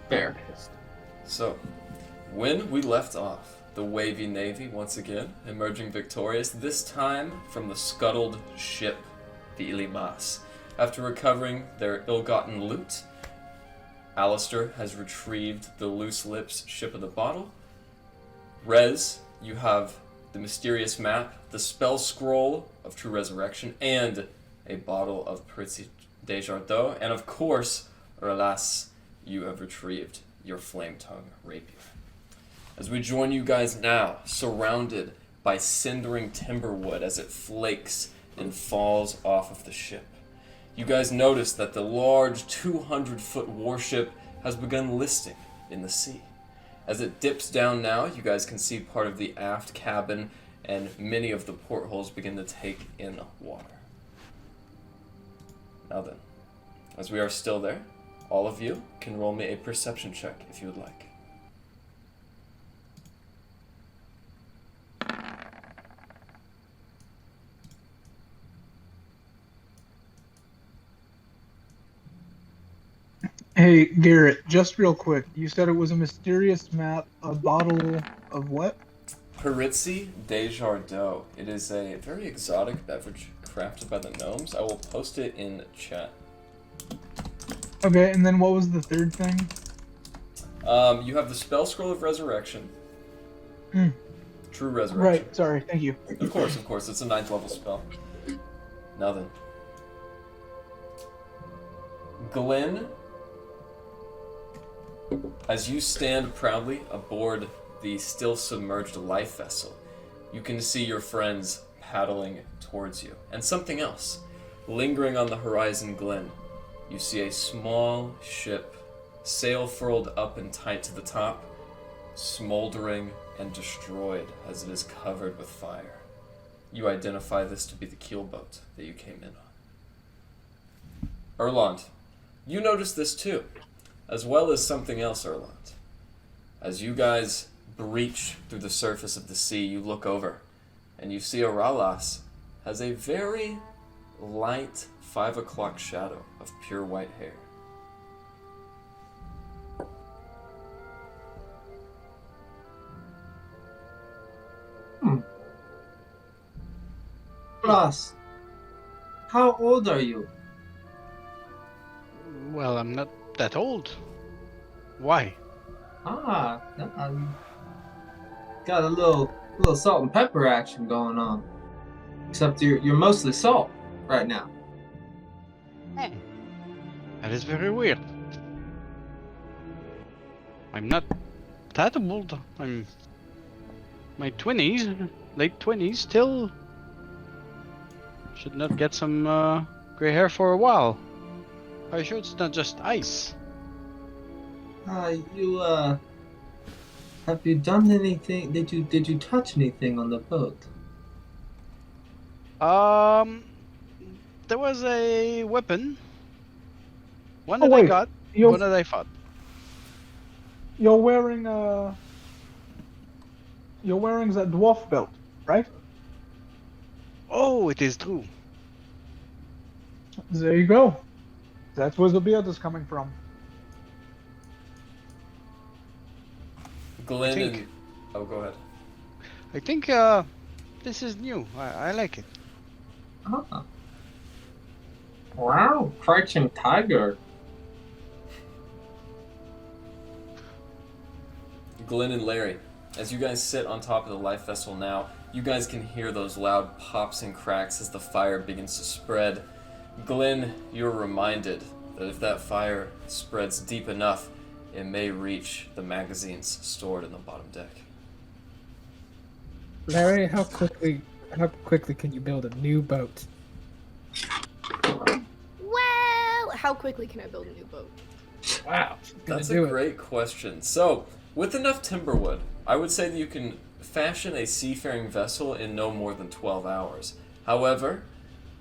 Fair. So, when we left off, the Wavy Navy once again emerging victorious, this time from the scuttled ship, the Ilimas. After recovering their ill-gotten loot, Alistair has retrieved the Loose Lips Ship of the Bottle. Rez, you have the mysterious map, the spell scroll of True Resurrection, and a bottle of Prizzi Desjardins, and of course, or alas, you have retrieved your Flame Tongue Rapier. As we join you guys now, surrounded by cindering timberwood as it flakes and falls off of the ship, you guys notice that the large 200-foot warship has begun listing in the sea. As it dips down now, you guys can see part of the aft cabin, and many of the portholes begin to take in water. Now then, as we are still there, all of you can roll me a perception check if you would like. Hey, Garrett, just real quick. You said it was a mysterious map, a bottle of what? Prizzi Desjardins. It is a very exotic beverage crafted by the gnomes. I will post it in chat. Okay, and then what was the third thing? You have the Spell Scroll of Resurrection. True Resurrection. Right, sorry, thank you. Of course. It's a 9th level spell. Now then. Glenn, as you stand proudly aboard the still submerged life vessel, you can see your friends paddling towards you. And something else. Lingering on the horizon, Glenn, you see a small ship, sail furled up and tight to the top, smoldering and destroyed as it is covered with fire. You identify this to be the keelboat that you came in on. Elrond, you notice this too, as well as something else, Elrond. As you guys breach through the surface of the sea, you look over, and you see Auralas has a very light 5 o'clock shadow of pure white hair. Plus, how old are you? Well, I'm not that old. Why? Got a little salt and pepper action going on. Except you're mostly salt right now. That is very weird. I'm not that old. I'm my 20s, late 20s, still. Should not get some gray hair for a while. Are you sure it's not just ice? Have you done anything? Did you touch anything on the boat? There was a weapon. One Oh, that I wait. got, You're- one that I fought. You're wearing that dwarf belt, right? Oh, it is true. There you go. That's where the beard is coming from. Glenn think- and... Oh, go ahead. I think this is new. I like it. Ah. Wow, crouching tiger. Glenn and Larry, as you guys sit on top of the life vessel now, you guys can hear those loud pops and cracks as the fire begins to spread. Glenn, you're reminded that if that fire spreads deep enough, it may reach the magazines stored in the bottom deck. Larry, how quickly can you build a new boat? Well, how quickly can I build a new boat? Wow, That's a great question. So, with enough timberwood, I would say that you can fashion a seafaring vessel in no more than 12 hours. However,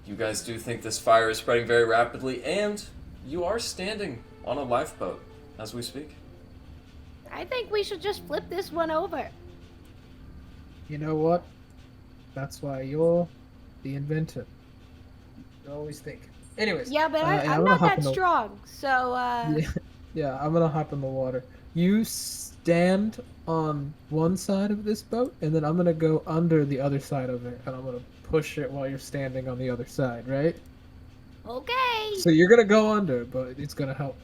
you guys do think this fire is spreading very rapidly, and you are standing on a lifeboat as we speak. I think we should just flip this one over. You know what? That's why you're the inventor. You always think. Anyways. Yeah, but and I'm gonna not hop that in the- strong, so Yeah. Yeah, I'm gonna hop in the water. You stand on one side of this boat, and then I'm gonna go under the other side of it, and I'm gonna push it while you're standing on the other side, right? Okay. So you're gonna go under, but it's gonna help.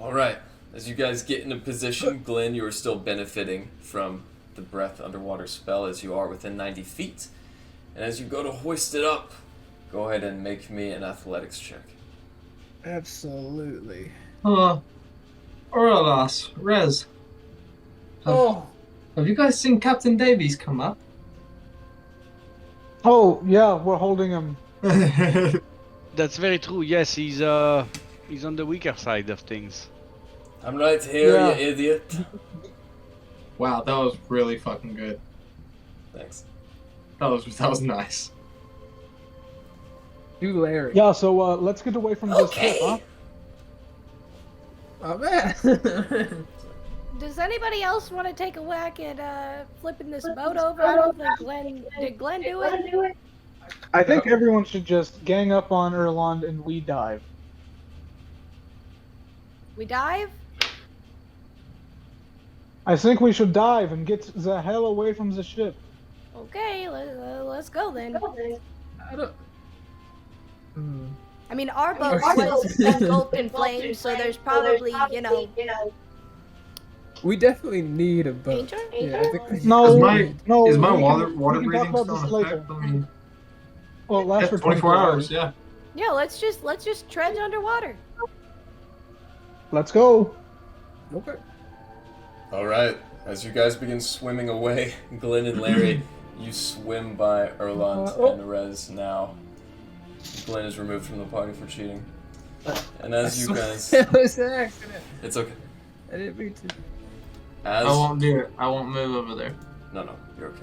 All right. As you guys get into position, Glenn, you are still benefiting from the breath underwater spell as you are within 90 feet. And as you go to hoist it up, go ahead and make me an athletics check. Absolutely. Aurilas, Rez, Oh, have you guys seen Captain Davies come up? Oh, yeah, we're holding him. That's very true. Yes, he's on the weaker side of things. I'm right here, Yeah. you idiot. Wow, that was really fucking good. Thanks. That was nice. you, Larry. Yeah, so let's get away from this ship, huh? Oh man. Does anybody else want to take a whack at flipping this boat over? I don't think did Glenn do it? I think everyone should just gang up on Erlond and we dive. We dive? I think we should dive and get the hell away from the ship. Okay, let's go then. I don't. Hmm. I mean, our boat was engulfed in flames, so there's probably, We definitely need a boat. danger. Yeah, I think we No, Is my- no. Is my we water can breathing talk about still this in later. effect? I mean, Well, it lasts yeah, for 24 hours, yeah. Yeah, let's just tread underwater. Let's go. Okay. All right. As you guys begin swimming away, Glenn and Larry, you swim by Erlond and Rez now. Glenn is removed from the party for cheating. And as you guys... It was an accident. It's okay. I didn't mean to. As... I won't do it. I won't move over there. No, you're okay.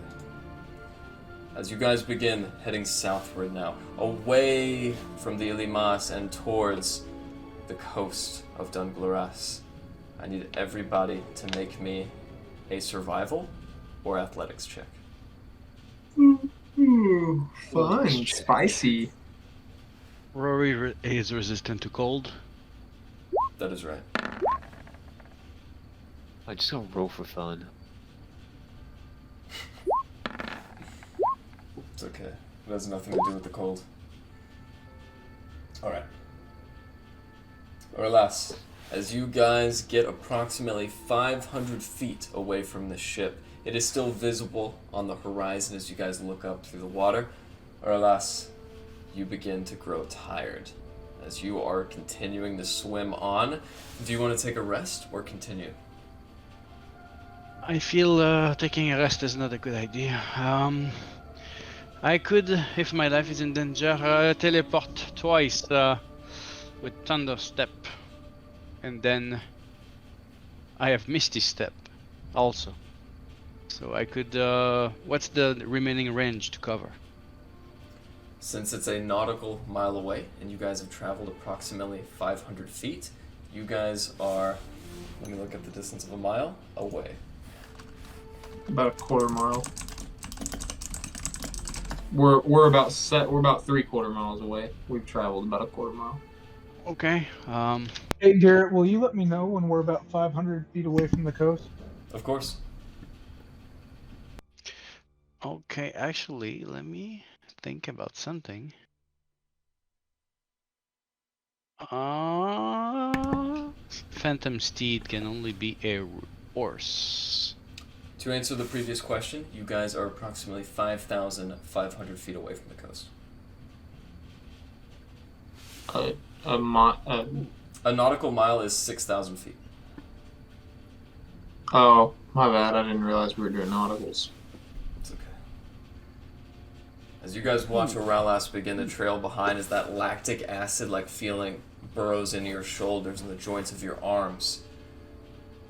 As you guys begin heading southward now, away from the Ilimas and towards the coast of Dunglaras, I need everybody to make me a survival or athletics check. Ooh, fun. Spicy. Rory is resistant to cold. That is right. I just gonna roll for fun. It's okay. It has nothing to do with the cold. Alright. Or less. As you guys get approximately 500 feet away from the ship, it is still visible on the horizon as you guys look up through the water. Or alas, you begin to grow tired. As you are continuing to swim on, do you want to take a rest or continue? I feel taking a rest is not a good idea. I could, if my life is in danger, teleport twice with Thunder Step. And then I have Misty Step also. So I could, what's the remaining range to cover? Since it's a nautical mile away and you guys have traveled approximately 500 feet, you guys are, let me look at the distance of a mile, away. About a quarter mile. We're about 3/4 miles away. We've traveled about a quarter mile. Okay, Hey, Garrett, will you let me know when we're about 500 feet away from the coast? Of course. okay, actually, let me think about something. Phantom Steed can only be a horse. To answer the previous question, you guys are approximately 5,500 feet away from the coast. A nautical mile is 6,000 feet. Oh, my bad. I didn't realize we were doing nauticals. It's okay. As you guys watch Auralas begin to trail behind as that lactic acid-like feeling burrows into your shoulders and the joints of your arms,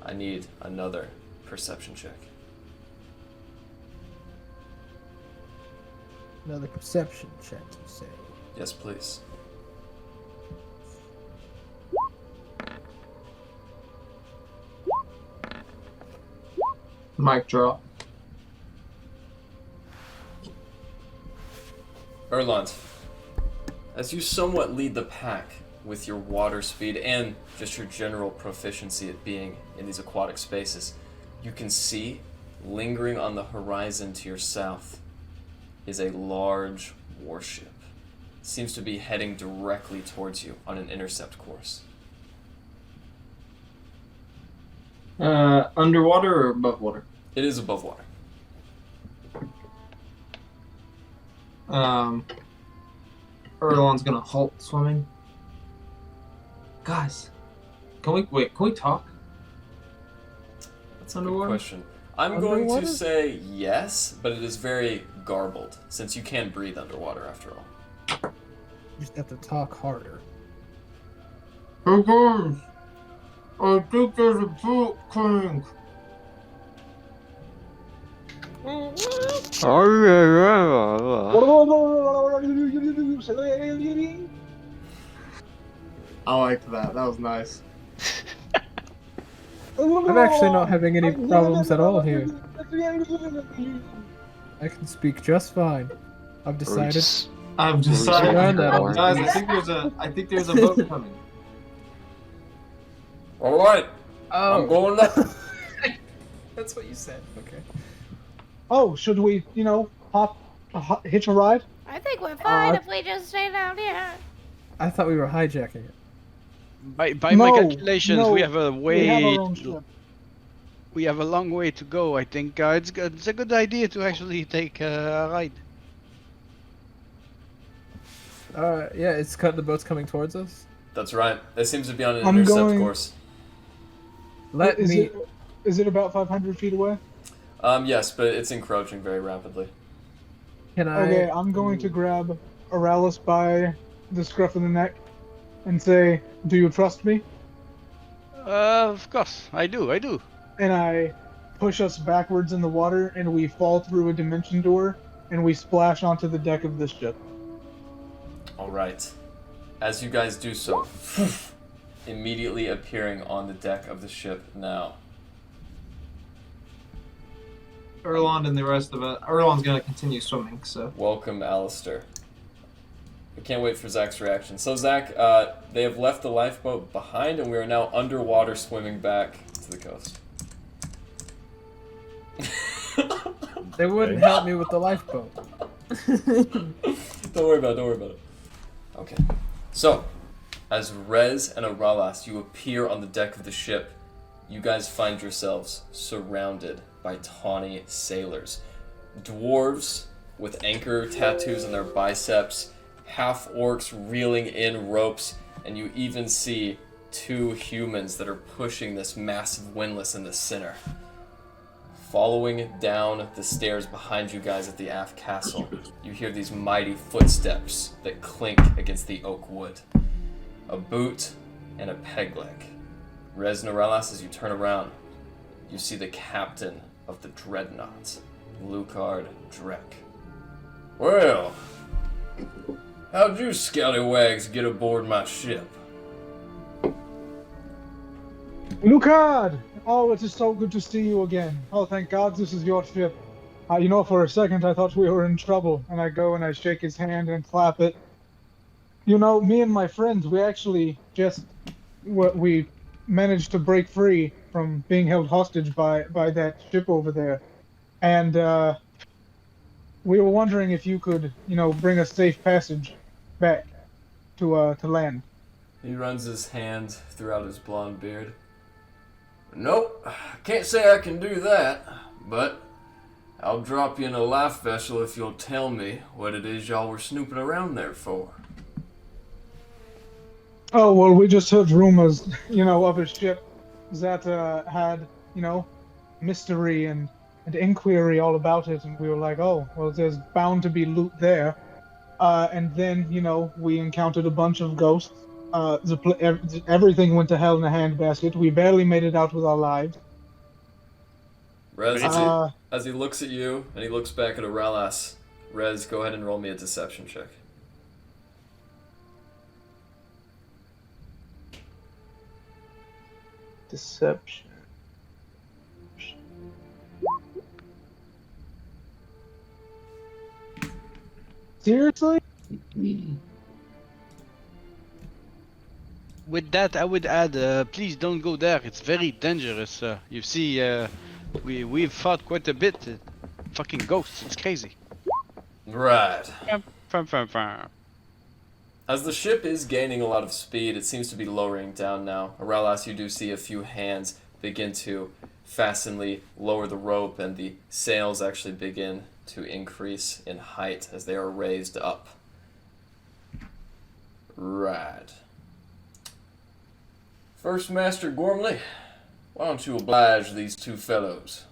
I need another perception check. Another perception check, you say. Yes, please. Mic drop. Erlond, as you somewhat lead the pack with your water speed and just your general proficiency at being in these aquatic spaces, you can see, lingering on the horizon to your south, is a large warship. It seems to be heading directly towards you on an intercept course. Underwater or above water? It is above water. Erlon's gonna halt swimming. Guys, can we talk? That's a Underwater? good question. I'm going Underwater? to say yes, but it is very garbled, since you can breathe underwater after all. You just have to talk harder. Hey guys, I think there's a boat coming. I liked that. That was nice. I'm actually not having any problems at all here. I can speak just fine. I've decided. I've decided. learned that on Guys, the I think there's a boat coming. All right, I'm going up. That's what you said. Okay. Oh, should we, hitch a ride? I think we're fine if we just stay down here. I thought we were hijacking it. By my No, calculations, no, we have a We have our own ship. we have a long way to go. I think it's a good idea to actually take a ride. Yeah, it's cut. The boat's coming towards us. That's right. It seems to be on an I'm intercept going- course. Let me. Is it about 500 feet away? Yes, but it's encroaching very rapidly. Can I? Okay, I'm going to grab Auril by the scruff of the neck and say, "Do you trust me?" Of course, I do. And I push us backwards in the water, and we fall through a dimension door, and we splash onto the deck of this ship. All right. As you guys do so, immediately appearing on the deck of the ship now. Erlond and the rest of it. Erlond's gonna continue swimming, so. Welcome, Alistair. I can't wait for Zach's reaction. So, Zach, they have left the lifeboat behind, and we are now underwater swimming back to the coast. They wouldn't help me with the lifeboat. Don't worry about it. Okay. So, as Rez and Aralas, you appear on the deck of the ship, you guys find yourselves surrounded by tawny sailors. Dwarves with anchor tattoos on their biceps, half-orcs reeling in ropes, and you even see 2 humans that are pushing this massive windlass in the center. Following down the stairs behind you guys at the aft castle, you hear these mighty footsteps that clink against the oak wood. A boot and a peg leg. Rez and Aurelius, as you turn around, you see the captain of the Dreadnought, Lucard Drek. Well, how'd you scallywags get aboard my ship? Lucard! Oh, it is so good to see you again. Oh, thank God this is your ship. For a second I thought we were in trouble, and I go and I shake his hand and clap it. Me and my friends, we actually we managed to break free from being held hostage by that ship over there. And we were wondering if you could, bring us safe passage back to land. He runs his hand throughout his blonde beard. Nope, can't say I can do that, but I'll drop you in a life vessel if you'll tell me what it is y'all were snooping around there for. Oh, well, we just heard rumors, of a ship that had, mystery and inquiry all about it, and we were like, oh, well, there's bound to be loot there. And then, we encountered a bunch of ghosts. Everything went to hell in a handbasket. We barely made it out with our lives. Rez, as he looks at you and he looks back at Aurelius, Rez, go ahead and roll me a deception check. Deception. Seriously? with that, I would add, please don't go there. It's very dangerous. You see, we've fought quite a bit. Fucking ghosts. It's crazy. Right. Fum. As the ship is gaining a lot of speed, it seems to be lowering down now. Auril, you do see a few hands begin to fastenly lower the rope, and the sails actually begin to increase in height as they are raised up. Right. First Master Gormley, why don't you oblige these two fellows?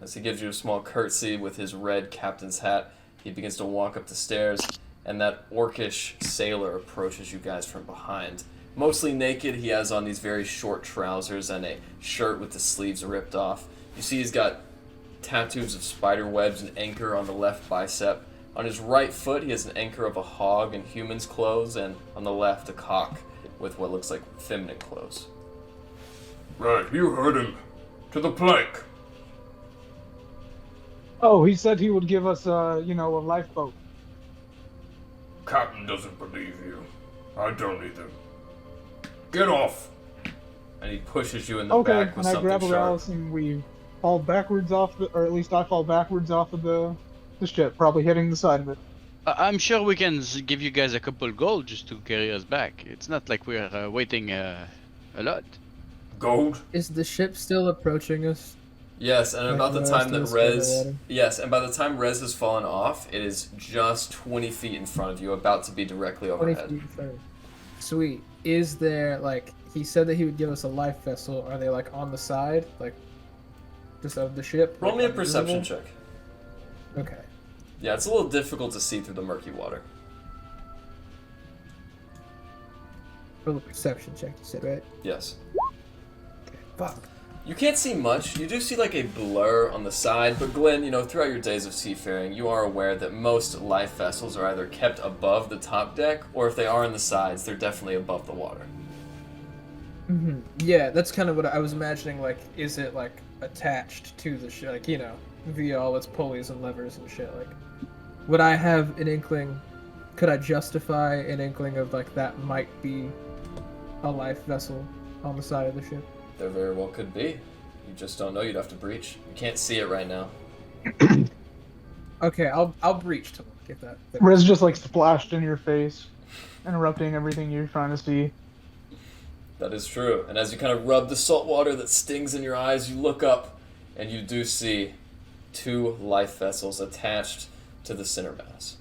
As he gives you a small curtsy with his red captain's hat, he begins to walk up the stairs, and that orcish sailor approaches you guys from behind. Mostly naked, he has on these very short trousers and a shirt with the sleeves ripped off. You see he's got tattoos of spider webs and anchor on the left bicep. On his right foot, he has an anchor of a hog in human's clothes, and on the left, a cock with what looks like feminine clothes. Right, you heard him. To the plank. Oh, he said he would give us, a lifeboat. Captain doesn't believe you. I don't either. Get off! And he pushes you in the Okay, back with and I something grab sharp. Alice and we fall backwards or at least I fall backwards off of the ship, probably hitting the side of it. I'm sure we can give you guys a couple gold just to carry us back. It's not like we're waiting a lot. Gold? Is the ship still approaching us? Yes, and Like about the the time rest that of us Rez... underwater? Yes, and by the time Rez has fallen off, it is just 20 feet in front of you, about to be directly 20 overhead. feet further. Sweet. Is there, he said that he would give us a life vessel. Are they, on the side? Just of the ship? Roll me a invisible? perception check. Okay. Yeah, it's a little difficult to see through the murky water. Roll a perception check, you said, right? Yes. Okay. Fuck. You can't see much. You do see a blur on the side, but Glenn, throughout your days of seafaring, you are aware that most life vessels are either kept above the top deck, or if they are on the sides, they're definitely above the water. Mm-hmm. Yeah, that's kind of what I was imagining, is it, attached to the ship, via all its pulleys and levers and shit, would I have an inkling, could I justify an inkling of, that might be a life vessel on the side of the ship? There very well could be. You just don't know. You'd have to breach. You can't see it right now. Okay, I'll breach to get that. Riz just splashed in your face, interrupting everything you're trying to see. That is true. And as you kind of rub the salt water that stings in your eyes, you look up, and you do see two life vessels attached to the center mass.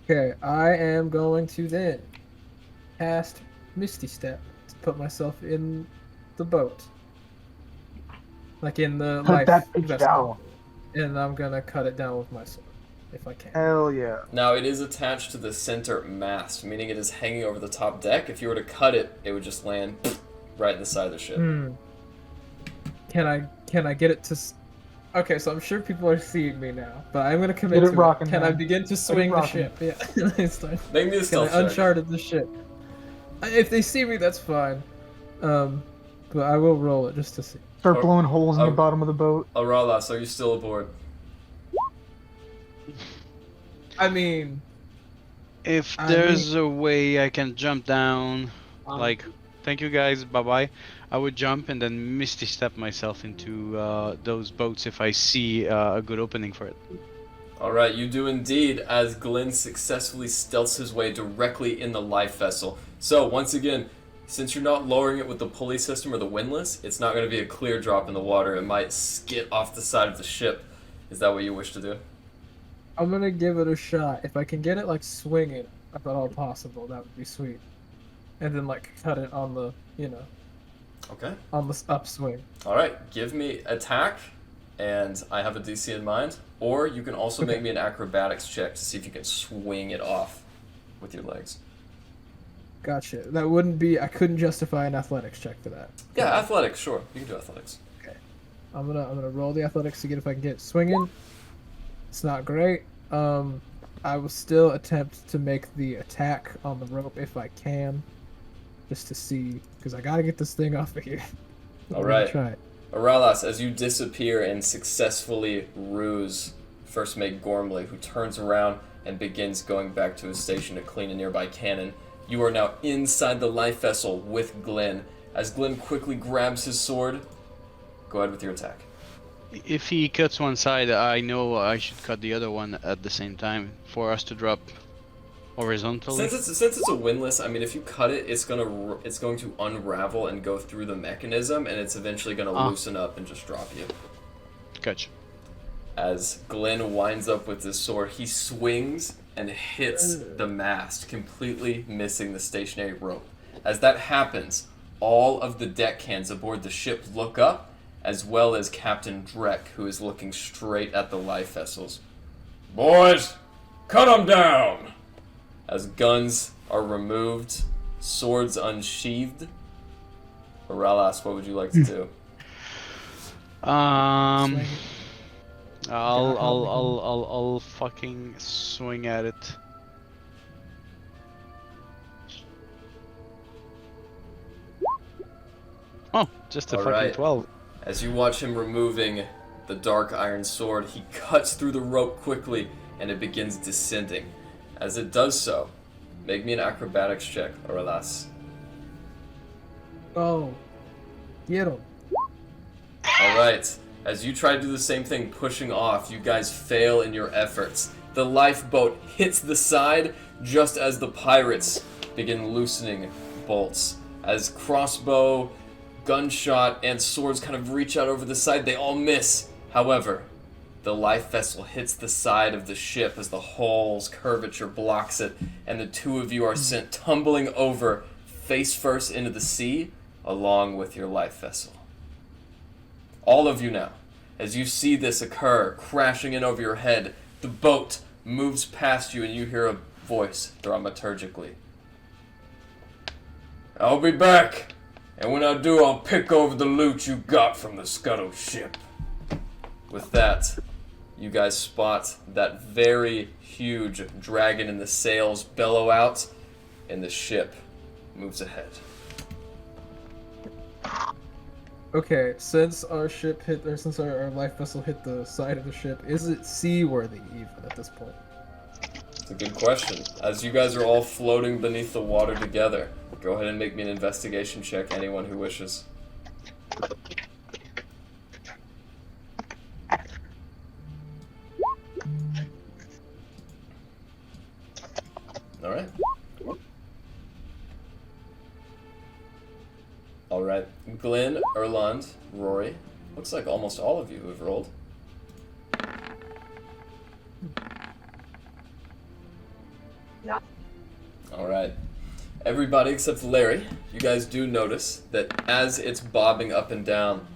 Okay, I am going to then cast Misty Step to put myself in the boat. In the Cut life that bitch vessel. down. And I'm gonna cut it down with my sword, if I can. Hell yeah. Now, it is attached to the center mast, meaning it is hanging over the top deck. If you were to cut it, it would just land right in the side of the ship. Can I get it to... Okay, so I'm sure people are seeing me now, but I'm gonna commit Get it to rocking, it. Can I man. begin to swing the rocking. ship? Yeah. It's fine. Make me a Can stealth I check. uncharted the ship? If they see me, that's fine. But I will roll it just to see. Start blowing holes in oh. the bottom of the boat. Auralas, are you still aboard? I mean... If there's a way I can jump down, thank you guys, bye-bye. I would jump and then Misty Step myself into those boats if I see a good opening for it. Alright, you do indeed, as Glenn successfully stealths his way directly in the life vessel. So, once again, since you're not lowering it with the pulley system or the windlass, it's not going to be a clear drop in the water. It might skid off the side of the ship. Is that what you wish to do? I'm gonna give it a shot. If I can get it swinging, if at all possible, that would be sweet. And then cut it on the, Okay. on the upswing. Alright, give me attack, and I have a DC in mind. Or you can also make me an acrobatics check to see if you can swing it off with your legs. Gotcha. That wouldn't be. I couldn't justify an athletics check for that. Yeah, athletics, sure. You can do athletics. Okay. I'm gonna roll the athletics to get if I can get it swinging. It's not great. I will still attempt to make the attack on the rope if I can, just to see, because I gotta get this thing off of here. All right. Try it. Auralas, as you disappear and successfully ruse First Mate Gormley, who turns around and begins going back to his station to clean a nearby cannon, You are now inside the life vessel with Glenn. As Glenn quickly grabs his sword, go ahead with your attack. If he cuts one side, I know I should cut the other one at the same time for us to drop horizontally. Since it's a windlass, I mean, if you cut it, it's going to unravel and go through the mechanism, and it's eventually going to loosen up and just drop you. Gotcha. As Glenn winds up with his sword, he swings and hits the mast, completely missing the stationary rope. As that happens, all of the deckhands aboard the ship look up, as well as Captain Drek, who is looking straight at the life vessels. Boys, cut them down! As guns are removed, swords unsheathed, Auril, what would you like to do? I'll fucking swing at it. Oh, just a All fucking right. 12. As you watch him removing the dark iron sword, he cuts through the rope quickly, and it begins descending. As it does so, make me an acrobatics check, Auril. Oh. Get him. Alright, as you try to do the same thing, pushing off, you guys fail in your efforts. The lifeboat hits the side just as the pirates begin loosening bolts. As crossbow, gunshot, and swords kind of reach out over the side, they all miss. However, the life vessel hits the side of the ship as the hull's curvature blocks it, and the two of you are sent tumbling over, face first into the sea, along with your life vessel. All of you now, as you see this occur, crashing in over your head, the boat moves past you and you hear a voice dramaturgically. I'll be back, and when I do, I'll pick over the loot you got from the scuttled ship. With that, you guys spot that very huge dragon in the sails bellow out, and the ship moves ahead. Okay, since our ship hit, or since our life vessel hit the side of the ship, is it seaworthy even at this point? It's a good question. As you guys are all floating beneath the water together, go ahead and make me an investigation check, anyone who wishes. Alright. Alright. Glenn, Erland, Rory. Looks like almost all of you have rolled. Alright. Everybody except Larry, you guys do notice that as it's bobbing up and down,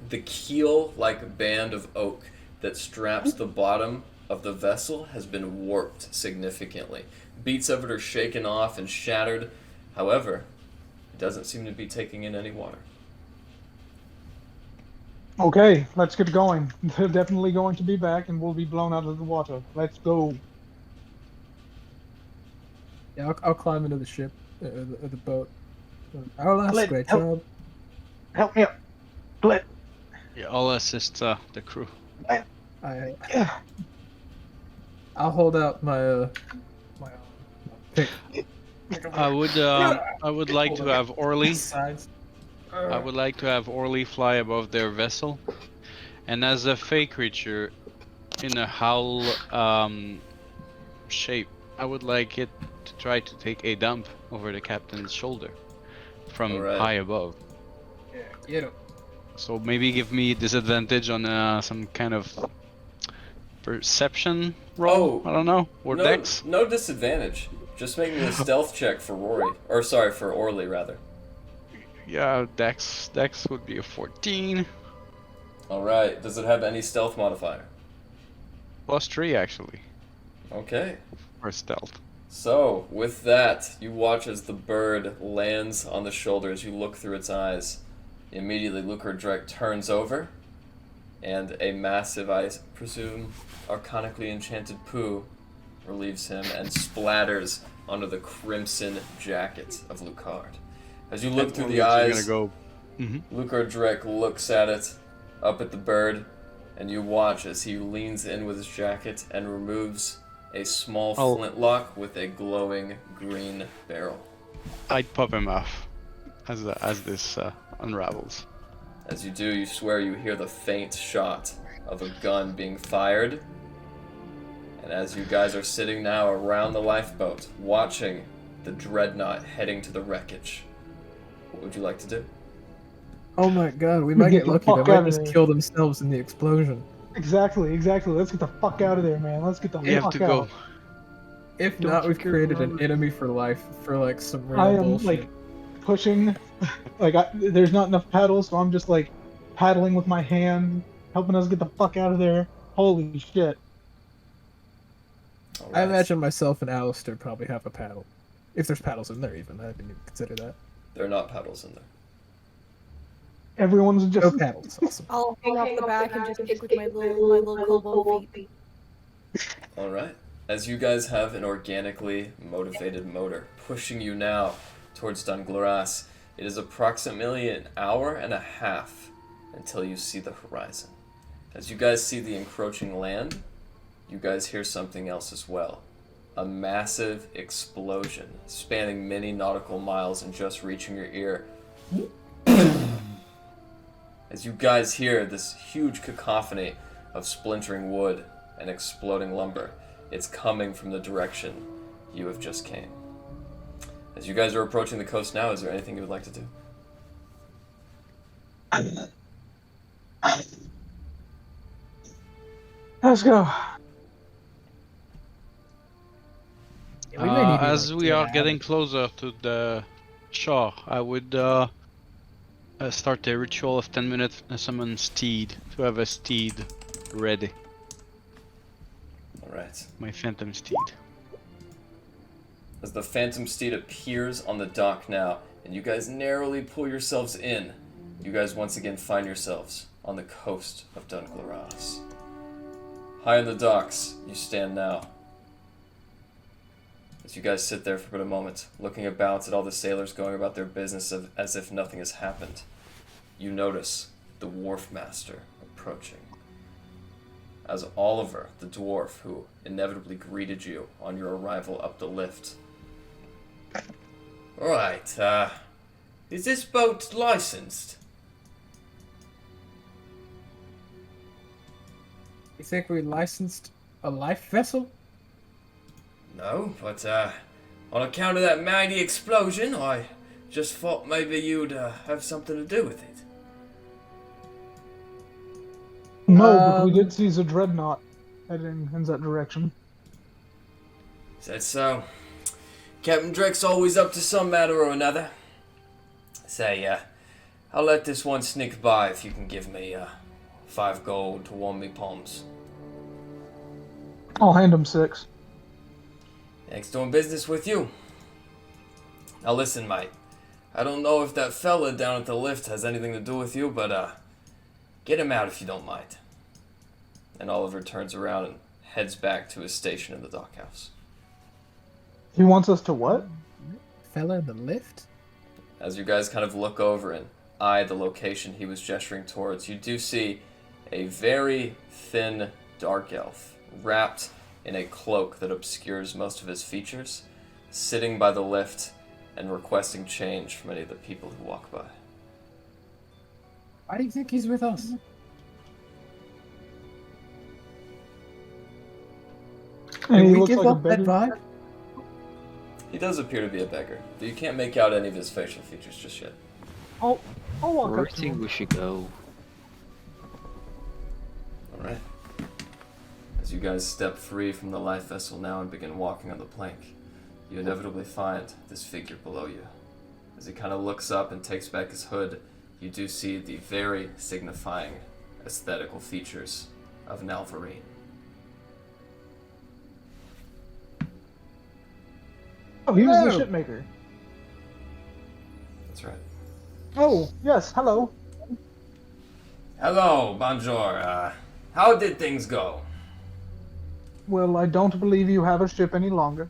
the keel-like band of oak that straps the bottom of the vessel has been warped significantly. Beats of it are shaken off and shattered. However, it doesn't seem to be taking in any water. Okay, let's get going. They're definitely going to be back and we'll be blown out of the water. Let's go. Yeah, I'll climb into the ship, the boat. Our last Glenn, great help. job. Help me up. Glenn. Yeah, I'll assist the crew. I'll hold out my my pick. I would like to have Orly. Sides. I would like to have Orly fly above their vessel, and as a fey creature in a howl shape, I would like it to try to take a dump over the captain's shoulder from Alright. high above. Yeah, get him. So maybe give me disadvantage on some kind of perception roll. I don't know, or dex. No disadvantage. Just make me a stealth check for Rory. Or sorry, for Orly, rather. Yeah, dex would be a 14. Alright, does it have any stealth modifier? +3 actually Okay. for stealth. So, with that, you watch as the bird lands on the shoulder as you look through its eyes. Immediately, Drek turns over, and a massive, I presume, arcanically enchanted poo relieves him and splatters onto the crimson jacket of Lucard. As you look through the eyes, Drek looks at it, up at the bird, and you watch as he leans in with his jacket and removes a small Oh. flintlock with a glowing green barrel. I'd pop him off as this unravels. As you do, you swear you hear the faint shot of a gun being fired. And as you guys are sitting now around the lifeboat, watching the dreadnought heading to the wreckage, what would you like to do? Oh my god, we might Get get the lucky. fuck They might outta just there. kill themselves in the explosion. Exactly. Let's get the fuck out of there, man. Let's get the We have fuck to out. go. If Don't not, we've forget created about an it. enemy for life for like some real I am bullshit. like pushing, there's not enough paddles, so I'm just like paddling with my hand, helping us get the fuck out of there. Holy shit! All I right. imagine myself and Alistair probably have a paddle. If there's paddles in there, even. I didn't even consider that. There are not paddles in there. Everyone's No just paddles. Awesome. I'll hang off the back and just kick with my little cobalt feet. All right. As you guys have an organically motivated motor pushing you now towards Dunglaras, it is approximately an hour and a half until you see the horizon. As you guys see the encroaching land, you guys hear something else as well. A massive explosion spanning many nautical miles and just reaching your ear. As you guys hear this huge cacophony of splintering wood and exploding lumber, it's coming from the direction you have just came. As you guys are approaching the coast now, is there anything you would like to do? let's go. Yeah, we may need to, As like, we do are that. getting closer to the shore, I would start a ritual of 10 minutes and summon steed to have a steed ready. Alright. My phantom steed. As the Phantom Steed appears on the dock now, and you guys narrowly pull yourselves in, you guys once again find yourselves on the coast of Dunglaras. High on the docks, you stand now. As you guys sit there for but a moment, looking about at all the sailors going about their business as if nothing has happened, you notice the wharf master approaching. As Oliver, the dwarf who inevitably greeted you on your arrival up the lift. Right, is this boat licensed? You think we licensed a life vessel? No, but on account of that mighty explosion, I just thought maybe you'd have something to do with it. No, but we did see the dreadnought heading in that direction. Is that so? Captain Drake's always up to some matter or another. Say, I'll let this one sneak by if you can give me 5 gold to warm me palms. I'll hand him 6. Thanks doing business with you. Now listen, mate. I don't know if that fella down at the lift has anything to do with you, but get him out if you don't mind. And Oliver turns around and heads back to his station in the dockhouse. He wants us to what? Fella in the lift? As you guys kind of look over and eye the location he was gesturing towards, you do see a very thin dark elf, wrapped in a cloak that obscures most of his features, sitting by the lift and requesting change from any of the people who walk by. Why do you think he's with us? And Did he we looks give like a up that beggar. vibe? He does appear to be a beggar, but you can't make out any of his facial features just yet. I'll walk Where up do to you think him. we should go? Alright. As you guys step free from the life vessel now and begin walking on the plank, you inevitably find this figure below you. As he kind of looks up and takes back his hood, you do see the very signifying aesthetical features of an Alvarine. Oh, he was the Hello. shipmaker. That's right. Oh, yes, hello. Hello, bonjour. How did things go? Well, I don't believe you have a ship any longer.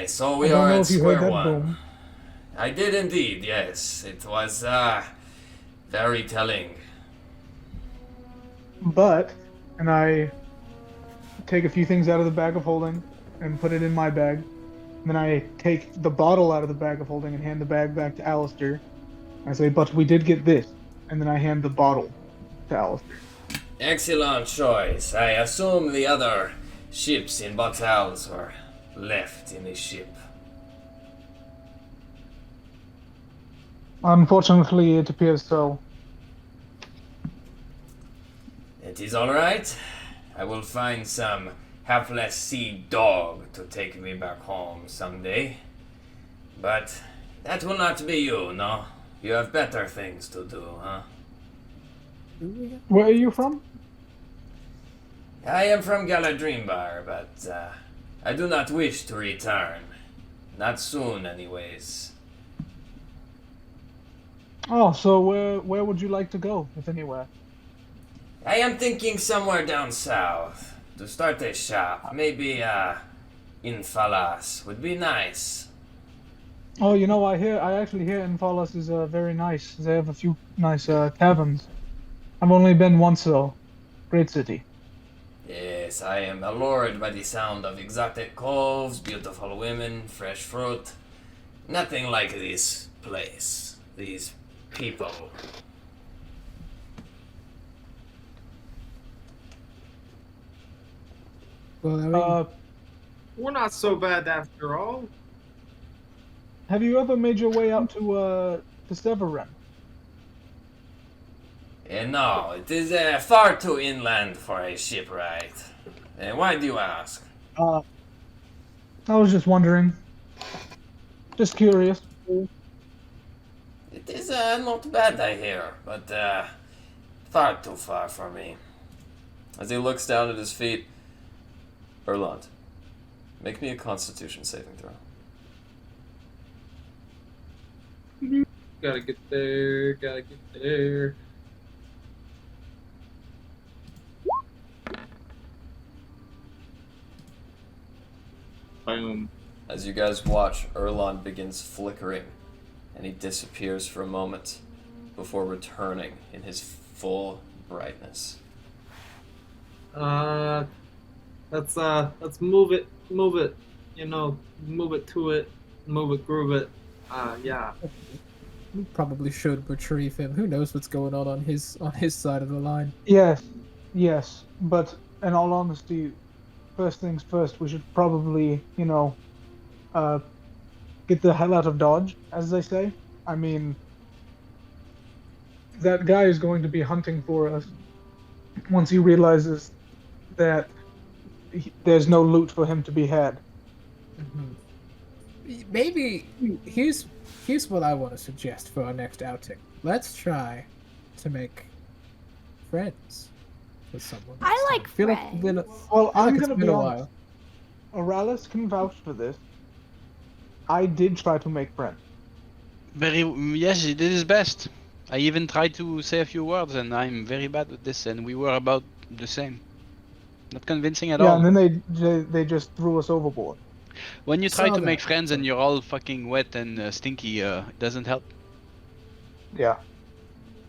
So I we don't are know at if you heard square that one. boom. I did indeed, yes. It was, very telling. But, and I take a few things out of the bag of holding and put it in my bag. And then I take the bottle out of the bag of holding and hand the bag back to Alistair. I say, but we did get this. And then I hand the bottle to Alistair. Excellent choice. I assume the other ships in bottles were left in the ship. Unfortunately, it appears so. It is alright. I will find some hapless sea dog to take me back home someday. But that will not be you, no? You have better things to do, huh? Where are you from? I am from Galadrimbar, but I do not wish to return. Not soon, anyways. Oh, so where would you like to go, if anywhere? I am thinking somewhere down south to start a shop. Maybe in Falas would be nice. Oh, you know, I actually hear Infalas is very nice. They have a few nice taverns. I've only been once though. Great city. Yes, I am allured by the sound of exotic coves, beautiful women, fresh fruit. Nothing like this place. These people. Well, I mean, We're not so bad after all. Have you ever made your way out to Severin? No, it is far too inland for a shipwright. Why do you ask? I was just wondering. Just curious. It is not bad, I hear, but far too far for me. As he looks down at his feet, Elrond, make me a Constitution saving throw. Gotta get there, gotta get there. Boom. As you guys watch, Elrond begins flickering, and he disappears for a moment before returning in his full brightness. Let's move it, you know, move it to it, move it, groove it. Yeah. we probably should retrieve him. Who knows what's going on his side of the line? Yes, but in all honesty, first things first, we should probably, you know, get the hell out of Dodge, as they say. I mean, that guy is going to be hunting for us once he realizes that there's no loot for him to be had. Mm-hmm. Maybe here's what I want to suggest for our next outing. Let's try to make friends with someone. I like feel friends. like it's been a, Well, I feel I'm like it's gonna been be a honest. while. Oralis can vouch for this. I did try to make friends. Yes, he did his best. I even tried to say a few words, and I'm very bad with this, and we were about the same. Not convincing at Yeah, all. and then they just threw us overboard. When you try Saw to make that. friends and you're all fucking wet and stinky, it doesn't help. Yeah.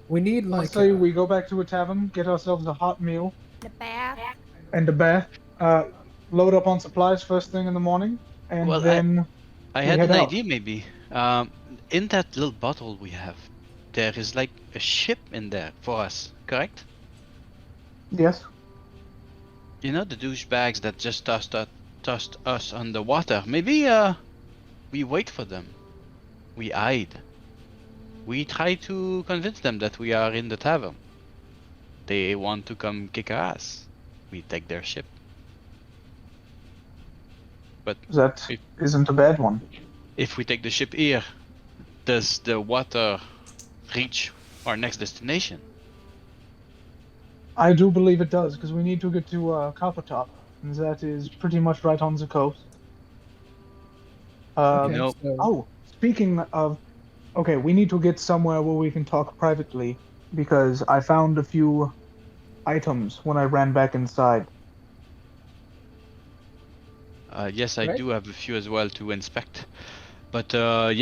We need I like say we go back to a tavern, get ourselves a hot meal The bath. and a bath, load up on supplies first thing in the morning, and Well, then I We had head an out. idea maybe. In that little bottle we have, there is like a ship in there for us, correct? yes. You know the douchebags that just tossed us underwater. Maybe we wait for them. We hide. We try to convince them that we are in the tavern. They want to come kick our ass. We take their ship. But That If- isn't a bad one. if we take the ship here, does the water reach our next destination? I do believe it does, because we need to get to Coppertop, and that is pretty much right on the coast. okay, no. so- Oh, speaking of, okay, we need to get somewhere where we can talk privately, because I found a few items when I ran back inside. Yes, I Right. do have a few as well to inspect. But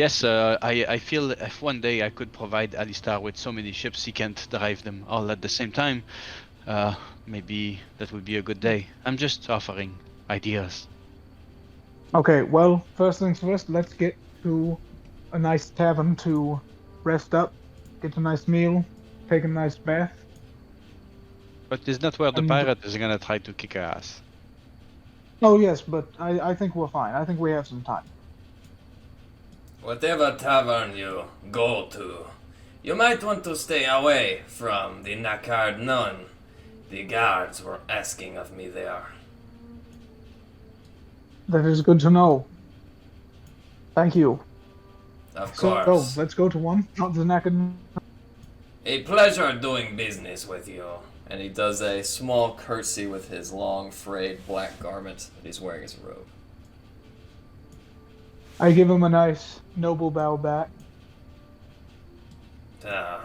yes, I feel if one day I could provide Alistar with so many ships he can't drive them all at the same time, maybe that would be a good day. I'm just offering ideas. Okay, well, first things first, let's get to a nice tavern to rest up, get a nice meal, take a nice bath. But is that where the And- pirate is gonna try to kick our ass? Oh, yes, but I think we're fine. I think we have some time. Whatever tavern you go to, you might want to stay away from the knackered nun. The guards were asking of me there. That is good to know. Thank you. Of So, course. let's go to one, not the naked. A pleasure doing business with you. And he does a small curtsy with his long, frayed black garment that he's wearing as a robe. I give him a nice, noble bow back. Ah.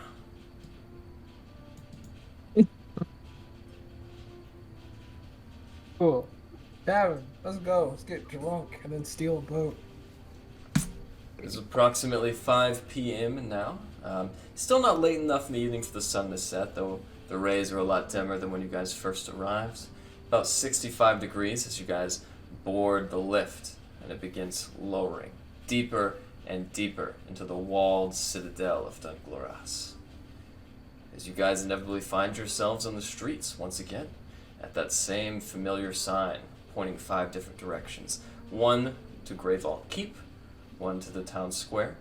Cool. Tavern, let's go. Let's get drunk and then steal a boat. It's approximately 5 p.m. now. Still not late enough in the evening for the sun to set, though the rays are a lot dimmer than when you guys first arrived. About 65 degrees as you guys board the lift, and it begins lowering deeper and deeper into the walled citadel of Dungloras. As you guys inevitably find yourselves on the streets once again, at that same familiar sign pointing 5 different directions. One to Greyvault Keep, one to the town square,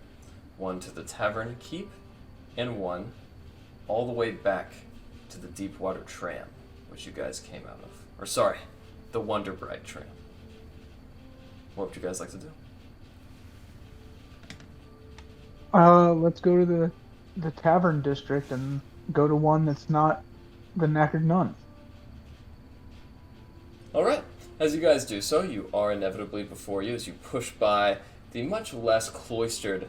one to the tavern keep, and one all the way back to the Deepwater tram, which you guys came out of. Or sorry, the Wonderbright tram. What would you guys like to do? Let's go to the tavern district and go to one that's not the knackered nun. Alright, as you guys do so, you are inevitably before you as you push by the much less cloistered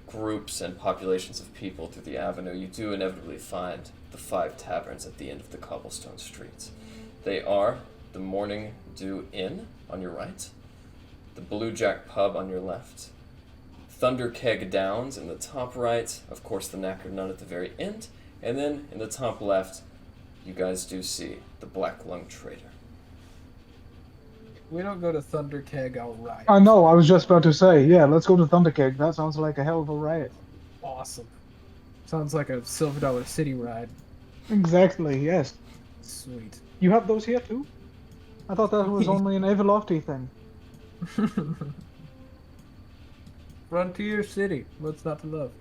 groups and populations of people through the avenue. You do inevitably find the 5 taverns at the end of the cobblestone streets. They are the Morning Dew Inn on your right, the Blue Jack Pub on your left, Thunder Keg Downs in the top right, of course the Knackered Nun at the very end, and then in the top left, you guys do see the Black Lung Trader. We don't go to Thunder Keg, I'll riot. I know, I was just about to say, yeah, let's go to Thundercake. That sounds like a hell of a riot. Awesome. Sounds like a Silver Dollar City ride. Exactly, yes. Sweet. You have those here too? I thought that was only an Avalofty thing. Frontier City. What's not to love?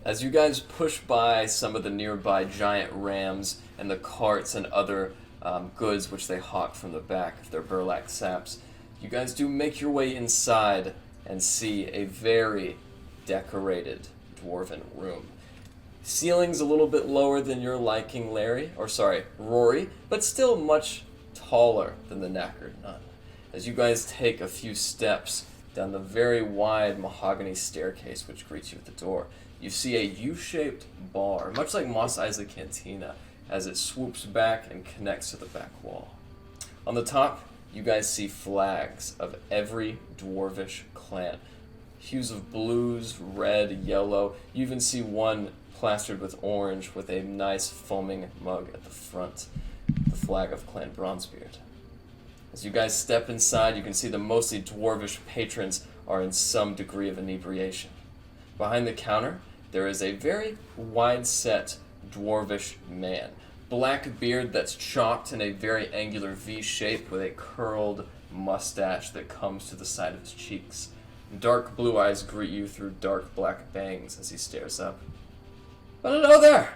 As you guys push by some of the nearby giant rams and the carts and other goods which they hawk from the back of their burlap saps, you guys do make your way inside and see a very decorated dwarven room. Ceiling's a little bit lower than your liking, Rory, but still much taller than the Knackered Nun. As you guys take a few steps down the very wide mahogany staircase which greets you at the door, you see a U-shaped bar, much like Mos Eisley Cantina, as it swoops back and connects to the back wall. On the top, you guys see flags of every dwarvish clan. Hues of blues, red, yellow. You even see one plastered with orange with a nice foaming mug at the front. The flag of Clan Bronzebeard. As you guys step inside, you can see the mostly dwarvish patrons are in some degree of inebriation. Behind the counter, there is a very wide-set dwarvish man. Black beard that's chopped in a very angular V shape with a curled mustache that comes to the side of his cheeks. Dark blue eyes greet you through dark black bangs as he stares up. Well, hello there.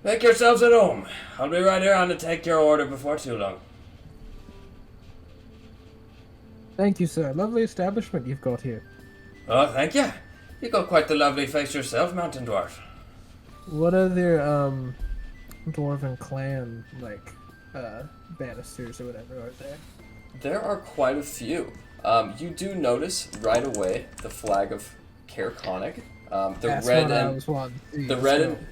Make yourselves at home. I'll be right here on to take your order before too long. Thank you, sir. Lovely establishment you've got here. Oh, thank you. You got quite the lovely face yourself, Mountain Dwarf. What other dwarven clan banisters or whatever are there? There are quite a few. You do notice right away the flag of Caer Konig.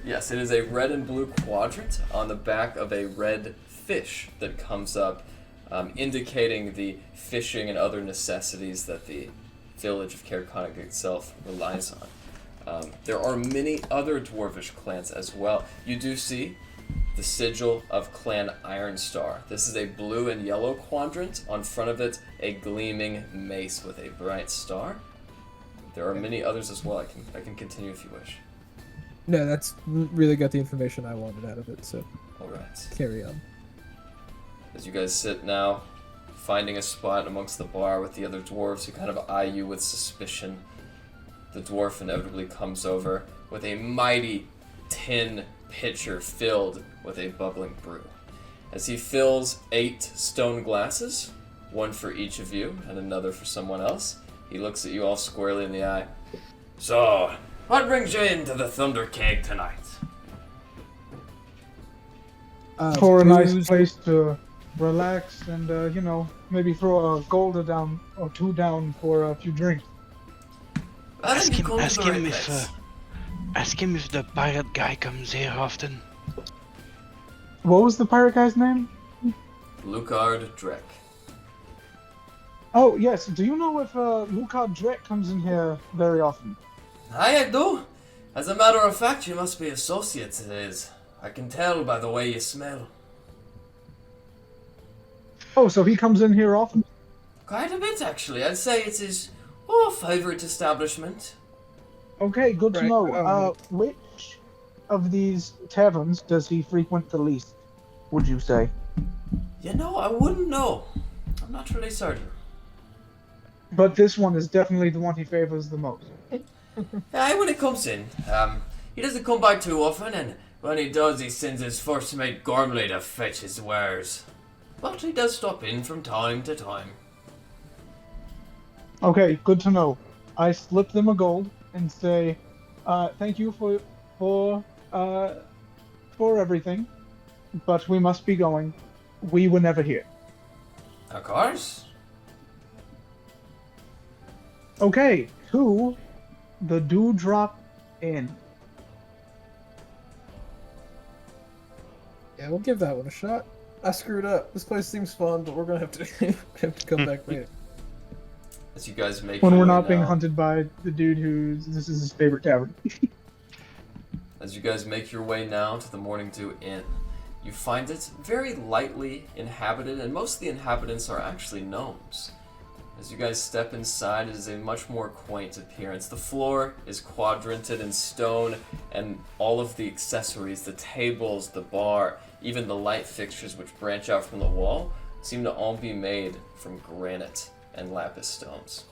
Yes, it is a red and blue quadrant on the back of a red fish that comes up, indicating the fishing and other necessities that the village of Caer Konig itself relies on. There are many other dwarvish clans as well. You do see the sigil of Clan Ironstar. This is a blue and yellow quadrant. On front of it, a gleaming mace with a bright star. There are many others as well. I can continue if you wish. No, that's really got the information I wanted out of it, so Alright. carry on. As you guys sit now, finding a spot amongst the bar with the other dwarves who kind of eye you with suspicion, the dwarf inevitably comes over with a mighty tin pitcher filled with a bubbling brew. As he fills 8 stone glasses, one for each of you and another for someone else, he looks at you all squarely in the eye. So, what brings you into the Thunder Keg tonight? For a nice booze- place to relax and, maybe throw a gold down or 2 down for a few drinks. I think you come to Ask the right him place. ask him if the pirate guy comes here often. What was the pirate guy's name? Lucard Drek. Oh, yes. Do you know if Luca Drek comes in here very often? I do. As a matter of fact, you must be associates of his. I can tell by the way you smell. Oh, so he comes in here often? Quite a bit, actually. I'd say it's his favorite establishment. Okay, good to Right, know. Which of these taverns does he frequent the least, would you say? You know, I wouldn't know. I'm not really certain. But this one is definitely the one he favors the most. Aye, when he comes in, he doesn't come by too often, and when he does, he sends his first mate Gormley to fetch his wares. But he does stop in from time to time. Okay, good to know. I slip them a gold and say, thank you for everything, but we must be going. We were never here. Of course. Okay, to the Dewdrop Inn. Yeah, we'll give that one a shot. I screwed up. This place seems fun, but we're gonna have to have to come back later. As you guys make When your we're way not being now- hunted by the dude this is his favorite tavern. As you guys make your way now to the Morning Dew Inn, you find it very lightly inhabited, and most of the inhabitants are actually gnomes. As you guys step inside, it is a much more quaint appearance. The floor is quadranted in stone, and all of the accessories, the tables, the bar, even the light fixtures which branch out from the wall, seem to all be made from granite and lapis stones.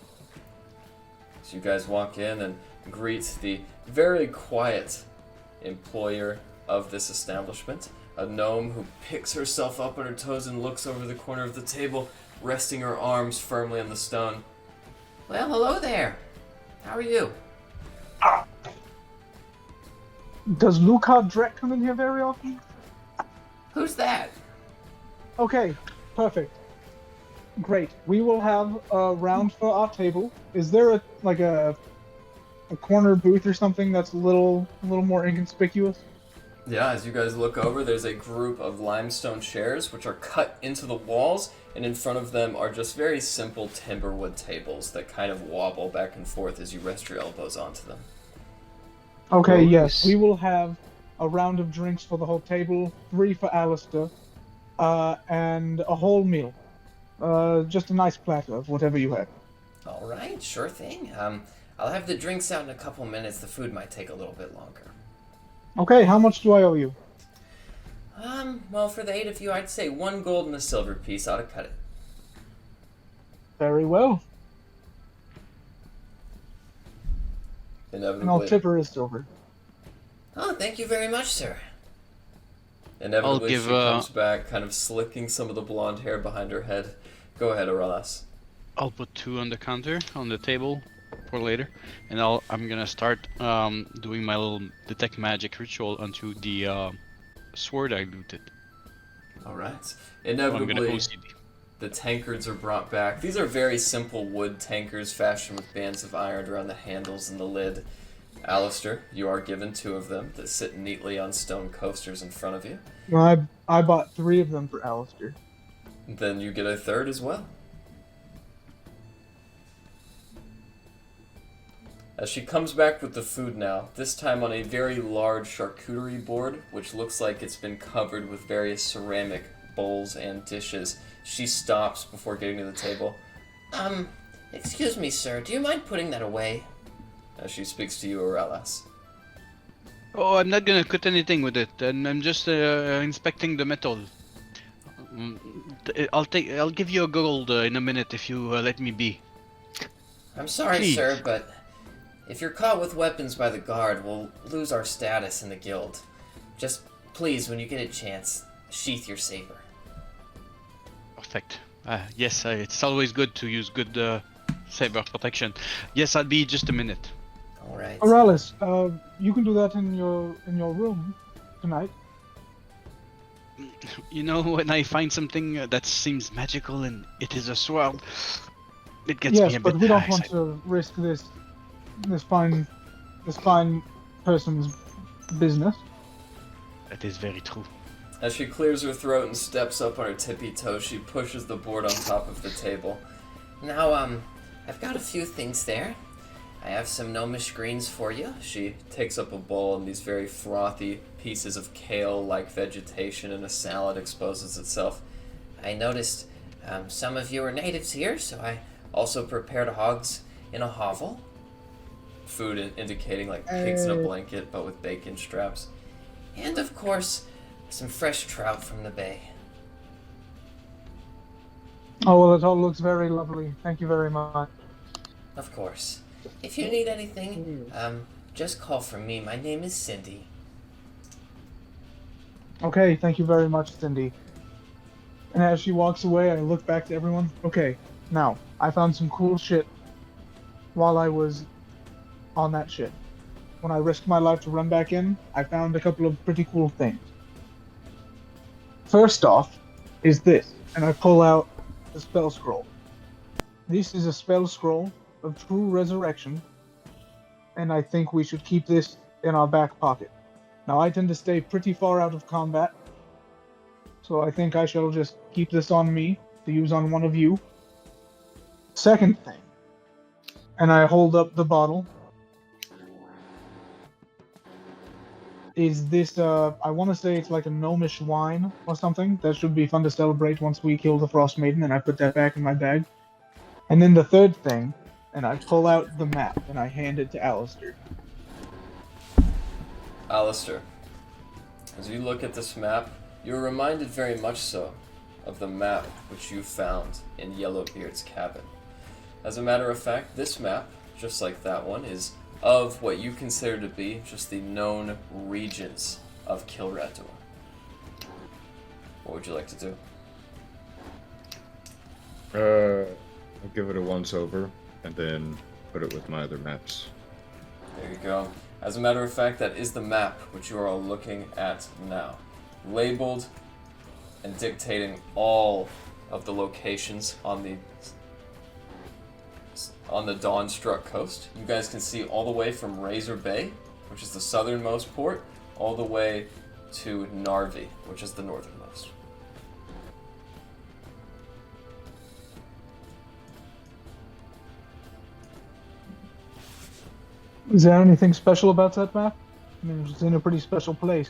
So you guys walk in and greet the very quiet employer of this establishment, a gnome who picks herself up on her toes and looks over the corner of the table, resting her arms firmly on the stone. Well, hello there. How are you? Does Luca Drek come in here very often? Who's that? Okay, perfect. Great. We will have a round for our table. Is there a corner booth or something that's a little more inconspicuous? Yeah, as you guys look over, there's a group of limestone chairs which are cut into the walls, and in front of them are just very simple timberwood tables that kind of wobble back and forth as you rest your elbows onto them. Okay, Nice. yes. We will have a round of drinks for the whole table, 3 for Alistair, and a whole meal. Just a nice platter of whatever you have. All right, sure thing. I'll have the drinks out in a couple minutes. The food might take a little bit longer. Okay, how much do I owe you? Well, for the 8 of you, I'd say 1 gold and a silver piece ought to cut it. Very well. And I'll Inevitably, tip her a silver. Oh, thank you very much, sir. inevitably give, she comes back, kind of slicking some of the blonde hair behind her head. Go ahead, Aurelas. I'll put 2 on the counter on the table for later, and I'm gonna start doing my little detect magic ritual onto the sword I looted. All right. I'm gonna Inevitably, OCD. the tankards are brought back. These are very simple wood tankers fashioned with bands of iron around the handles and the lid. Alistair, you are given 2 of them that sit neatly on stone coasters in front of you. Well, I bought 3 of them for Alistair. Then you get a 3rd as well. As she comes back with the food now, this time on a very large charcuterie board, which looks like it's been covered with various ceramic bowls and dishes, she stops before getting to the table. Excuse me, sir. Do you mind putting that away? As she speaks to you, Aurelis. Oh, I'm not gonna cut anything with it, and I'm just inspecting the metal. I'll give you a gold in a minute if you let me be. I'm sorry, Please. sir, but if you're caught with weapons by the guard, we'll lose our status in the guild. Just please, when you get a chance, sheath your saber. Perfect. Yes, it's always good to use good saber protection. Yes, I'll be just a minute. All right. Auralis, you can do that in your room tonight. You know, when I find something that seems magical and it is a sword, it gets me a bit but we don't want excited. to risk this fine person's business. That is very true. As she clears her throat and steps up on her tippy toes, she pushes the board on top of the table. Now, I've got a few things there. I have some gnomish greens for you. She takes up a bowl and these very frothy pieces of kale-like vegetation and a salad exposes itself. I noticed some of you are natives here, so I also prepared hogs in a hovel. Food indicating like pigs in a blanket, but with bacon straps. And of course, some fresh trout from the bay. Oh, well, it all looks very lovely. Thank you very much. Of course. If you need anything, just call for me. My name is Cindy. Okay, thank you very much, Cindy. And as she walks away, I look back to everyone. Okay, now, I found some cool shit while I was on that ship. When I risked my life to run back in, I found a couple of pretty cool things. First off is this, and I pull out the spell scroll. This is a spell scroll of true resurrection, and I think we should keep this in our back pocket. Now, I tend to stay pretty far out of combat, so I think I shall just keep this on me to use on one of you. Second thing, and I hold up the bottle, is this, I want to say it's like a gnomish wine or something. That should be fun to celebrate once we kill the Frostmaiden, and I put that back in my bag. And then the third thing, and I pull out the map, and I hand it to Alistair. Alistair, as you look at this map, you're reminded very much so of the map which you found in Yellowbeard's cabin. As a matter of fact, this map, just like that one, is of what you consider to be just the known regions of Kilrator. What would you like to do? I'll give it a once over, and then put it with my other maps. There you go. As a matter of fact, that is the map which you are all looking at now. Labeled and dictating all of the locations on the Dawnstruck coast. You guys can see all the way from Razor Bay, which is the southernmost port, all the way to Narvi, which is the northernmost. Is there anything special about that map? I mean, it's in a pretty special place.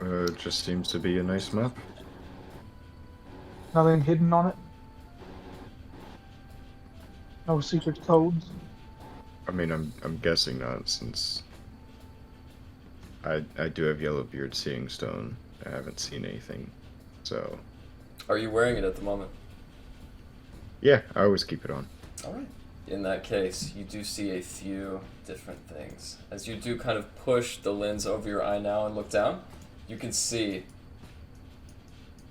It just seems to be a nice map. Nothing hidden on it? No secret codes? I mean, I'm guessing not, since I do have Yellowbeard Seeing Stone. I haven't seen anything, so... Are you wearing it at the moment? Yeah, I always keep it on. Alright. In that case, you do see a few different things. As you do kind of push the lens over your eye now and look down, you can see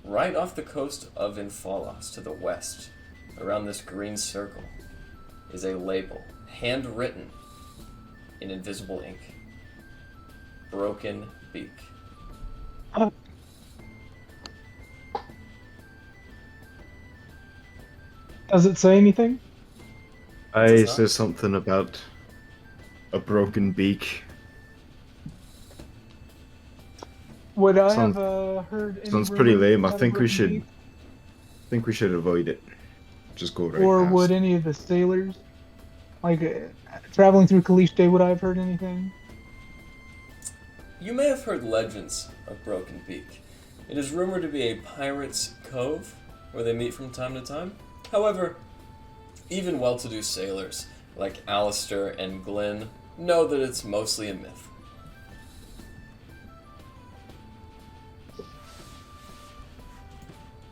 right off the coast of Infalos to the west, around this green circle, is a label, handwritten in invisible ink. Broken Beak. Does it say anything? It says something about a broken beak. Would I Sounds- have heard any Sounds pretty rumors lame. I about a think we broken should. beak? Think we should avoid it. just go right Or past. would any of the sailors, like, traveling through Kaliste, would I have heard anything? You may have heard legends of Broken Beak. It is rumored to be a pirate's cove where they meet from time to time. However, even well-to-do sailors like Alistair and Glenn know that it's mostly a myth.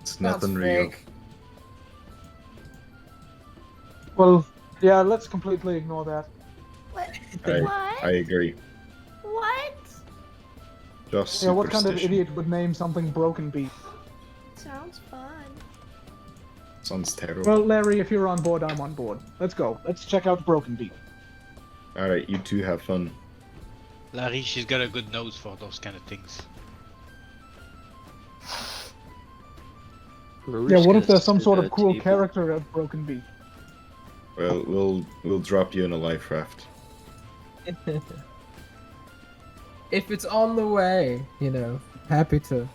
It's nothing real. Fake. Well, yeah, let's completely ignore that. What? I What? agree. What? Just Yeah, what kind of superstition. idiot would name something Broken Beak? Sounds fun. Sounds terrible. Well, Larry, if you're on board, I'm on board. Let's go. Let's check out Broken Beak. Alright, you two have fun. Larry, she's got a good nose for those kind of things. Yeah, what if there's some sort of cool character at Broken Beak? Well, we'll drop you in a life raft. If it's on the way, you know, happy to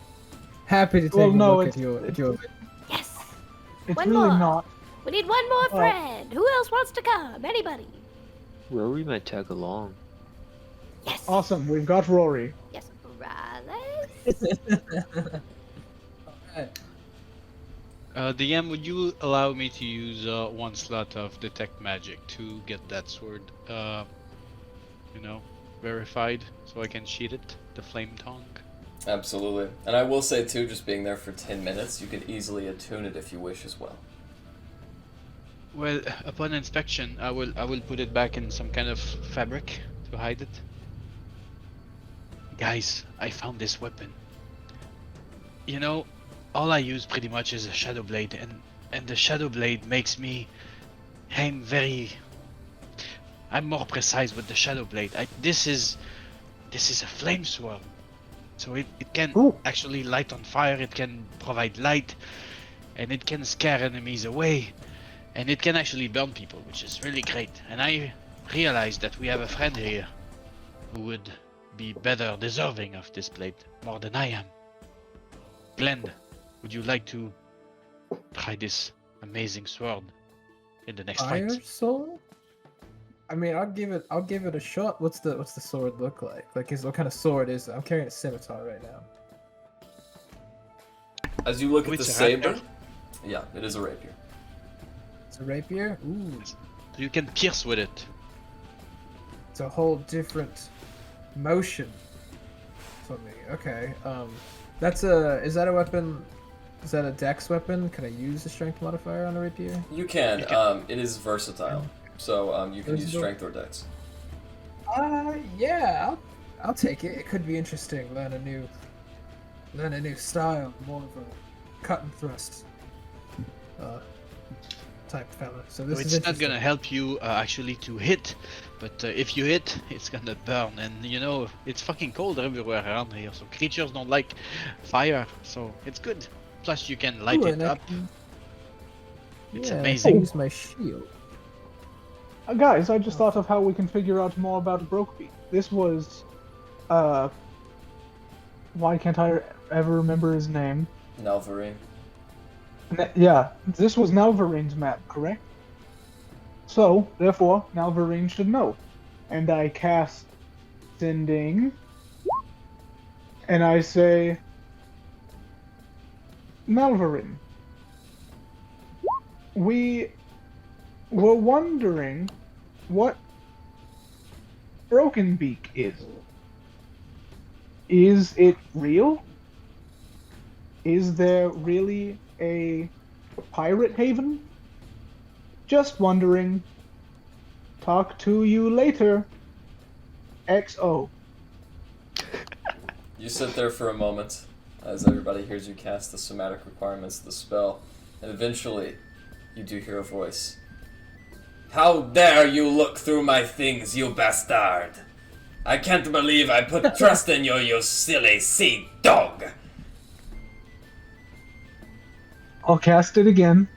take Well, a no, look it's- at your. Yes. It's One really more. not. We need one more Oh. friend. Who else wants to come? Anybody? Rory might tag along. Yes. Awesome, we've got Rory. Yes, brothers. DM, would you allow me to use one slot of detect magic to get that sword, verified, so I can sheath it, the flame tongue? Absolutely. And I will say too, just being there for 10 minutes, you can easily attune it if you wish as well. Well, upon inspection, I will put it back in some kind of fabric to hide it. Guys, I found this weapon. You know, all I use pretty much is a shadow blade, and the shadow blade makes me aim I'm more precise with the shadow blade. This is a flame sword, so it can Ooh. actually light on fire. It can provide light, and it can scare enemies away, and it can actually burn people, which is really great. And I realized that we have a friend here who would be better deserving of this blade more than I am. Glenn, would you like to try this amazing sword in the next Fire fight? sword? I mean, I'll give it a shot. What's the sword look like? Like, what kind of sword is it? I'm carrying a scimitar right now. As you look at It's the a saber, rapier. yeah, it is a rapier. It's a rapier. Ooh, You can pierce with it. it's a whole different motion for me. Okay. Is that a weapon? Is that a dex weapon? Can I use the strength modifier on a rapier? You can. You can. It is versatile, so you can use Versatile. strength or dex. Yeah, I'll take it. It could be interesting. Learn a new style, more of a cut and thrust type fella. So this So is it's not interesting. gonna help you actually to hit, but if you hit, it's gonna burn. And you know, it's fucking cold everywhere around here, so creatures don't like fire, so it's good. Plus you can light Ooh, it and I up. can- It's yeah, I can amazing. use my shield. Guys, I just thought of how we can figure out more about Brokebeak. This was, why can't I ever remember his name? Nalvarine. Yeah, this was Nalvarine's map, correct? So, therefore, Nalvarine should know. And I cast Sending, and I say, Nalvarine, we were wondering what Broken Beak is. Is it real? Is there really a pirate haven? Just wondering. Talk to you later. XO. You sit there for a moment as everybody hears you cast the somatic requirements of the spell, and eventually you do hear a voice. How dare you look through my things, you bastard! I can't believe I put trust in you, you silly sea dog! I'll cast it again.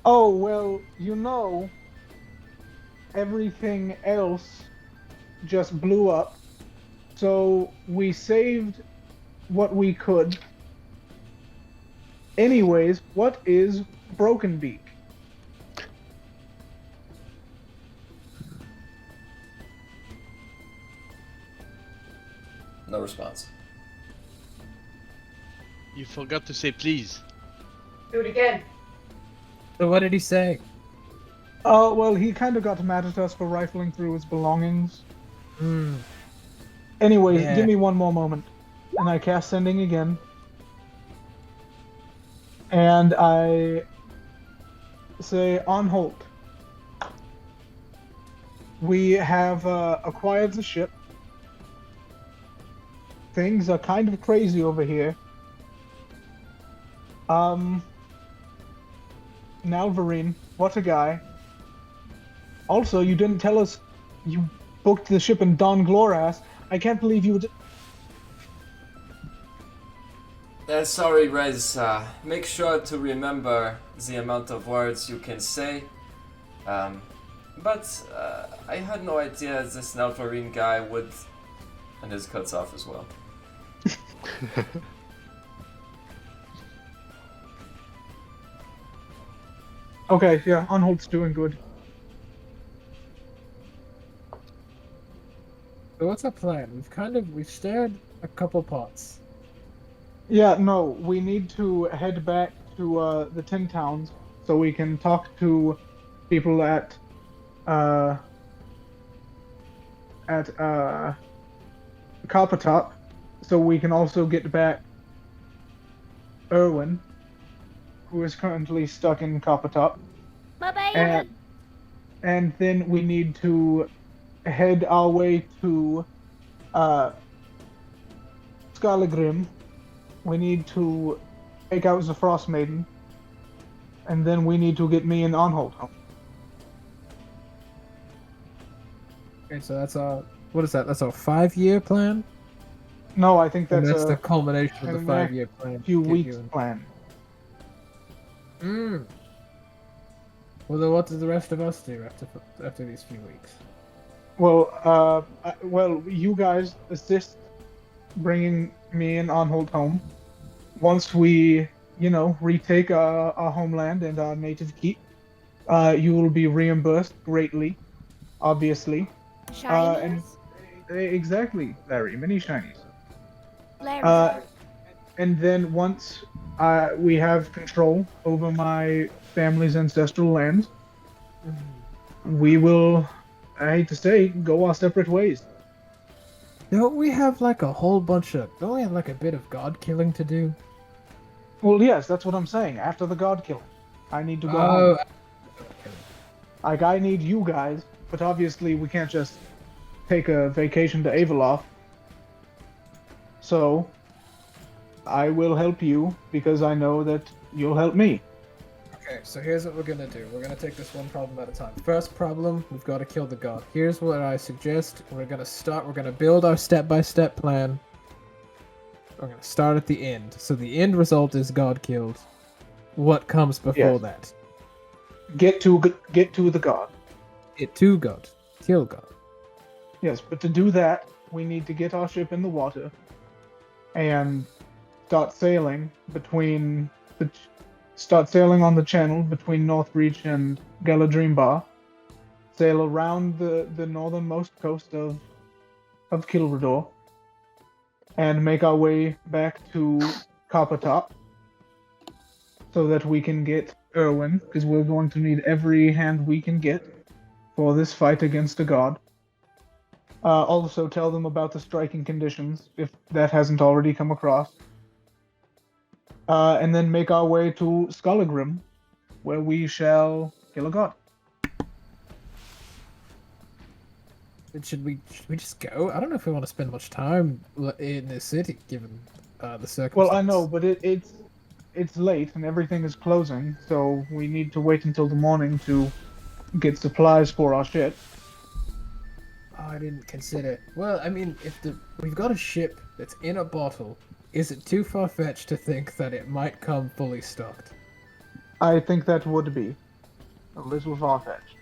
Oh, well, you know, everything else just blew up. So we saved what we could. Anyways, what is Broken Beak? No response. You forgot to say please. Do it again. So what did he say? Well, he kind of got mad at us for rifling through his belongings. Hmm. Anyways, Yeah. give me one more moment. And I cast Sending again. And I say, on hold. We have acquired the ship. Things are kind of crazy over here. Nalvarine, what a guy. Also, you didn't tell us you booked the ship in Don Gloras. I can't believe you would... Sorry, Rez. Make sure to remember the amount of words you can say. But I had no idea this Nalvarine guy would... And his cuts off as well. Okay, yeah, on hold's doing good. So what's our plan? We've stared a couple pots. Yeah, no, we need to head back to the 10 towns so we can talk to people at Coppertop, so we can also get back Erwin, who is currently stuck in Coppertop. Bye-bye. And then we need to head our way to Skarlagrim. We need to take out the Frostmaiden, and then we need to get me and Onhold home. Okay, so that's our... What is that? That's our 5-year plan? No, I think And that's that's the culmination of the an 5-year plan. few Get weeks you in. plan. Mm. Well, then what does the rest of us do after these few weeks? Well, you guys assist bringing me and Onhold home. Once we, retake our homeland and our native keep, you will be reimbursed greatly, obviously. Shinies. Exactly, Larry, many shinies. Larry. And then once we have control over my family's ancestral lands, we will, I hate to say, go our separate ways. Don't we have like a whole bunch of... Don't we have like a bit of god killing to do? Well, yes, that's what I'm saying. After the god killing, I need to go Oh, home. Like, I need you guys, but obviously we can't just take a vacation to Avalov. So, I will help you because I know that you'll help me. okay, so here's what we're gonna do. We're gonna take this one problem at a time. First problem, we've got to kill the god. Here's what I suggest. We're gonna build our step-by-step plan. We're gonna start at the end. So the end result is god killed. What comes before Yes. that? Get to the god. It to god. Kill god. Yes, but to do that, we need to get our ship in the water and start sailing on the channel between Northreach and Galadrim Bar. Sail around the northernmost coast of Kilrador and make our way back to Coppertop so that we can get Erwin, because we're going to need every hand we can get for this fight against the god. Also tell them about the striking conditions, if that hasn't already come across. And then make our way to Skarlagrim, where we shall kill a god. Should we just go? I don't know if we want to spend much time in the city, given the circumstances. Well, I know, but it's late and everything is closing, so we need to wait until the morning to get supplies for our ship. Oh, I didn't consider. Well, I mean, we've got a ship that's in a bottle, is it too far-fetched to think that it might come fully stocked? I think that would be a little far-fetched.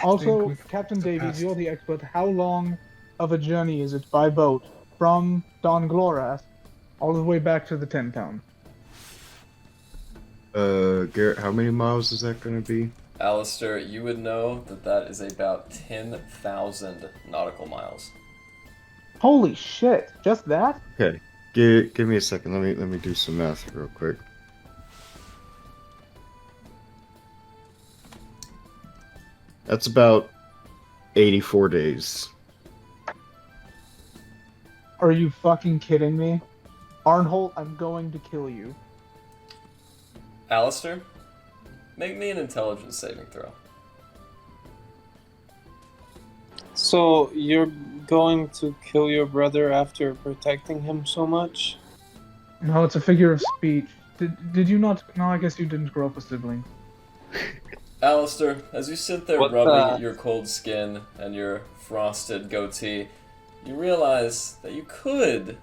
Also, Captain Davies, you're the expert. How long of a journey is it by boat from Don Gloras all the way back to the 10 town? Garrett, how many miles is that gonna be? Alistair, you would know that that is about 10,000 nautical miles. Holy shit! Just that? Okay, give me a second. Let me do some math real quick. That's about 84 days. Are you fucking kidding me? Arnholt, I'm going to kill you. Alistair, make me an intelligence saving throw. So you're going to kill your brother after protecting him so much? No, it's a figure of speech. Did you not? No, I guess you didn't grow up a sibling. Alistair, as you sit there What rubbing the- your cold skin and your frosted goatee, you realize that you could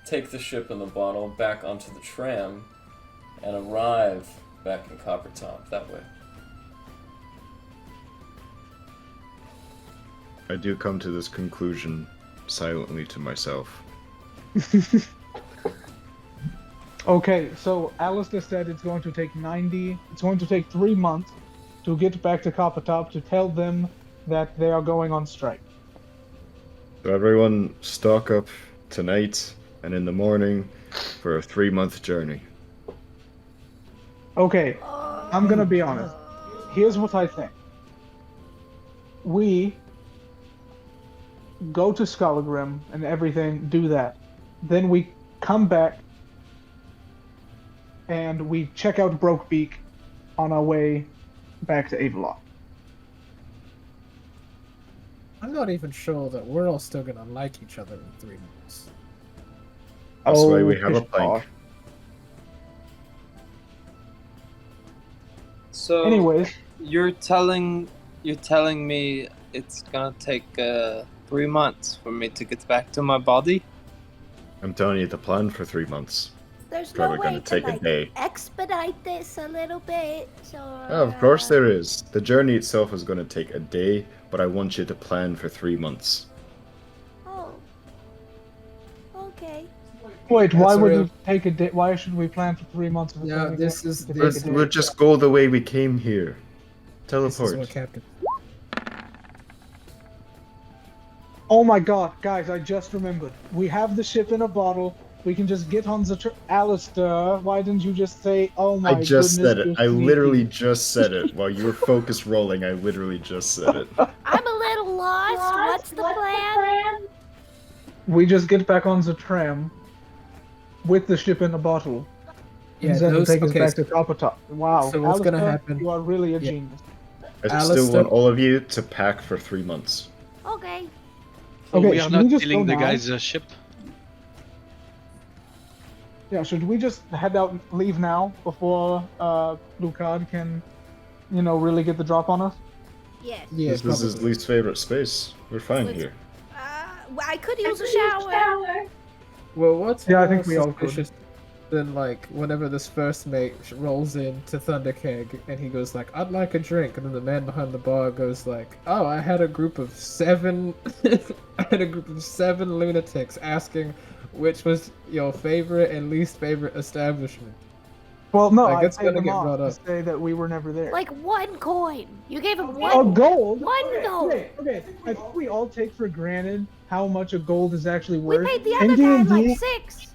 take the ship in the bottle back onto the tram and arrive back in Coppertop that way. I do come to this conclusion silently to myself. Okay, so Alistair said it's going to take 3 months to get back to Coppertop to tell them that they are going on strike. So everyone stock up tonight and in the morning for a 3-month journey. Okay, I'm gonna be honest. Here's what I think. We go to Skullgrim and everything, do that. Then we come back and we check out Brokebeak on our way back to Avalon. I'm not even sure that we're all still gonna like each other in 3 months. That's why we have a pish plank. posh. So Anyways, you're telling me it's gonna take 3 months for me to get back to my body? I'm telling you the plan for 3 months. There's Probably no gonna way to take a like day. expedite this a little bit. So. Oh, of course there is. The journey itself is going to take a day, but I want you to plan for 3 months. Oh. Okay. wait, why That's would real. we take a day? Why should we plan for 3 months? If it's No, only this going is to take this a day? We'll just go the way we came here. This is what Teleport. Captain. Oh my god, guys, I just remembered. We have the ship in a bottle. We can just get on the Alistair, why didn't you just say, oh my I just goodness, said it. you're I sneaky. literally just said it. While you were focus rolling, I literally just said it. I'm a little lost. What's the plan? We just get back on the tram with the ship in a bottle. Yeah, and then those take us okay. back to Coppertop. Wow. So what's gonna Alistair, happen- You are really a Yeah. genius. I still Alistair- want all of you to pack for 3 months. Okay. So Okay, we are should not we just stealing go the now? guy's ship. Yeah, should we just head out and leave now before Lucard can, really get the drop on us? Yes. Yeah, This is his probably. least favorite space. We're fine Let's- here. I could use a shower. Well, what's Yeah, I more think we all could. suspicious than like whenever this first mate rolls in to Thunderkeg and he goes like, "I'd like a drink," and then the man behind the bar goes like, "Oh, I had a group of 7, I had a group of 7 lunatics asking which was your favorite and least favorite establishment." Well, no, Like, I it's paid gonna them get off brought to up. say that we were never there. Like 1 coin. You gave him a 1. gold? One gold. Okay. I think we all take for granted how much a gold is actually We worth. paid the In other guy D&D, like 6.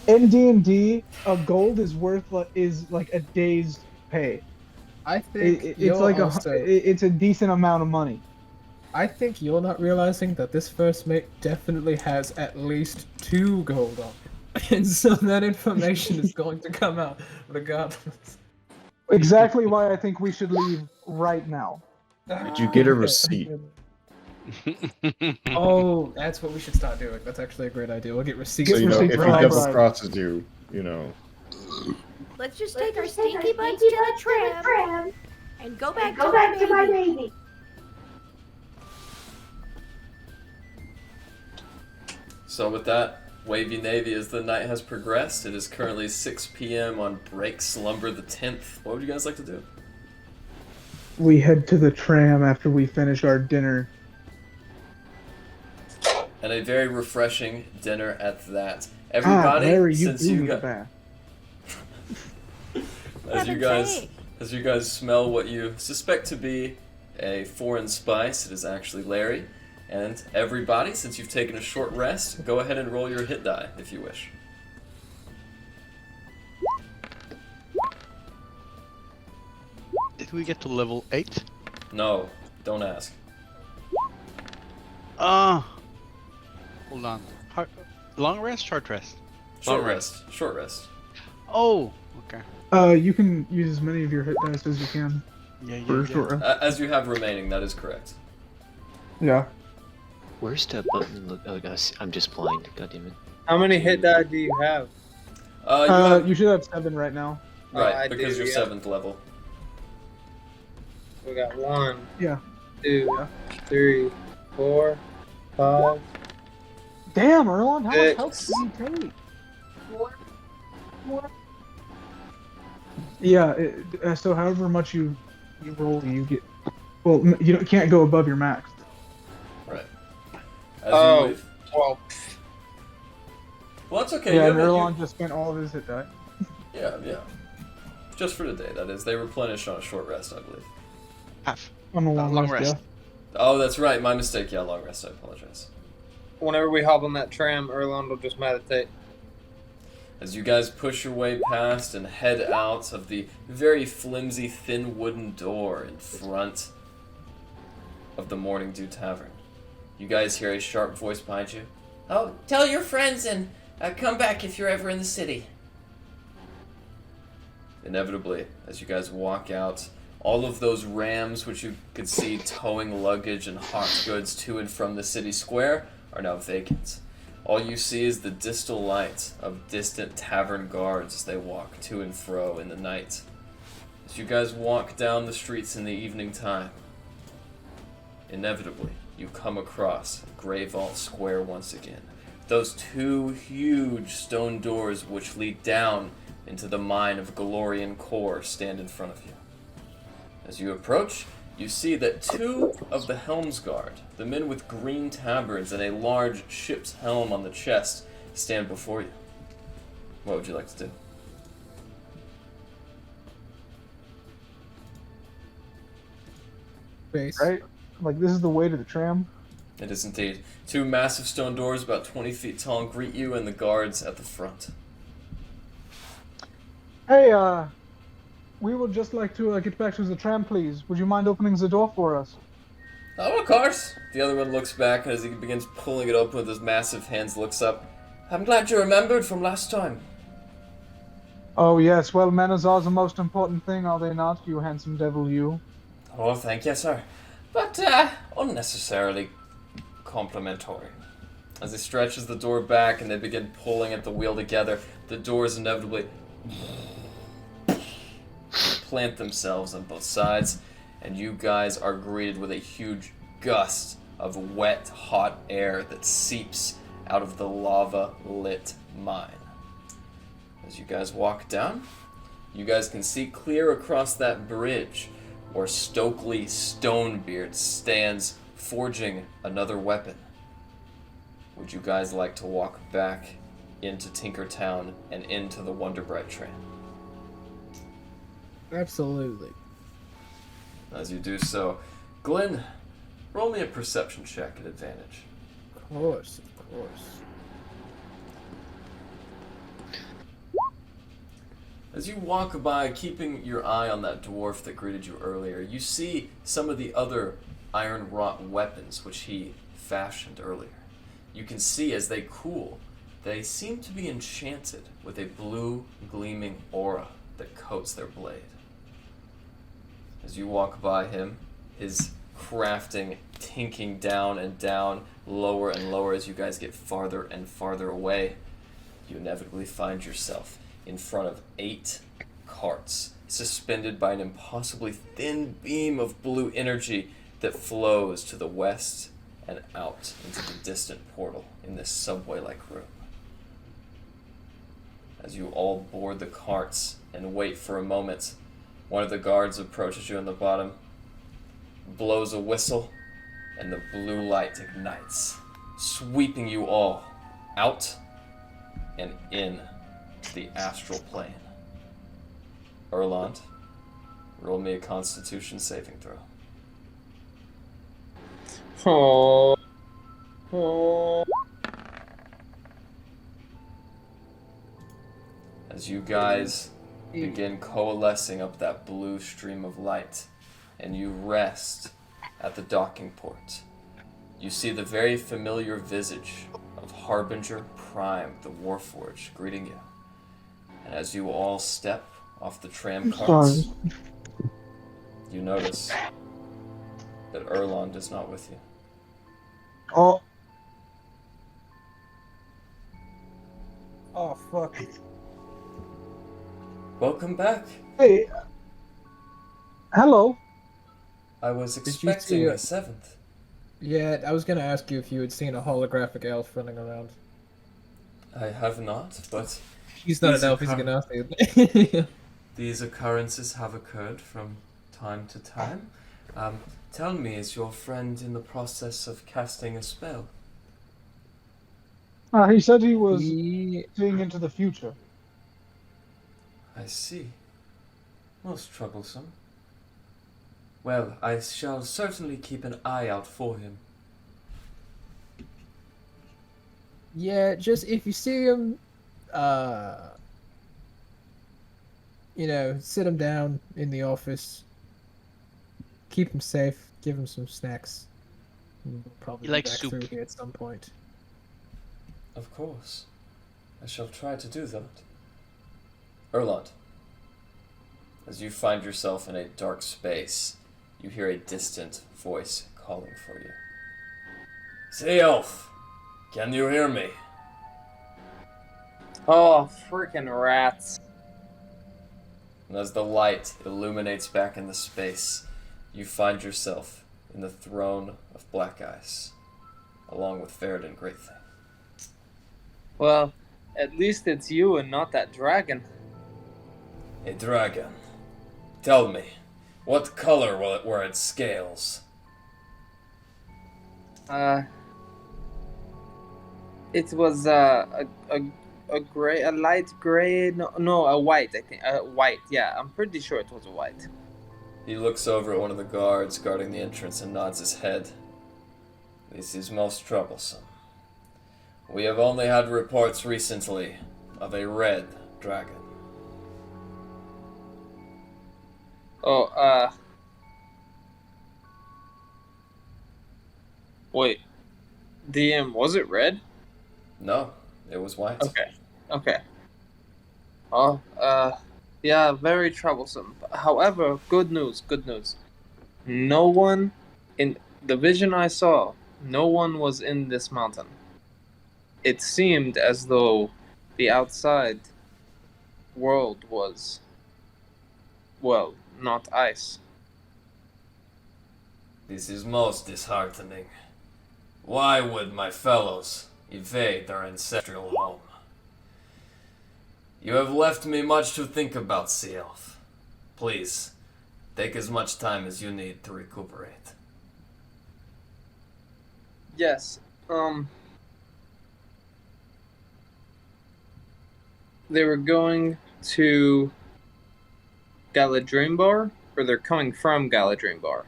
In D&D, a gold is worth is like a day's pay. I think It's you're like also, it's a decent amount of money. I think you're not realizing that this first mate definitely has at least 2 gold on it. And so that information is going to come out regardless. Exactly why I think we should leave right now. Did you get a receipt? Oh, that's what we should start doing. That's actually a great idea. We'll get receipts. So, Get if he receipts for our double bride. crosses you, you know. Let's just take our stinky butts to the tram and go back to my baby. So with that, Wavy Navy, as the night has progressed, it is currently 6 p.m. on Break Slumber the 10th. What would you guys like to do? We head to the tram after we finish our dinner. And a very refreshing dinner at that. Everybody, Larry, you since do you need a got bath. As you guys smell what you suspect to be a foreign spice, it is actually Larry. And everybody, since you've taken a short rest, go ahead and roll your hit die if you wish. Did we get to level 8? No, don't ask. Hold on. Long rest, short rest? Short rest. Short rest. Oh, okay. You can use as many of your hit dice as you can for a short rest. As you have remaining, that is correct. Yeah. Where's the button? Look, oh gosh, I'm just blind. God damn it. How many hit die do you have? You should have 7 right now. Right, because you're 7th level. We got 1, Yeah. 2, 3, 4, 5. Damn, Erlon, how much 6. health did you take? 4. Yeah, so however much you roll, you get. Well, you can't go above your max. Right. As you leave. Well. Well, that's okay. Yeah, you Erlon just spent all of his hit die. Yeah. Just for today, that is. They replenish on a short rest, I believe. Half. On a long rest. Yeah. Oh, that's right. My mistake. Yeah, long rest. I apologize. Whenever we hop on that tram, Erlond will just meditate. As you guys push your way past and head out of the very flimsy, thin wooden door in front of the Morning Dew Tavern, you guys hear a sharp voice behind you. Oh, tell your friends and come back if you're ever in the city. Inevitably, as you guys walk out, all of those rams which you could see towing luggage and hot goods to and from the city square are now vacant. All you see is the distal light of distant tavern guards as they walk to and fro in the night. As you guys walk down the streets in the evening time, inevitably, you come across Grey Vault Square once again. Those 2 huge stone doors which lead down into the mine of Galorian core stand in front of you. As you approach, you see that 2 of the Helmsguard, the men with green tabards and a large ship's helm on the chest, stand before you. What would you like to do? Base. Right? Like, this is the way to the tram. It is indeed. 2 massive stone doors about 20 feet tall greet you and the guards at the front. Hey, we would just like to get back to the tram, please. Would you mind opening the door for us? Oh, of course. The other one looks back, and as he begins pulling it open with his massive hands, looks up. I'm glad you remembered from last time. Oh, yes. Well, manners are the most important thing, are they not, you handsome devil, you? Oh, thank you, sir. But, unnecessarily complimentary. As he stretches the door back and they begin pulling at the wheel together, the doors inevitably plant themselves on both sides, and you guys are greeted with a huge gust of wet, hot air that seeps out of the lava-lit mine. As you guys walk down, you guys can see clear across that bridge where Stokely Stonebeard stands forging another weapon. Would you guys like to walk back into Tinkertown and into the Wonderbright train? Absolutely. As you do so, Glenn, roll me a perception check at advantage. Of course, of course. As you walk by, keeping your eye on that dwarf that greeted you earlier, you see some of the other iron-wrought weapons which he fashioned earlier. You can see as they cool, they seem to be enchanted with a blue, gleaming aura that coats their blade. As you walk by him, his crafting tinking down and down, lower and lower as you guys get farther and farther away, you inevitably find yourself in front of 8 carts, suspended by an impossibly thin beam of blue energy that flows to the west and out into the distant portal in this subway-like room. As you all board the carts and wait for a moment, one of the guards approaches you on the bottom, blows a whistle, and the blue light ignites, sweeping you all out and in the astral plane. Erlond, roll me a Constitution saving throw. Oh. Oh. As you guys begin coalescing up that blue stream of light, and you rest at the docking port, you see the very familiar visage of Harbinger Prime, the Warforged, greeting you. And as you all step off the tram carts, you notice that Erlond is not with you. Oh, Oh fuck. Welcome back. hey. Hello. I was you expecting see a a- seventh. Yeah, I was gonna ask you if you had seen a holographic elf running around. I have not, but He's not He's an a elf, he's a com- Ganassi. these occurrences have occurred from time to time. Tell me, is your friend in the process of casting a spell? He said he was He- seeing into the future. I see. Most troublesome. Well, I shall certainly keep an eye out for him. Yeah, just if you see him, sit him down in the office, keep him safe, give him some snacks. We'll probably He be likes back soup. through here at some point. Of course. I shall try to do that. Erlond, as you find yourself in a dark space, you hear a distant voice calling for you. Say, elf, can you hear me? Oh, freaking rats. And as the light illuminates back in the space, you find yourself in the throne of Black Ice, along with Faradin Greatthing. Well, at least it's you and not that dragon. A dragon. Tell me, what color were its scales? It was a gray, a light gray, no, a white, I think. White, yeah, I'm pretty sure it was a white. He looks over at one of the guards guarding the entrance and nods his head. This is most troublesome. We have only had reports recently of a red dragon. Oh, wait. DM, was it red? No, it was white. Okay. Oh, yeah, very troublesome. However, good news. No one, in the vision I saw, no one was in this mountain. It seemed as though the outside world was, well, not ice. This is most disheartening. Why would my fellows evade their ancestral home? You have left me much to think about, Sea Elf. Please, take as much time as you need to recuperate. Yes, they were going to Galadrimbar, or they're coming from Galadrimbar?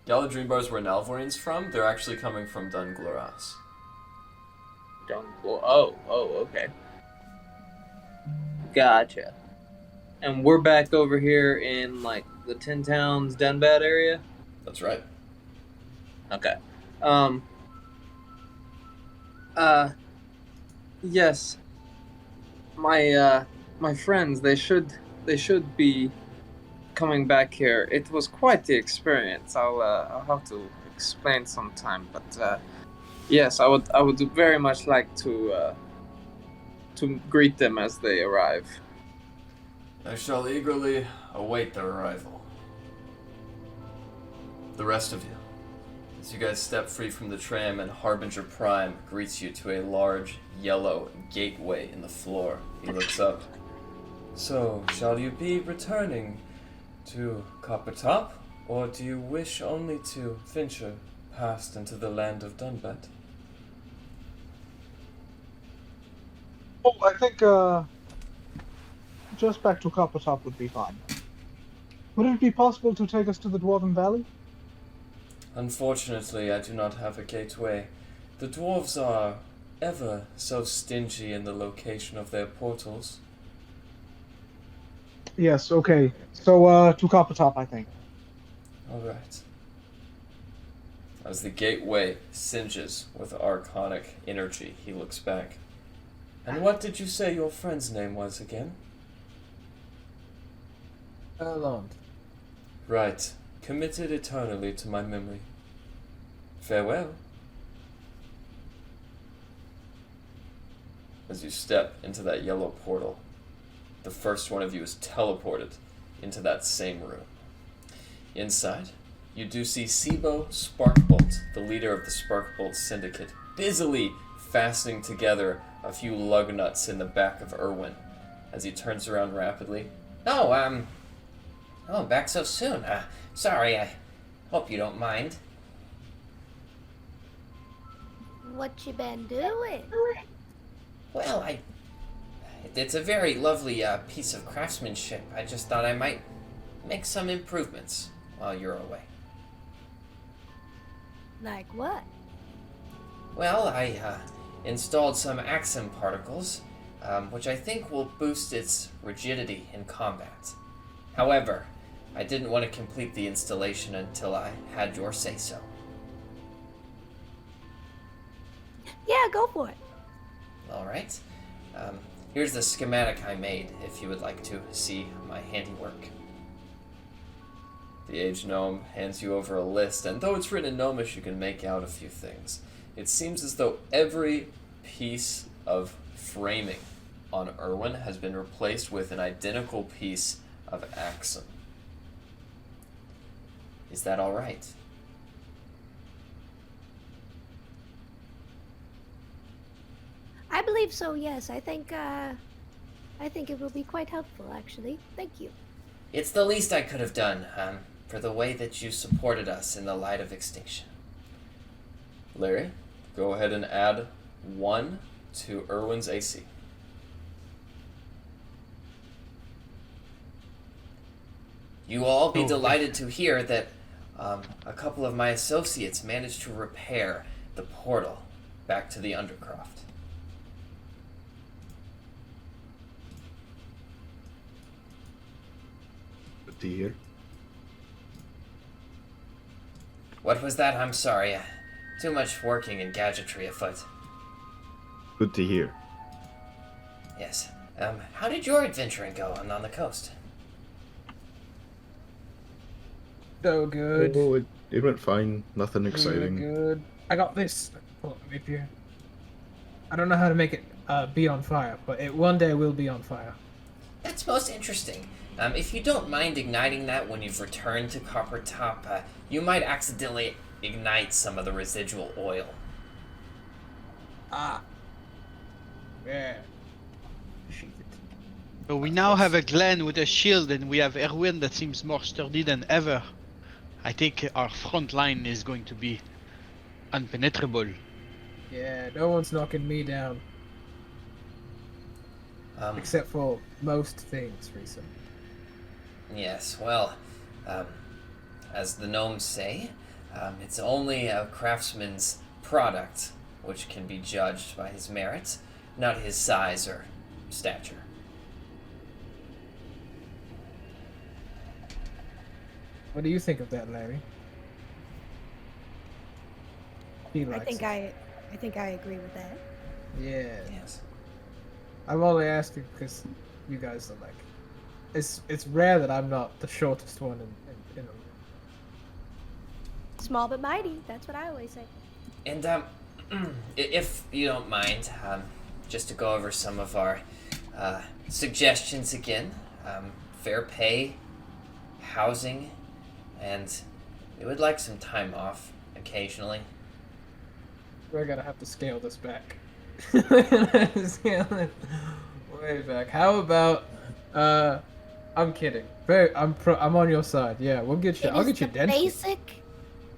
Galadrimbar is where Nalvorian's from. They're actually coming from Dungloras. Oh, okay. Gotcha. And we're back over here in, like, the Tin Towns, Dunbad area? That's right. Okay. Yes. My friends, they should be coming back here. It was quite the experience. I'll have to explain sometime, but yes, I would very much like to greet them as they arrive. I shall eagerly await their arrival. The rest of you, as you guys step free from the tram and Harbinger Prime greets you to a large yellow gateway in the floor. He looks up. So, shall you be returning to Coppertop, or do you wish only to venture past into the land of Dunbat? Oh, I think just back to Coppertop would be fine. Would it be possible to take us to the Dwarven Valley? Unfortunately, I do not have a gateway. The dwarves are ever so stingy in the location of their portals. Yes, okay. So, to Coppertop, I think. Alright. As the gateway singes with archonic energy, he looks back. And what did you say your friend's name was again? Elrond. Right. Committed eternally to my memory. Farewell. As you step into that yellow portal, the first one of you is teleported into that same room. Inside, you do see Sibo Sparkbolt, the leader of the Sparkbolt Syndicate, busily fastening together a few lug nuts in the back of Irwin as he turns around rapidly. Oh, back so soon. Sorry, I hope you don't mind. What you been doing? Well, it's a very lovely piece of craftsmanship. I just thought I might make some improvements while you're away. Like what? Well, I installed some Axum particles, which I think will boost its rigidity in combat. However, I didn't want to complete the installation until I had your say-so. Yeah, go for it. Alright. Here's the schematic I made, if you would like to see my handiwork. The aged gnome hands you over a list, and though it's written in Gnomish, you can make out a few things. It seems as though every piece of framing on Irwin has been replaced with an identical piece of Axum. Is that alright? I believe so, yes. I think it will be quite helpful, actually. Thank you. It's the least I could have done, for the way that you supported us in the light of extinction. Larry, go ahead and add 1 to Irwin's AC. You will all be delighted to hear that a couple of my associates managed to repair the portal back to the Undercroft. Good to hear. What was that? I'm sorry. Too much working and gadgetry afoot. Good to hear. Yes. How did your adventuring go on the coast? So good. Oh, it went fine. Nothing exciting. Good. I got this. Hold on, rapier. I don't know how to make it be on fire, but it one day will be on fire. That's most interesting. If you don't mind igniting that when you've returned to Coppertop, you might accidentally ignite some of the residual oil. Ah. Yeah. So we now have a Glen with a shield, and we have Erwin that seems more sturdy than ever. I think our front line is going to be impenetrable. Yeah, no one's knocking me down. Except for most things recently. Yes, well, as the gnomes say, it's only a craftsman's product which can be judged by his merit, not his size or stature. What do you think of that, Larry? He likes I think I agree with that. Yeah. Yes. I'm only asking because you guys are like, it's rare that I'm not the shortest one in a room. Small but mighty. That's what I always say. And if you don't mind, just to go over some of our suggestions again, fair pay, housing, and we would like some time off occasionally. We're gonna have to scale this back. We're gonna have to scale it way back. How about I'm kidding. I'm on your side. Yeah, we'll get you. I'll get you density. Basic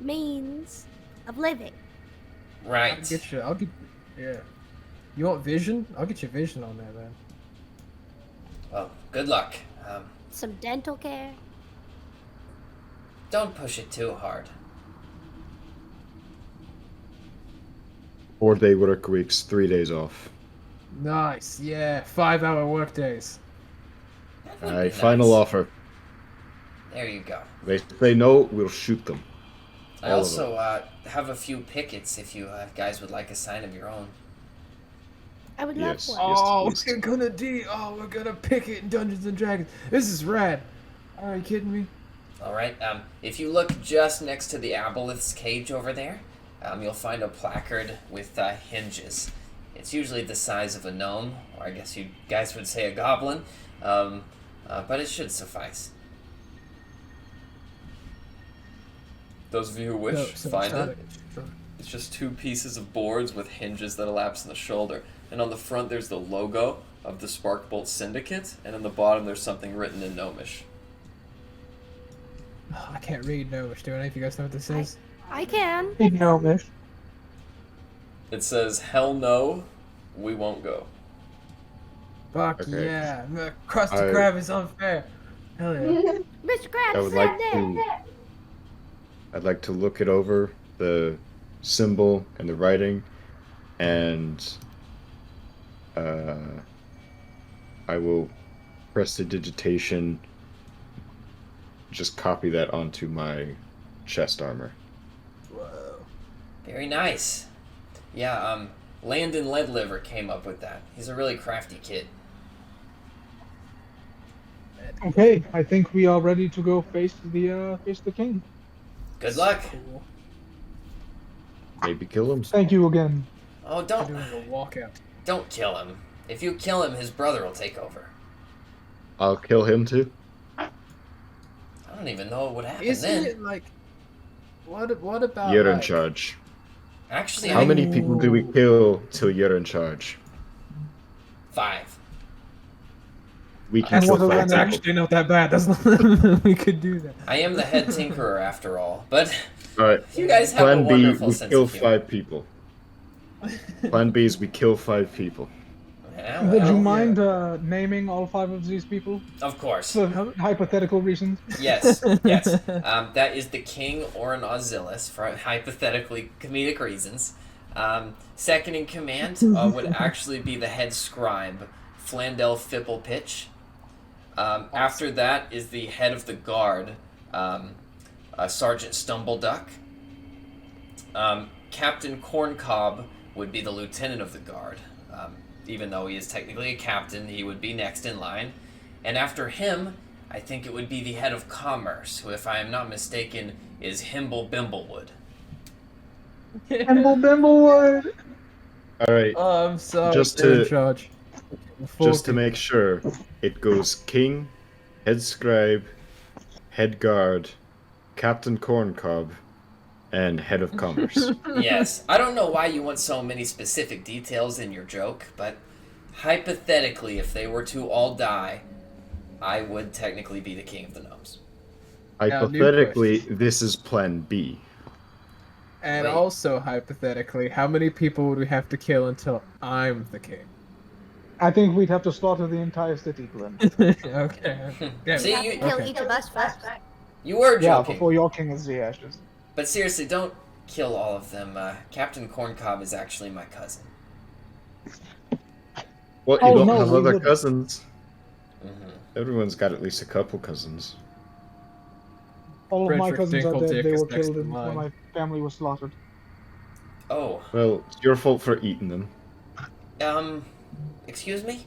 means of living. Right. I'll get. Yeah. You want vision? I'll get you vision on there, man. Well, good luck. Some dental care. Don't push it too hard. 4-day work weeks, 3 days off. Nice. Yeah. 5-hour work days. That would Alright, be final nice. offer. There you go. If they say no, we'll shoot them. I All of also have a few pickets if you guys would like a sign of your own. I would love Yes. one. Oh, please. we're gonna pick it in Dungeons and Dragons. This is rad. Are you kidding me? Alright, if you look just next to the aboleth's cage over there, you'll find a placard with hinges. It's usually the size of a gnome, or I guess you guys would say a goblin, but it should suffice. Those of you who wish, No, so find it's it. It's just 2 pieces of boards with hinges that elapse in the shoulder. And on the front there's the logo of the Sparkbolt Syndicate, and on the bottom there's something written in Gnomish. Oh, I can't read Gnomish. Do any of you guys know what this is? I can. Gnomish. It says, "Hell no, we won't go." Fuck Okay. yeah. Crusty I- Crab is unfair. Hell yeah. Mr. Krabs, I would like to. I'd like to look it over, the symbol and the writing, and I will prestidigitation. Just copy that onto my chest armor. Whoa. Very nice. Yeah, Landon Leadliver came up with that. He's a really crafty kid. Okay, I think we are ready to go face the king. Good luck. Cool. Maybe kill him. Thank you again. Oh, We're don't doing a walkout. don't kill him. If you kill him, his brother will take over. I'll kill him too. I don't even know what would happen Isn't then. it like... What about You're in like... charge. Actually, How many people do we kill till you're in charge? 5. We can And kill what are 5 That's we- people. actually not that bad. That's not... we could do that. I am the head tinkerer after all, but Alright, you guys have a plan B, wonderful we sense kill of humor. 5 people. Plan B is we kill 5 people. Yeah, Would you well, mind naming all 5 of these people Of course. for hypothetical reasons? Yes, yes. That is the King Orin Ozilus for hypothetically comedic reasons. Second in command would actually be the head scribe, Flandel Fipplepitch. After that is the head of the guard, Sergeant Stumbleduck. Captain Corncob would be the lieutenant of the guard. Even though he is technically a captain, he would be next in line. And after him, I think it would be the head of commerce, who, if I am not mistaken, is Himble Bimblewood. Bimble Bimblewood! Alright, Oh, I'm sorry. Just you're to- in charge. just to make sure, it goes King, Head Scribe, Head Guard, Captain Corncob, and Head of Commerce. Yes, I don't know why you want so many specific details in your joke, but hypothetically, if they were to all die, I would technically be the king of the gnomes. Hypothetically, this is Plan B. And Wait. also, hypothetically, how many people would we have to kill until I'm the king? I think we'd have to slaughter the entire city, Glenn. Okay. Yeah, See, You have to kill okay. each of us first. You were Yeah, joking, before your king is the ashes. but seriously, don't kill all of them. Captain Corncob is actually my cousin. What, you Oh, don't no, have we other wouldn't. cousins? hmm Everyone's got at least a couple cousins. All of my Frederick cousins are dead. Dinkledick They is were next killed in when line. my family was slaughtered. Oh, Well, it's your fault for eating them. excuse me?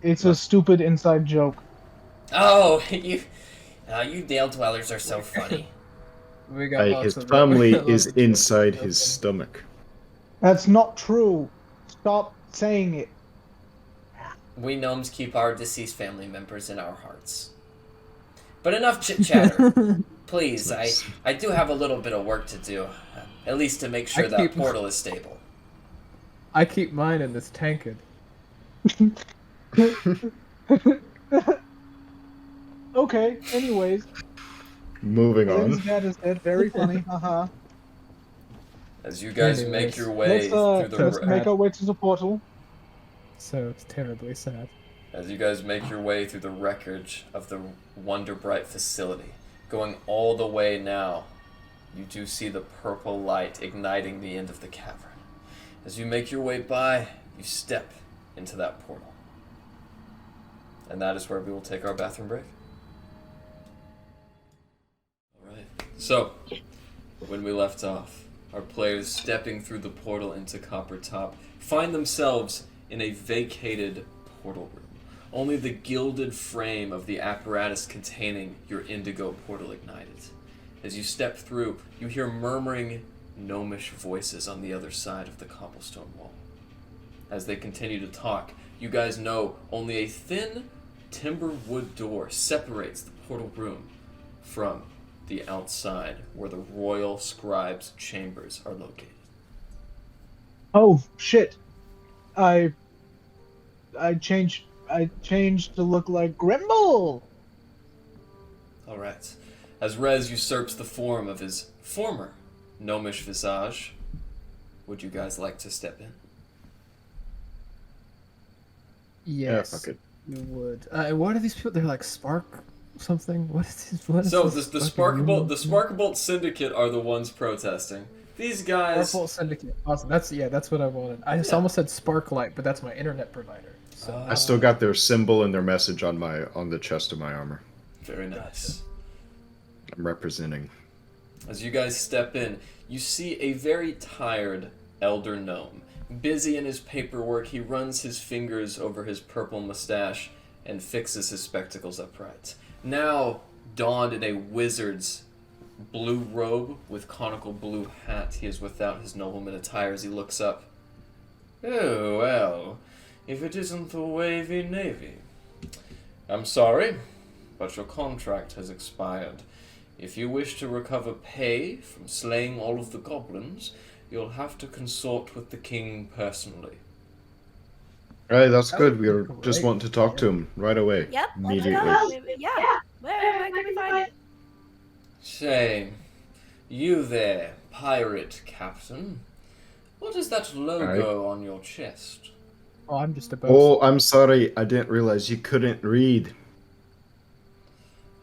It's a stupid inside joke. Oh, you Dale Dwellers are so funny. We got lots His of family lots is of- inside his stomach. That's not true. Stop saying it. We gnomes keep our deceased family members in our hearts. But enough chit-chatter. Please, Nice. I do have a little bit of work to do. At least to make sure I that keep- portal is stable. I keep mine in this tankard. Okay, anyways. Moving Glenn's on. dad is dead. Very funny. Haha. As you guys Anyways, make your way Let's through the... make our way to the portal. So it's terribly sad. As you guys make your way through the wreckage of the Wonderbright facility, going all the way now, you do see the purple light igniting the end of the cavern. As you make your way by, you step into that portal. And that is where we will take our bathroom break. Alright, so, when we left off, our players stepping through the portal into Copper Top find themselves in a vacated portal room. Only the gilded frame of the apparatus containing your indigo portal ignited. As you step through, you hear murmuring, gnomish voices on the other side of the cobblestone wall. As they continue to talk, you guys know only a thin timber wood door separates the portal room from the outside where the royal scribe's chambers are located. Oh shit! I changed to look like Grimble. All right. As Rez usurps the form of his former gnomish visage, would you guys like to step in? Yes, Yeah, fuck it. you would. What are these people? They're like Spark something. What is this? What is So this the fucking Sparkbolt, room? the Sparkbolt Syndicate are the ones protesting. These guys. Sparkbolt Syndicate. Awesome. That's what I wanted. I just almost said Sparklight, but that's my internet provider. So I still got their symbol and their message on the chest of my armor. Very nice. I'm representing. As you guys step in, you see a very tired elder gnome. Busy in his paperwork, he runs his fingers over his purple mustache and fixes his spectacles upright. Now, donned in a wizard's blue robe with conical blue hat, he is without his nobleman attire as he looks up. Oh, well, if it isn't the Wavy Navy. I'm sorry, but your contract has expired. If you wish to recover pay from slaying all of the goblins, you'll have to consort with the king personally. Right, that's good. We Great. just want to talk to him right away. Yep, let's Immediately. go. Yeah, where can we find it? Say, you there, pirate captain. What is that logo on your chest? Oh, I'm just a boss. Oh, I'm sorry. I didn't realize you couldn't read.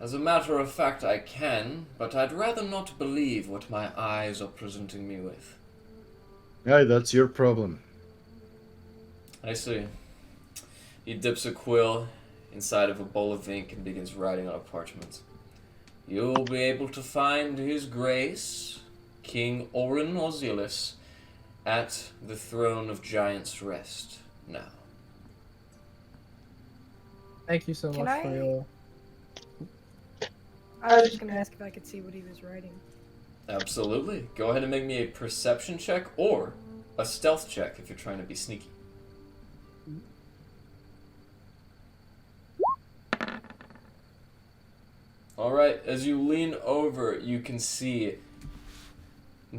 As a matter of fact, I can, but I'd rather not believe what my eyes are presenting me with. Aye, that's your problem. I see. He dips a quill inside of a bowl of ink and begins writing on a parchment. You'll be able to find His Grace, King Orin Osilis, at the Throne of Giants' Rest now. Thank you so Can much for I- your. I was just gonna ask if I could see what he was writing. Absolutely. Go ahead and make me a perception check or a stealth check if you're trying to be sneaky. Alright, as you lean over, you can see,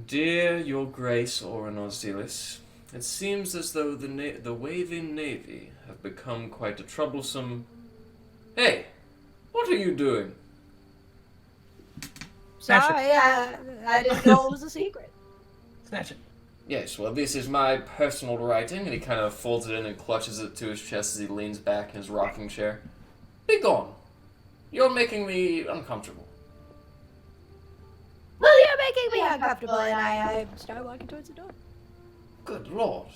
Dear Your Grace Orin Osilis, it seems as though the Wavy Navy have become quite a troublesome... Hey, what are you doing? Snatch Sorry, I didn't know it was a secret. Snatch it. Yes, well, this is my personal writing, and he kind of folds it in and clutches it to his chest as he leans back in his rocking chair. Be gone. You're making me uncomfortable. Well, you're making me uncomfortable, and I start walking towards the door. Good lord.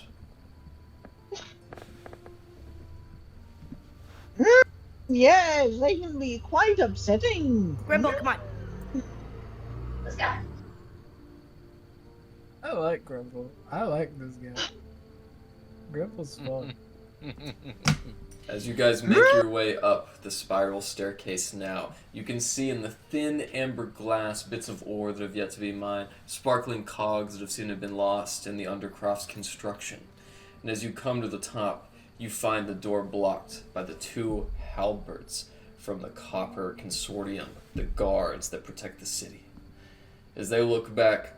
Yes, they can be quite upsetting. Grimble, come on. Let's go. I like Grumble. I like this guy. Grumble's fun. As you guys make your way up the spiral staircase now, you can see in the thin amber glass bits of ore that have yet to be mined, sparkling cogs that have seemed to have been lost in the Undercroft's construction. And as you come to the top, you find the door blocked by the two halberds from the Copper Consortium, the guards that protect the city. As they look back,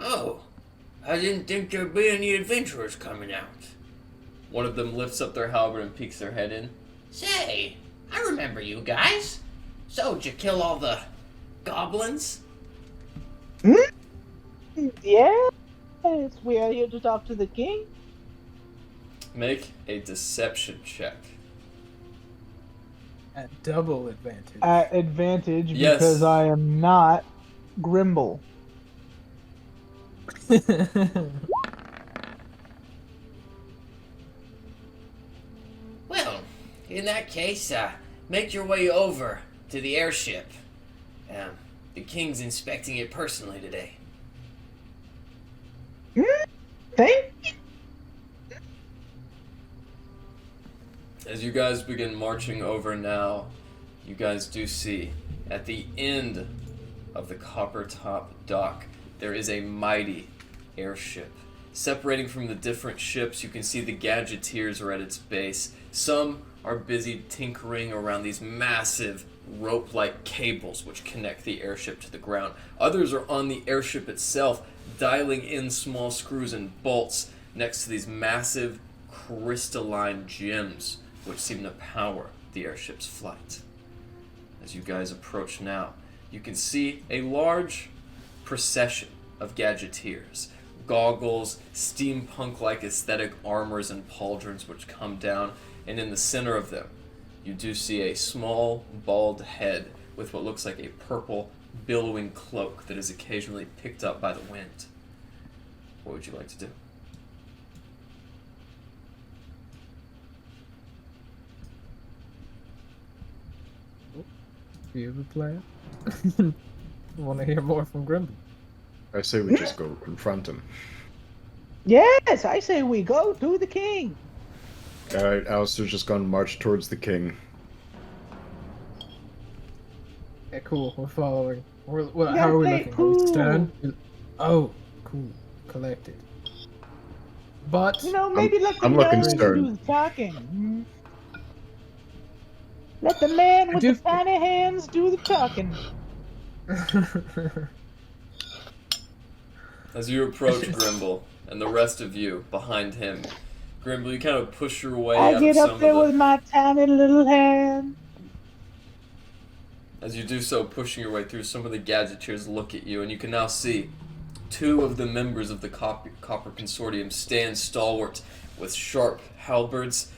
Oh, I didn't think there'd be any adventurers coming out. one of them lifts up their halberd and peeks their head in. Say, I remember you guys. So, did you kill all the goblins? Yes, we are here to talk to the king. Make a deception check. At double advantage. At advantage Yes. because I am not Grimble. Well, in that case, make your way over to the airship. The king's inspecting it personally today. Thank you. As you guys begin marching over now, you guys do see at the end of the copper top dock there is a mighty airship. Separating from the different ships, you can see the gadgeteers are at its base. Some are busy tinkering around these massive rope-like cables which connect the airship to the ground. Others are on the airship itself, dialing in small screws and bolts next to these massive crystalline gems which seem to power the airship's flight. As you guys approach now, you can see a large procession of gadgeteers. Goggles, steampunk-like aesthetic armors and pauldrons which come down, and in the center of them, you do see a small, bald head with what looks like a purple, billowing cloak that is occasionally picked up by the wind. What would you like to do? Do you have a plan? Want to hear more from Grimble? I say we just go confront him. Yes, I say we go to the king. Alright, Alistair's just gonna march towards the king. Yeah, cool. We're following. How are we looking? Are we stern? Oh, cool. Collected. But You know, maybe let the I'm looking man stern. do the talking. Let the man with the tiny hands do the talking. As you approach Grimble, and the rest of you behind him, Grimble, you kind of push your way I out get of up some there of with my tiny little hand. As you do so, pushing your way through, some of the gadgeteers look at you, and you can now see two of the members of the Copper Consortium stand stalwart with sharp halberds,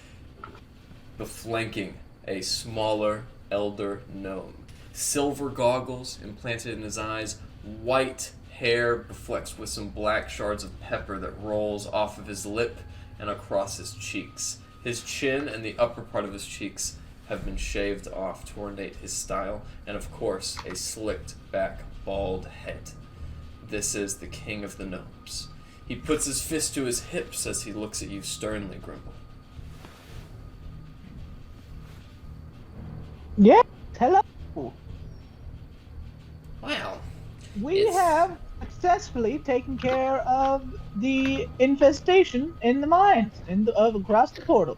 beflanking a smaller elder gnome. Silver goggles implanted in his eyes, white hair beflects with some black shards of pepper that rolls off of his lip and across his cheeks. His chin and the upper part of his cheeks have been shaved off to ornate his style, and of course, a slicked back, bald head. This is the king of the gnomes. He puts his fist to his hips as he looks at you sternly, Grimble. Yes, hello. Wow. We have successfully taken care of the infestation in the mines across the portal.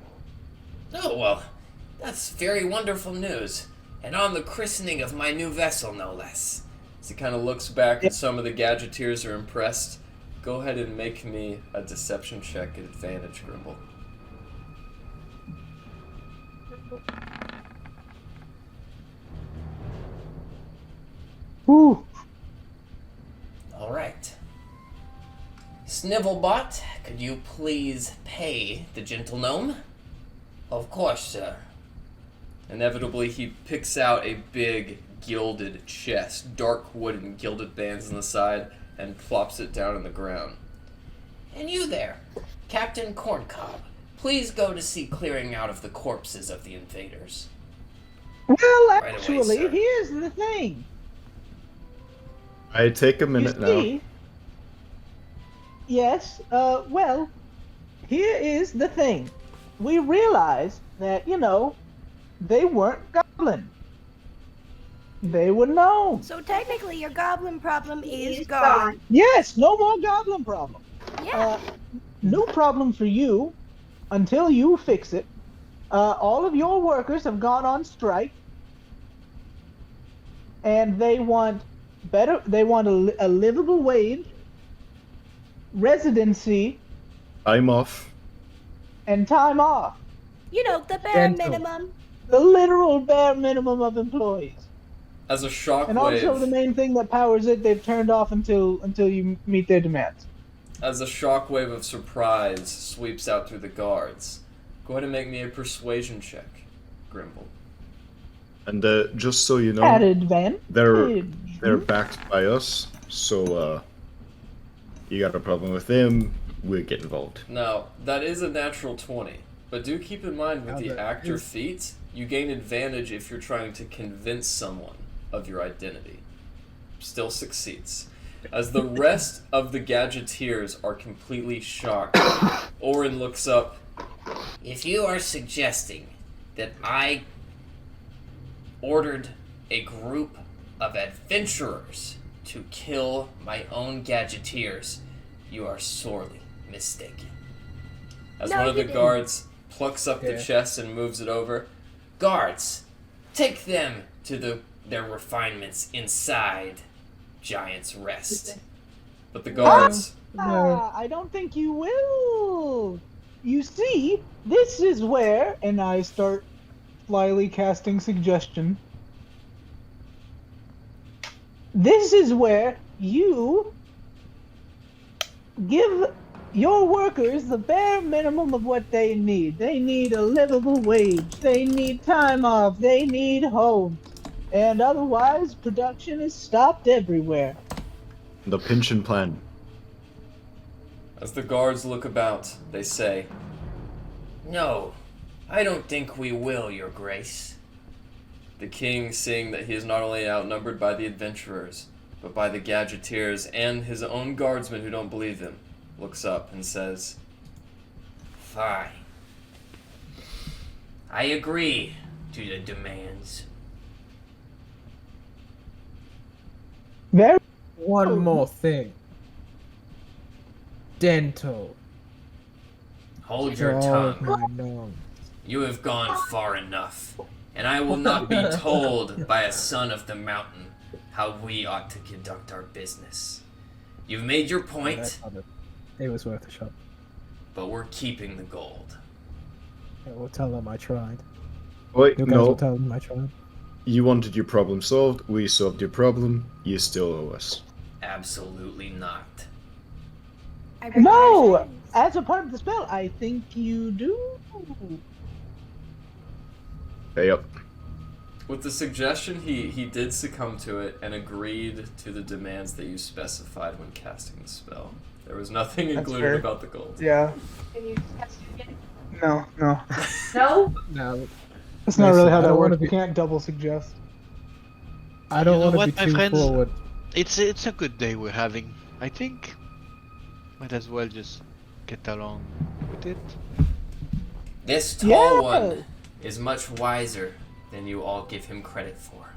Oh, well, that's very wonderful news. And on the christening of my new vessel, no less. As he kind of looks back and some of the gadgeteers are impressed, go ahead and make me a deception check at advantage, Grimble. Ooh. All right. Snivelbot, could you please pay the gentle gnome? Of course, sir. Inevitably, he picks out a big gilded chest, dark wood and gilded bands on the side, and plops it down on the ground. And you there, Captain Corncob, please go to see clearing out of the corpses of the invaders. Well, Right away, actually, sir. here's the thing. I take a You minute see, now. yes, well, here is the thing. We realized that, they weren't goblin. They were gnomes. So technically, your goblin problem is gone. Yes, no more goblin problem. Yeah. No problem for you until you fix it. All of your workers have gone on strike, and they want a livable wage, residency, I'm off. and time off. The bare Dental. minimum. The literal bare minimum of employees. As a And also the shockwave, main thing that powers it, they've turned off until you meet their demands. as a shockwave of surprise sweeps out through the guards, go ahead and make me a persuasion check, Grimble. And just so you know, At advantage. they're backed by us, so you got a problem with them, we'll get involved. Now, that is a natural 20, but do keep in mind with the actor feat, you gain advantage if you're trying to convince someone of your identity. Still succeeds. As the rest of the Gadgeteers are completely shocked, Auril looks up. If you are suggesting that I ordered a group of adventurers to kill my own Gadgeteers, you are sorely mistaken. As No, one of you the didn't. guards plucks up the Yeah. chest and moves it over. Guards, take them to their refinements inside Giant's Rest. But the guards... I don't think you will. You see, this is where, and I start slyly casting suggestion. This is where you give your workers the bare minimum of what they need. They need a livable wage. They need time off. They need homes. And otherwise, production is stopped everywhere. The pension plan. As the guards look about, they say, No, I don't think we will, Your Grace. the king, seeing that he is not only outnumbered by the adventurers, but by the Gadgeteers and his own guardsmen who don't believe him, looks up and says, Fine. I agree to the demands. Very One more thing. Dental. Hold your All of tongue. my gnomes. You have gone far enough, and I will not be told by a son of the mountain how we ought to conduct our business. You've made your point, It was worth a shot. but we're keeping the gold. I will tell them I tried. Wait, You guys will no. tell them I tried. You wanted your problem solved, we solved your problem, you still owe us. Absolutely not. I break my No! hands. As a part of the spell, I think you do. Pay up. with the suggestion, he did succumb to it and agreed to the demands that you specified when casting the spell. There was nothing That's included fair. about the gold. Yeah. No, no. No? No, That's not Listen, really how I that don't wanna works. be- You can't double suggest. I don't You know want to what, be my too friends? forward. It's a good day we're having. I think might as well just get along with it. This tall Yeah. one is much wiser than you all give him credit for.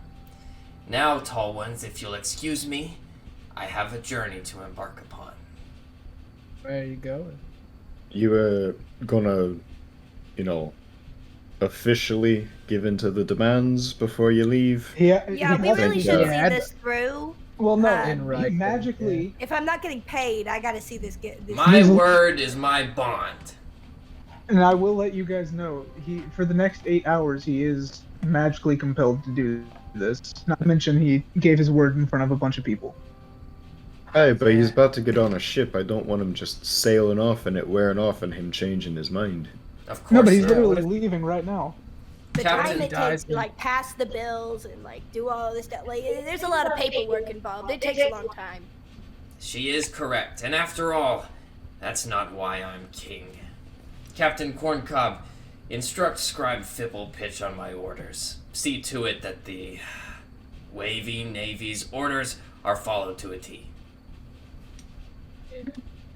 Now, tall ones, if you'll excuse me, I have a journey to embark upon. Where are you going? You were gonna, officially give in to the demands before you leave? Yeah, he we has really to should do see that. this through. Well, no, In writing, magically. If I'm not getting paid, I gotta see this get this. My word is my bond. And I will let you guys know, for the next 8 hours, he is magically compelled to do this. Not to mention, he gave his word in front of a bunch of people. Hey, but he's about to get on a ship. I don't want him just sailing off and it wearing off and him changing his mind. Of course. No, but he's not. literally leaving right now. The Captain time it dies takes to like pass the bills and like do all this stuff, like there's a lot of paperwork involved. It takes a long time. She is correct, and after all, that's not why I'm king. Captain Corncob, instruct Scribe Fipple pitch on my orders. See to it that the Wavy Navy's orders are followed to a T.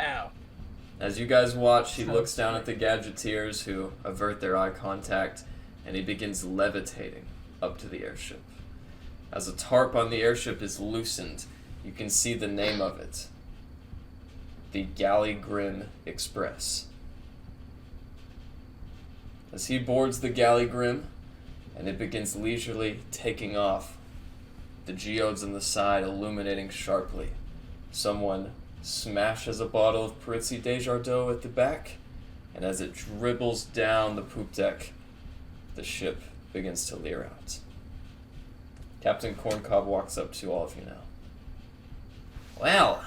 Ow. As you guys watch, he looks down at the Gadgeteers who avert their eye contact, and he begins levitating up to the airship. As a tarp on the airship is loosened, you can see the name of it. The Galley-Grim Express. As he boards the Galley-Grim, and it begins leisurely taking off, the geodes on the side illuminating sharply. Someone smashes a bottle of Parizzi Desjardins at the back, and as it dribbles down the poop deck, the ship begins to leer out. Captain Corncob walks up to all of you now. Well,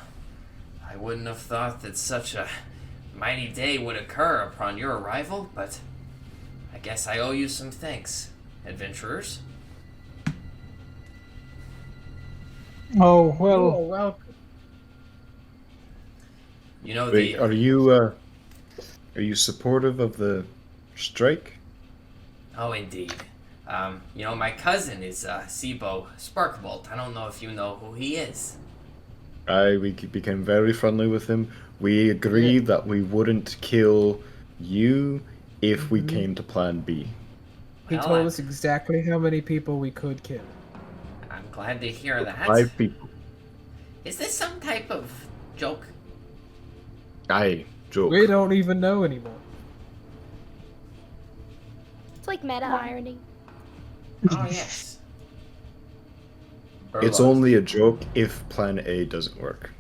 I wouldn't have thought that such a mighty day would occur upon your arrival, but I guess I owe you some thanks, adventurers. Oh, You well, are welcome. You know Wait, are you supportive of the strike? Oh, indeed. My cousin is Sibo Sparkbolt. I don't know if you know who he is. We became very friendly with him. We agreed that we wouldn't kill you if we came to Plan B. He Well, told us exactly how many people we could kill. I'm glad to hear that. 5 people. Is this some type of joke? Aye, joke. We don't even know anymore. It's like meta irony. Oh, yes. It's only a joke if Plan A doesn't work.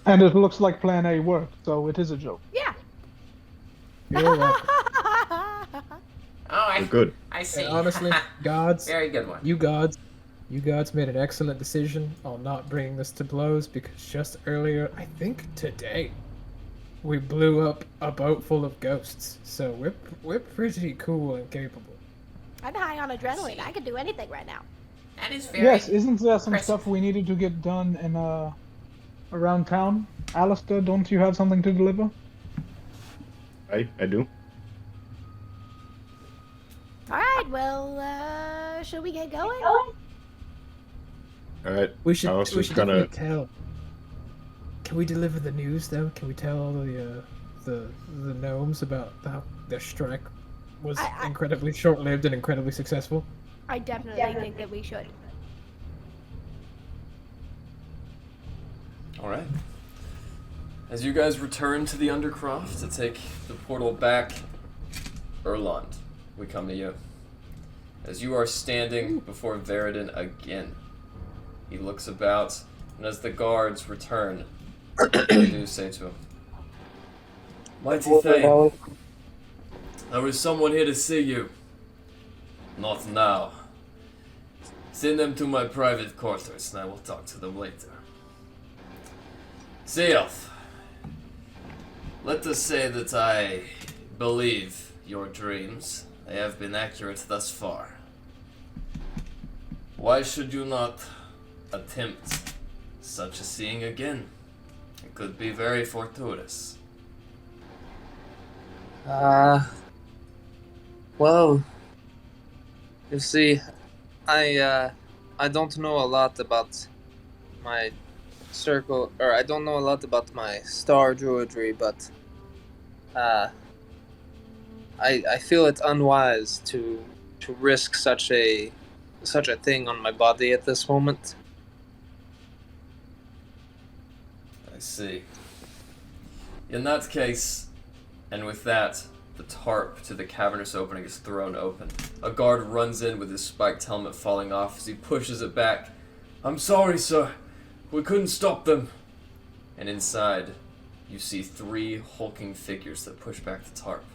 and it looks like Plan A worked, so it is a joke. Yeah. You're welcome. Oh, We're good. I see. And honestly, gods, Very good one. you gods made an excellent decision on not bringing this to blows because just earlier, I think today, we blew up a boat full of ghosts. So we're pretty cool and capable. I'm high on adrenaline. I could do anything right now. That is very... Yes, isn't there some impressive. stuff we needed to get done in around town? Alistair, don't you have something to deliver? I do. All right. Well, should we get going? Alright. We should gonna... definitely tell. Can we deliver the news though? Can we tell all the gnomes about how their strike was incredibly short-lived and incredibly successful? I definitely think that we should. Alright. As you guys return to the Undercroft to take the portal back, Erlond, we come to you. As you are standing before Veridin again, he looks about, and as the guards return, they do say to him, Mighty Thane, there is someone here to see you. Not now. Send them to my private quarters, and I will talk to them later. Sealth, let us say that I believe your dreams. They have been accurate thus far. Why should you not attempt such a seeing again? It could be very fortuitous. Well, you see, I don't know a lot about my circle, or I don't know a lot about my star druidry, but I feel it unwise to risk such a thing on my body at this moment. I see. In that case, and with that, the tarp to the cavernous opening is thrown open. A guard runs in with his spiked helmet falling off as he pushes it back. I'm sorry, sir. We couldn't stop them. And inside, you see 3 hulking figures that push back the tarp.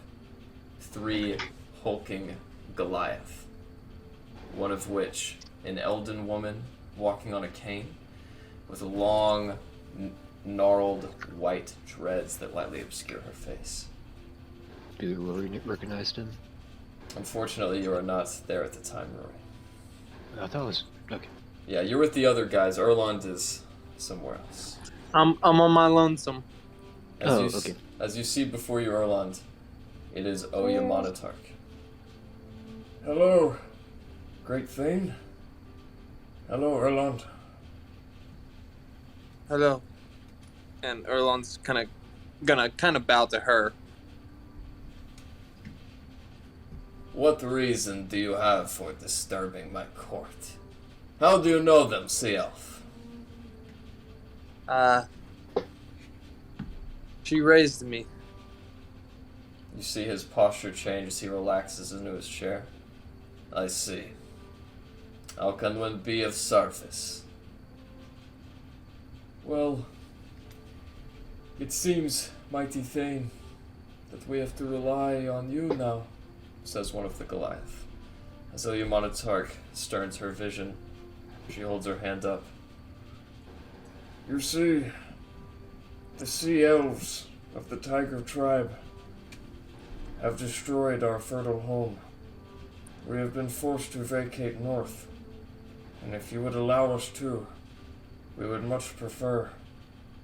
3 hulking Goliath. One of which, an elden woman walking on a cane with long, gnarled white dreads that lightly obscure her face. Do we recognize him? Unfortunately, you are not there at the time, Rory. I thought it was... Okay. Yeah, you're with the other guys. Erlond is somewhere else. I'm on my lonesome. Okay. As you see before you, Erlond, it is Oya Monotarch. Hello, Great Thane. Hello, Erlond. Hello. And Erlond's gonna bow to her. What reason do you have for disturbing my court? How do you know them, Sea Elf? She raised me. You see his posture change as he relaxes into his chair. I see. How can one be of service? Well, it seems, Mighty Thane, that we have to rely on you now, says one of the Goliath. As Oya Monotarch sterns her vision, she holds her hand up. You see, the sea elves of the Tiger tribe have destroyed our fertile home. We have been forced to vacate north, And if you would allow us to, we would much prefer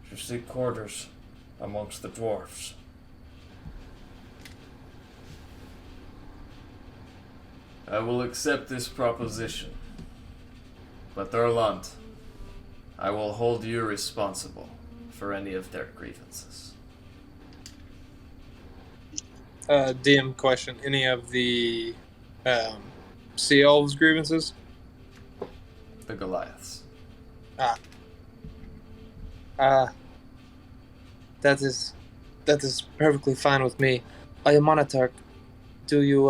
to seek quarters amongst the dwarfs. I will accept this proposition, but Elrond, I will hold you responsible for any of their grievances. DM question: any of the sea elves' grievances? The Goliaths. That is perfectly fine with me. Monarch, do you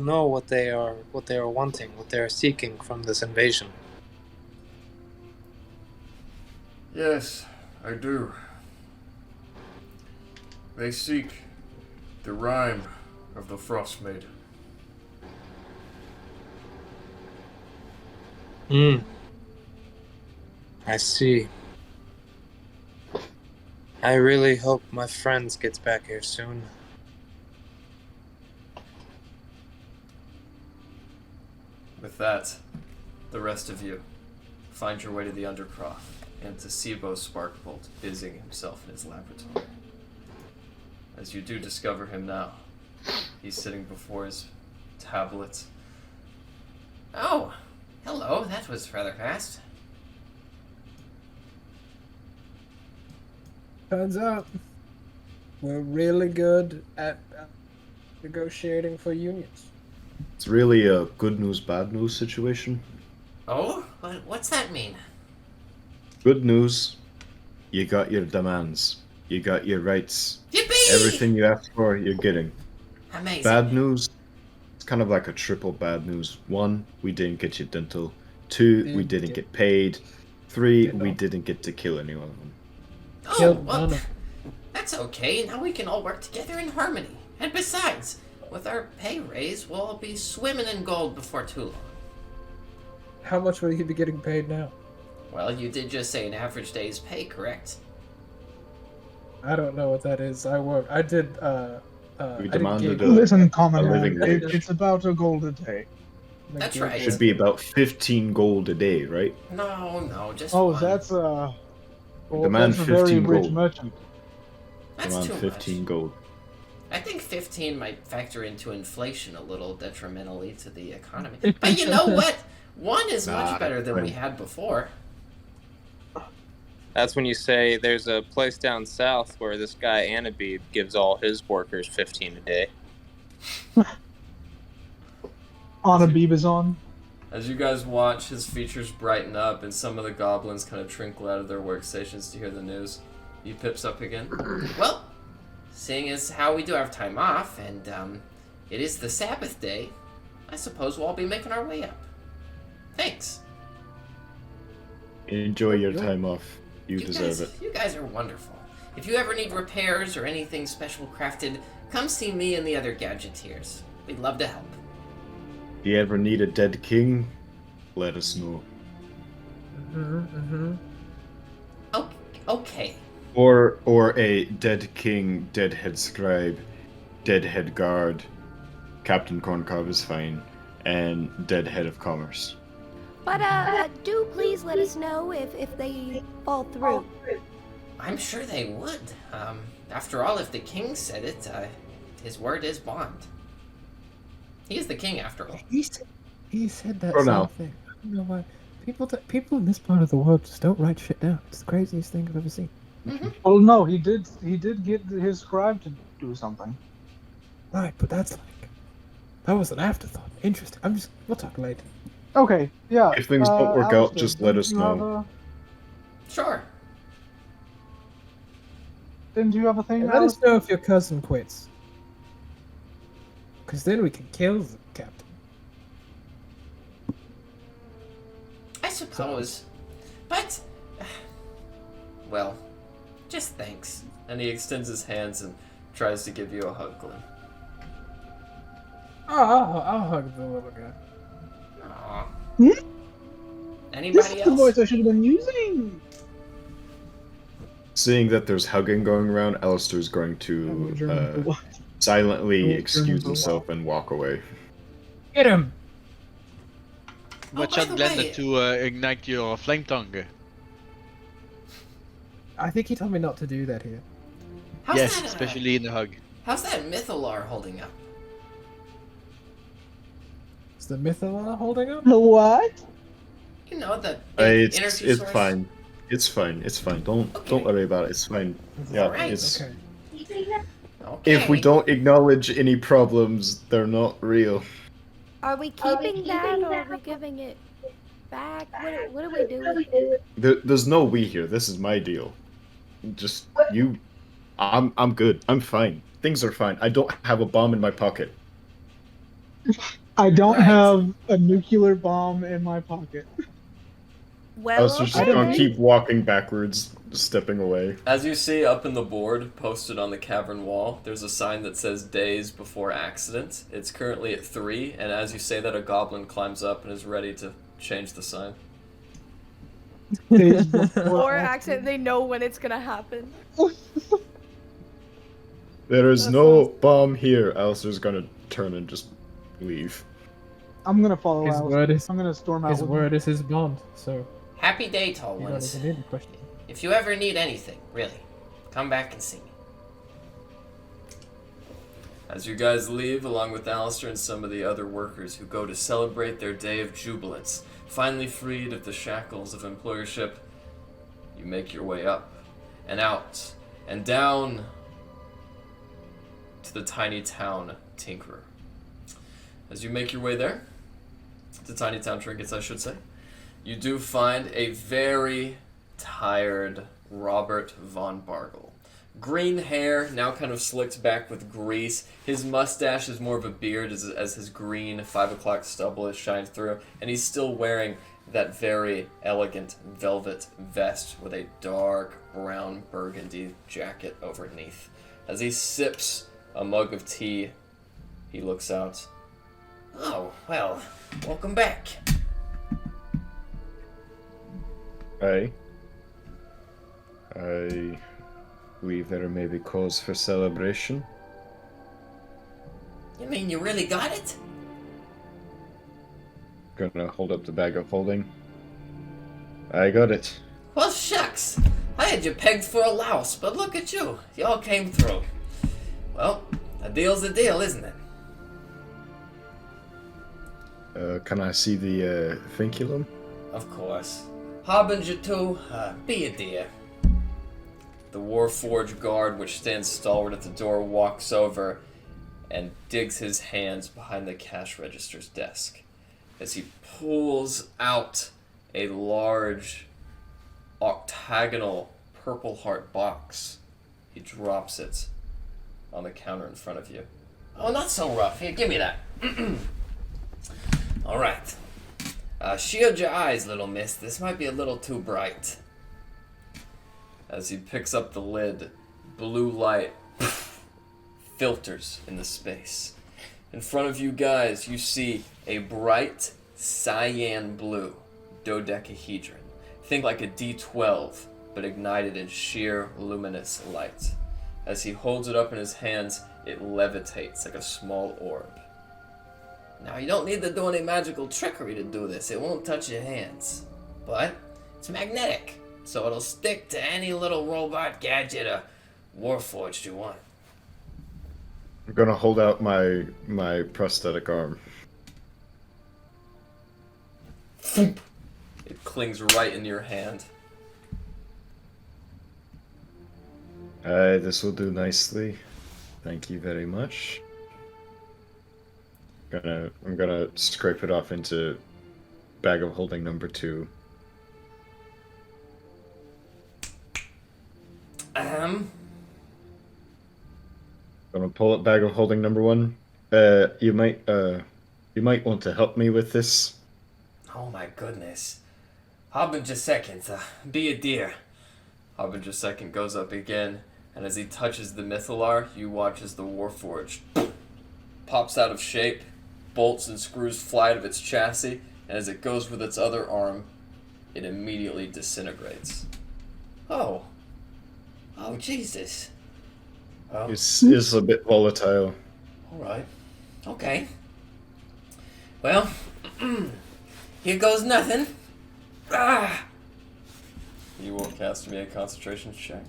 know what they are wanting, what they are seeking from this invasion? Yes, I do. They seek the rhyme of the Frostmaiden. I see. I really hope my friends gets back here soon. With that, the rest of you find your way to the Undercroft and to Sibo Sparkbolt busying himself in his laboratory. As you do discover him now, he's sitting before his tablet. Oh, hello, that was rather fast. Turns out we're really good at negotiating for unions. It's really a good news, bad news situation. Oh? What's that mean? Good news, you got your demands. You got your rights. Yippee! Everything you asked for, you're getting. Amazing. Bad news, it's kind of like a triple bad news. 1, we didn't get you dental. 2, we didn't get paid. 3, we didn't get to kill any of them. Oh, well, that's okay. Now we can all work together in harmony. And besides, with our pay raise, we'll all be swimming in gold before too long. How much will you be getting paid now? Well, you did just say an average day's pay, correct? I don't know what that is. I did, We demanded Listen, common living man, wage. it's about a gold a day. That's right. Should be about 15 gold a day, right? No, just Oh, one. that's Demand that's a very 15 rich gold. merchant. That's Demand too 15 much. gold. I think 15 might factor into inflation a little detrimentally to the economy. But you know what? 1 is much better than we had before. That's when you say there's a place down south where this guy Anabib gives all his workers 15 a day. Anna Bibazon. As you guys watch his features brighten up and some of the goblins kind of trinkle out of their workstations to hear the news, he pips up again. Well, seeing as how we do have time off, and it is the Sabbath day, I suppose we'll all be making our way up. Thanks. Enjoy your time off. You deserve it. You guys are wonderful. If you ever need repairs or anything special crafted, come see me and the other gadgeteers. We'd love to help. If you ever need a dead king, let us know. Okay. Or a dead king, dead head scribe, dead head guard, Captain Corncob is fine, and dead head of commerce. But do please let us know if they fall through. I'm sure they would. After all, if the king said it, his word is bond. He is the king, after all. He said that For same now. thing. I don't know why. People in this part of the world just don't write shit down. It's the craziest thing I've ever seen. Well, no, he did get his scribe to do something. Right, but that was an afterthought. Interesting. We'll talk later. Okay, yeah. If things don't work out, Alistair, just let us didn't you have know. Sure. Didn't you have a thing? And let us know if your cousin quits. Because then we can kill the captain. I suppose. But, well, just thanks. And he extends his hands and tries to give you a hug, Glenn. Oh, I'll hug the little guy. Aw. This Anybody is the else? voice I should have been using. Seeing that there's hugging going around, Alistair's going to silently excuse himself and walk away. Get him! Watch by out, the Glenn, way- to ignite your flame tongue. I think he told me not to do that here. How's Yes, that, especially in the hug. How's that Mythalar holding up? Is the Mythalar holding up? The what? You know, the big energy It's source? fine. It's fine. It's fine. Don't Okay. worry about it. It's fine. Yeah, Alright. it's. Okay. Okay. If we don't acknowledge any problems, they're not real. Are we keeping that or are we giving it back? What do we do with it? There's no we here. This is my deal. Just you. I'm good. I'm fine. Things are fine. I don't have a bomb in my pocket. I don't Right. have a nuclear bomb in my pocket. Well, I was just okay. gonna keep walking backwards, stepping away. As you see up in the board posted on the cavern wall, there's a sign that says days before accident. It's currently at 3, and as you say that, a goblin climbs up and is ready to change the sign. Days before or accident, they know when it's gonna happen. There is That's no bomb here. Alistair's gonna turn and just leave. I'm gonna follow His Alistair. word is I'm gonna storm out his with word is his bond. So Happy day, tall you don't ones. even need to question. If you ever need anything, really, come back and see me. As you guys leave, along with Alistair and some of the other workers who go to celebrate their day of jubilance, finally freed of the shackles of employership, you make your way up and out and down to the tiny town Tinkerer. As you make your way there, to Tiny Town Trinkets, I should say, you do find a very tired Robert von Bargel. Green hair, now kind of slicked back with grease. His mustache is more of a beard as his green 5 o'clock stubble is shined through. And he's still wearing that very elegant velvet vest with a dark brown burgundy jacket overneath. As he sips a mug of tea, he looks out. Oh, well, welcome back. I believe there may be cause for celebration. You mean you really got it? Gonna hold up the bag of holding. I got it. Well, shucks. I had you pegged for a louse, but look at you. You all came through. Well, a deal's a deal, isn't it? Can I see the vinculum? Of course. Harbinger too, be a dear. The Warforged guard, which stands stalwart at the door, walks over and digs his hands behind the cash register's desk as he pulls out a large octagonal Purple Heart box. He drops it on the counter in front of you. Oh, not so rough. Here, give me that. All right. Shield your eyes, little miss. This might be a little too bright. As he picks up the lid, blue light filters in the space. In front of you guys, you see a bright cyan blue dodecahedron. Think like a D12, but ignited in sheer luminous light. As he holds it up in his hands, it levitates like a small orb. Now, you don't need to do any magical trickery to do this. It won't touch your hands. But it's magnetic, so it'll stick to any little robot, gadget, or warforged you want. I'm gonna hold out my prosthetic arm. It clings right in your hand. This will do nicely. Thank you very much. I'm gonna scrape it off into bag of holding number 2. Gonna pull up bag of holding number 1. You might want to help me with this. Oh my goodness. Harbinger seconds, be a dear. Harbinger second goes up again, and as he touches the Mythalar, you watch as the Warforged pops out of shape, bolts and screws fly out of its chassis, and as it goes with its other arm, it immediately disintegrates. Oh, Jesus. Well, It's a bit volatile. alright. Okay. Well, Here goes nothing. Ah! You will cast me a concentration check.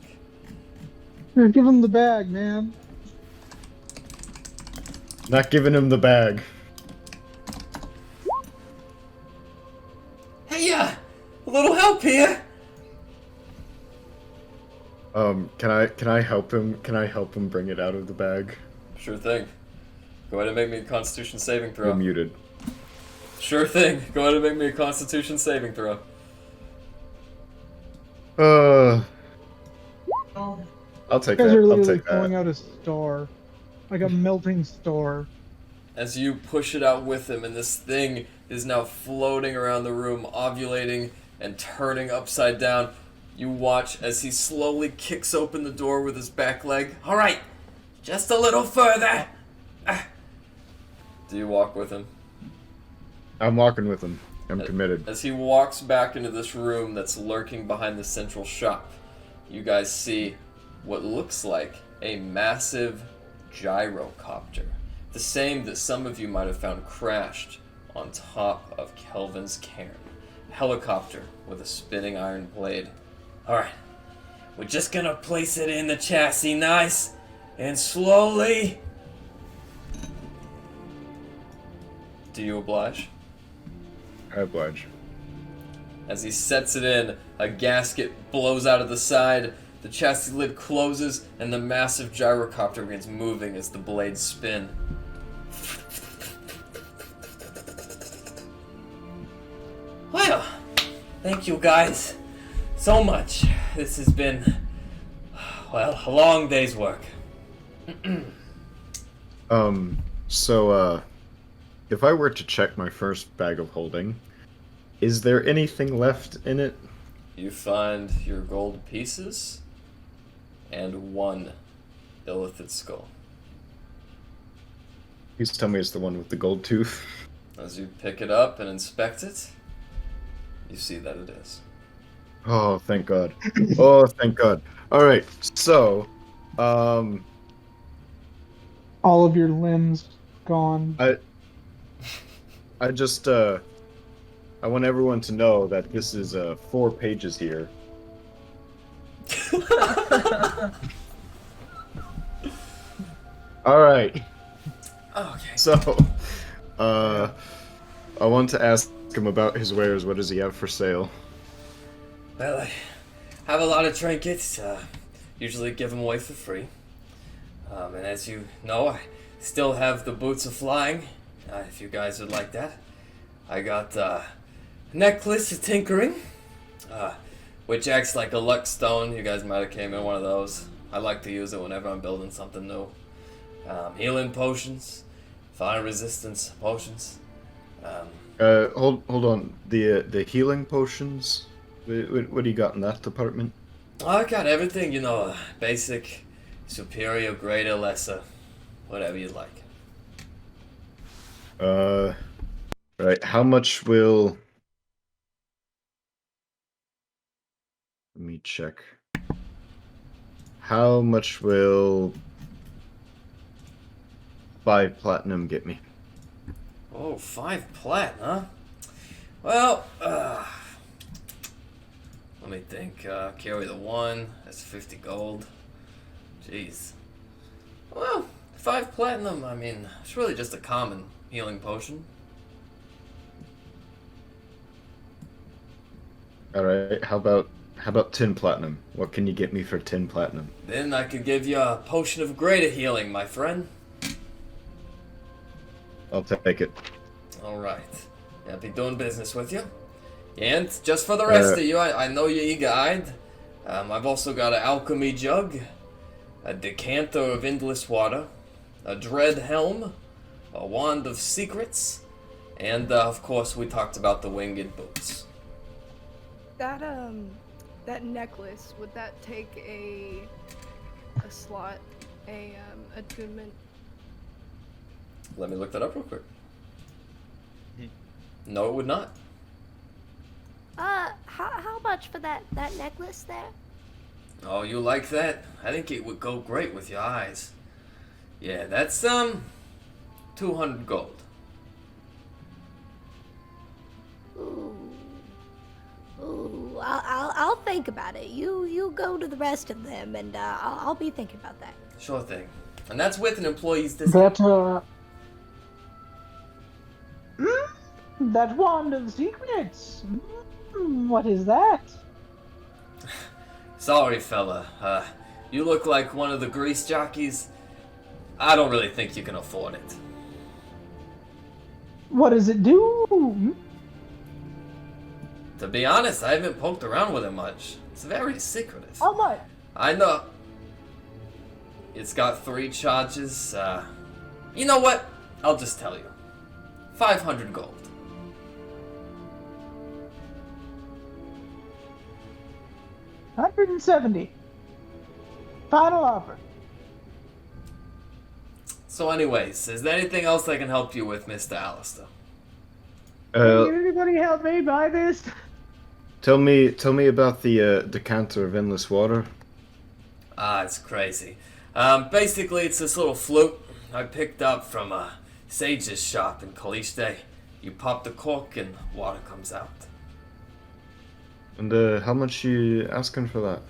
Here, give him the bag, man. Not giving him the bag. Hey, a little help here. Can I help him? Can I help him bring it out of the bag? Sure thing. Go ahead and make me a Constitution saving throw. You're muted. Sure thing. Go ahead and make me a Constitution saving throw. I'll take You guys that. are I'll literally take pulling that. out a star. Like a melting star. As you push it out with him, and this thing is now floating around the room, ovulating and turning upside down, you watch as he slowly kicks open the door with his back leg. All right, just a little further. Do you walk with him? I'm walking with him. I'm committed. As he walks back into this room that's lurking behind the central shop, you guys see what looks like a massive gyrocopter. The same that some of you might have found crashed on top of Kelvin's cairn. A helicopter with a spinning iron blade. All right, we're just gonna place it in the chassis nice and slowly. Do you oblige? I oblige. As he sets it in, a gasket blows out of the side, the chassis lid closes, and the massive gyrocopter begins moving as the blades spin. Well, thank you guys so much. This has been, well, a long day's work. If I were to check my first bag of holding, is there anything left in it? You find your gold pieces and one illithid skull. Please tell me it's the one with the gold tooth. As you pick it up and inspect it, you see that it is. Oh, thank God. Oh, thank God. Alright, so, All of your limbs gone. I just, I want everyone to know that this is 4 pages here. Alright. Okay. So, I want to ask him about his wares. What does he have for sale? Well, I have a lot of trinkets. Usually give them away for free. And as you know, I still have the boots of flying. If you guys would like that. I got a necklace of tinkering, which acts like a luck stone. You guys might have came in one of those. I like to use it whenever I'm building something new. Healing potions, fire resistance potions. Hold on. The healing potions. What do you got in that department? I got everything, you know, basic, superior, greater, lesser, whatever you like. Right. How much will? Let me check. How much will 5 platinum get me? Oh, 5 plat, huh? Well, let me think. Carry the 1. That's 50 gold. Jeez. Well, 5 platinum. I mean, it's really just a common healing potion. All right. How about 10 platinum? What can you get me for 10 platinum? Then I could give you a potion of greater healing, my friend. I'll take it. All right. I'll be doing business with you. And just for the rest of you, I know you're eager-eyed. I've also got an alchemy jug, a decanter of endless water, a dread helm, a wand of secrets, and of course we talked about the winged boots. That necklace, would that take a slot, attunement? Let me look that up real quick. No, it would not. How much for that necklace there? Oh, you like that? I think it would go great with your eyes. Yeah, that's 200 gold. Ooh, think about it. You go to the rest of them, and I'll be thinking about that. Sure thing. And that's with an employee's discount. That wand of secrets. What is that? Sorry, fella. You look like one of the grease jockeys. I don't really think you can afford it. What does it do? To be honest, I haven't poked around with it much. It's very secretive. How much? I know. It's got 3 charges. You know what? I'll just tell you. 500 gold. 170. Final offer. So anyways, is there anything else I can help you with, Mr. Alistair? Can anybody help me buy this? Tell me about the decanter of endless water. It's crazy. Basically, it's this little flute I picked up from a sage's shop in Kaliste. You pop the cork and water comes out. And how much you asking for that?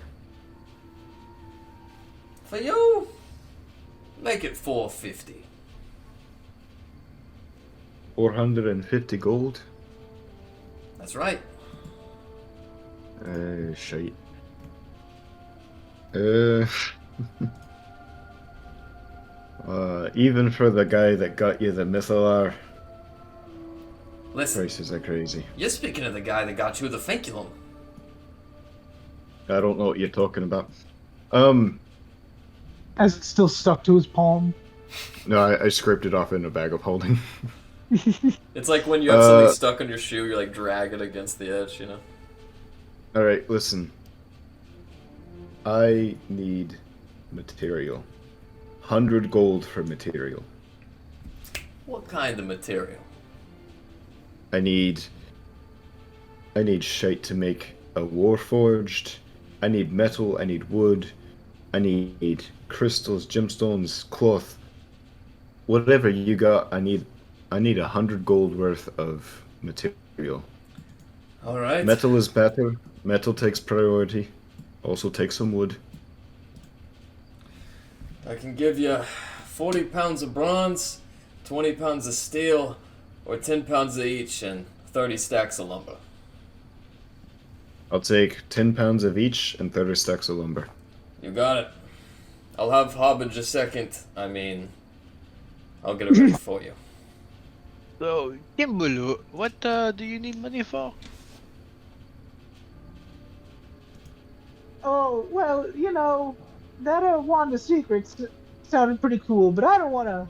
For you, make it 450. 450 gold? That's right. Shite. Even for the guy that got you the Mythalar, Listen, prices are crazy. you're speaking of the guy that got you the Finculum. I don't know what you're talking about. As it's still stuck to his palm. No, I scraped it off in a bag of holding. It's like when you have something stuck on your shoe, you like drag it against the edge, you know? Alright, listen. I need material. 100 gold for material. What kind of material? I need shite to make a warforged. I need metal, I need wood, I need crystals, gemstones, cloth. Whatever you got, I need 100 gold worth of material. Alright. Metal is better. Metal takes priority. Also take some wood. I can give you 40 pounds of bronze, 20 pounds of steel, or 10 pounds of each, and 30 stacks of lumber. I'll take 10 pounds of each and 30 stacks of lumber. You got it. I'll have Hobbage a second. I mean, I'll get it ready for you. So, Kimberlu, what do you need money for? Oh, well, you know, that wand of secrets sounded pretty cool, but I don't wanna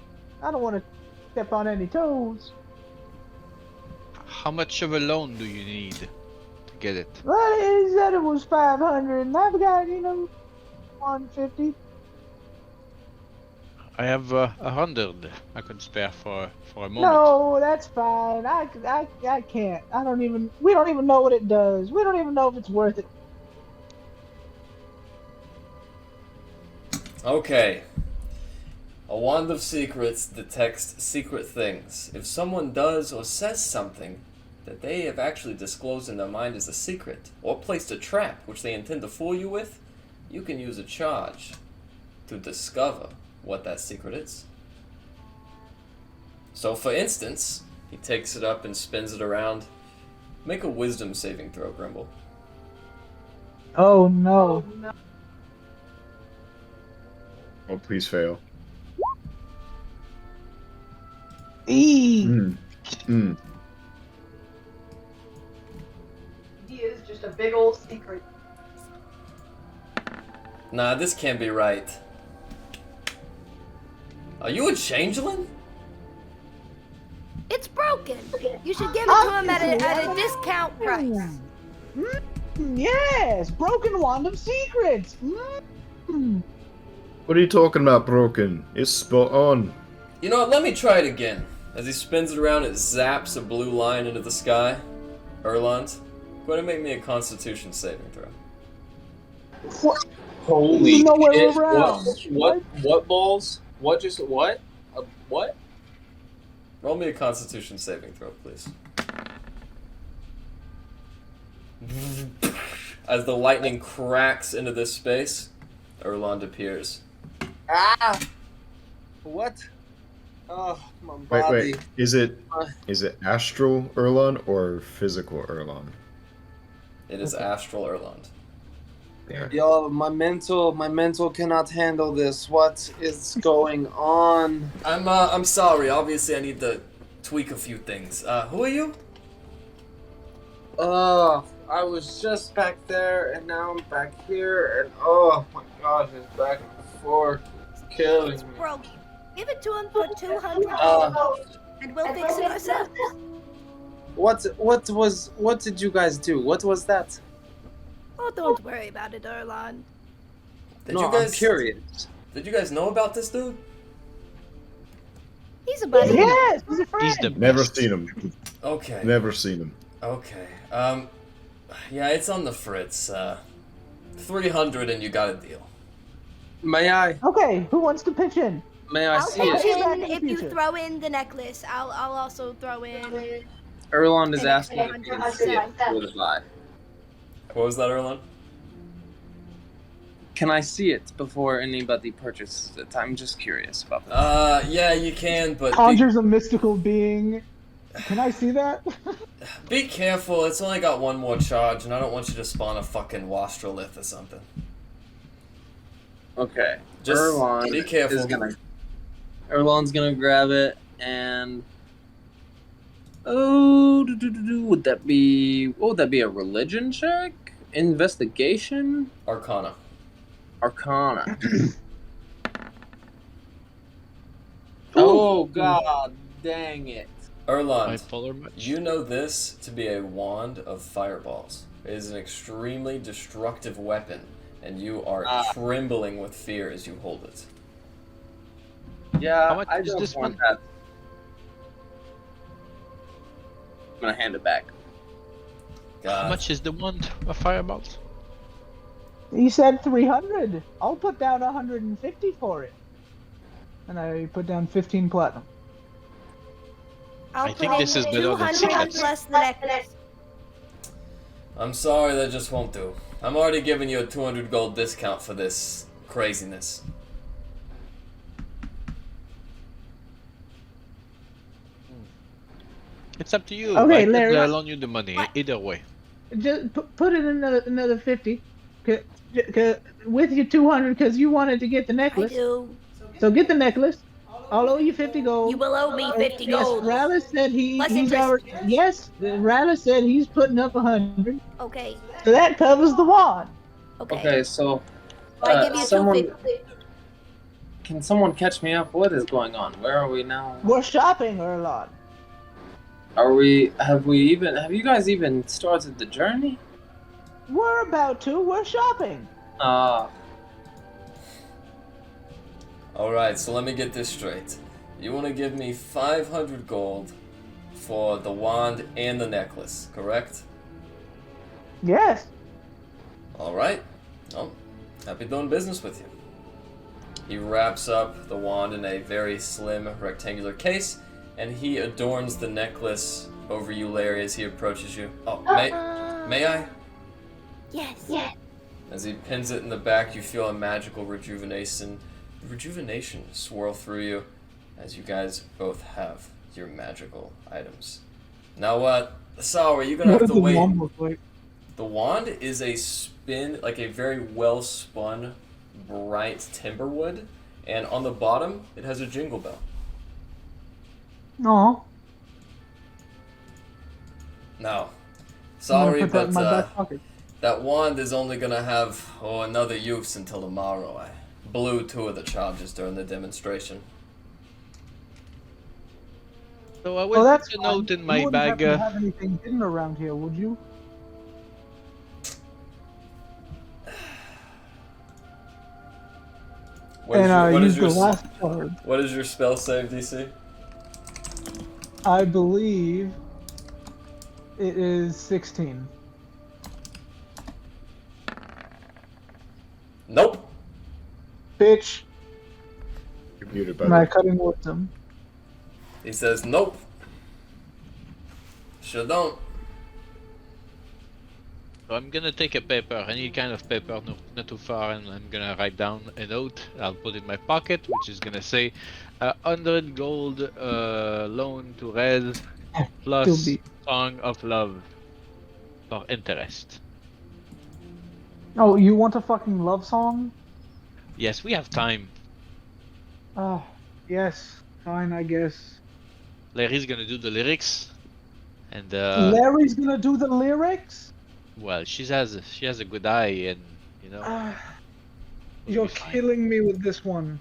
step on any toes. How much of a loan do you need to get it? Well, he said it was 500, and I've got, 150. I have 100 I could spare for a moment. No, that's fine. I can't. We don't even know what it does. We don't even know if it's worth it. Okay. A wand of secrets detects secret things. If someone does or says something that they have actually disclosed in their mind as a secret, or placed a trap which they intend to fool you with, you can use a charge to discover what that secret is. So for instance, he takes it up and spins it around. Make a wisdom saving throw, Grimble. Oh no. Oh, please fail. Eee. He is just a big old secret. Nah, this can't be right. Are you a changeling? It's broken. You should give it to him at a discount price. Yes, broken wand of secrets. What are you talking about, broken? It's spot on. You know what, let me try it again. As he spins it around, it zaps a blue line into the sky. Erlond, go ahead and make me a constitution saving throw. What? Holy No way shit. around. What balls? What just what? What? Roll me a constitution saving throw, please. As the lightning cracks into this space, Elrond appears. Ah! What? Oh, my Wait, body. wait. Is it astral Erlon or physical Erlon? It is astral Elrond. Yeah. Yo, my mental cannot handle this. What is going on? I'm sorry. Obviously, I need to tweak a few things. Who are you? I was just back there, and now I'm back here, and oh my gosh, it's back and forth. It's killing It's me. broke. Give it to him for 200 Uh, and we'll fix it ourselves. What did you guys do? What was that? Oh, don't worry about it, Erlon. I'm curious. Did you guys know about this dude? He's a buddy. Yes, he's a friend. He's the Never best. seen him. Okay. Never seen him. Okay. Yeah, it's on the fritz. 300 and you got a deal. May I? Okay, who wants to pitch in? May I I'll see pitch it? Back in in the if you future. throw in the necklace. I'll also throw in. Erlon is An asking extra if he can 100 see it myself. before the buy. What was that, Erlon? Can I see it before anybody purchases it? I'm just curious about this. Yeah, you can, but Conjures a mystical being. Can I see that? be careful. It's only got one more charge, and I don't want you to spawn a fucking Wastrolith or something. Okay. Just Erlon be careful. Erlon's gonna grab it and would that be a religion check? Investigation? Arcana. Arcana. Oh god dang it. Erlond, Bipolar much? you know this to be a wand of fireballs. It is an extremely destructive weapon, and you are trembling with fear as you hold it. Yeah, How much I is don't this want one? that. I'm gonna hand it back. How much is the wand of fireballs? He said 300. I'll put down 150 for it. And I put down 15 platinum. I'll I put think in this is better than 200 secrets. plus the necklace. I'm sorry, that just won't do. I'm already giving you a 200 gold discount for this craziness. It's up to you. Okay, I could Larry. loan you the money. Either way. Just put it in another 50. With your 200 because you wanted to get the I necklace. do. So get the necklace. I'll owe you 50 gold. You will owe me 50 Yes, gold. Rallis said Plus he's interest. already. Yes, Rallis said he's putting up 100. Okay. So that covers the wand. Okay. Okay, so I give you someone 250. can someone catch me up? What is going on? Where are we now? We're shopping, Erlon. Have you guys even started the journey? We're about to. We're shopping. Alright, so let me get this straight. You want to give me 500 gold for the wand and the necklace, correct? Yes. Alright. Well, happy doing business with you. He wraps up the wand in a very slim rectangular case, and he adorns the necklace over you, Larry, as he approaches you. Oh, may I? Yes. As he pins it in the back, you feel a magical rejuvenation swirl through you, as you guys both have your magical items. Now what? Sorry, you're gonna What have does to the wait. wand look like? The wand is a very well spun, bright timber wood, and on the bottom it has a jingle bell. No. Now, I'm sorry, gonna put that but in my back pocket. that wand is only gonna have another use until tomorrow. I blew 2 of the charges during the demonstration. So I Oh, will that's put a fine. note in You my wouldn't bag. happen to have anything hidden around here, would you? What is And your, use the last card. what is your spell save DC? I believe it is 16. Nope. Bitch. You're muted, Am I buddy. cutting wisdom? He says nope. Sure don't. So I'm gonna take a paper, any kind of paper, not too far, and I'm gonna write down a note. I'll put it in my pocket, which is gonna say 100 gold loan to Red plus Still be. Song of Love for interest. Oh, you want a fucking love song? Yes, we have time. Oh, yes. Fine, I guess. Larry's gonna do the lyrics, and Larry's gonna do the lyrics? well, she has a good eye, and you know. we'll You're be fine. killing me with this one.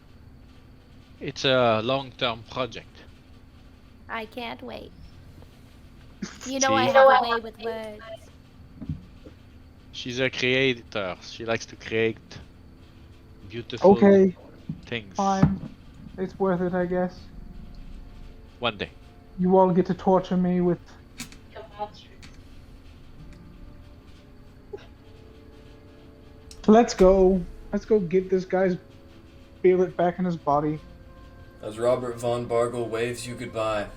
It's a long-term project. I can't wait. You know I have a way with words. She's a creator. She likes to create beautiful Okay, things. fine. It's worth it, I guess. One day. You all get to torture me with. Let's go. Let's go get this guy's spirit back in his body. As Robert von Bargel waves you goodbye,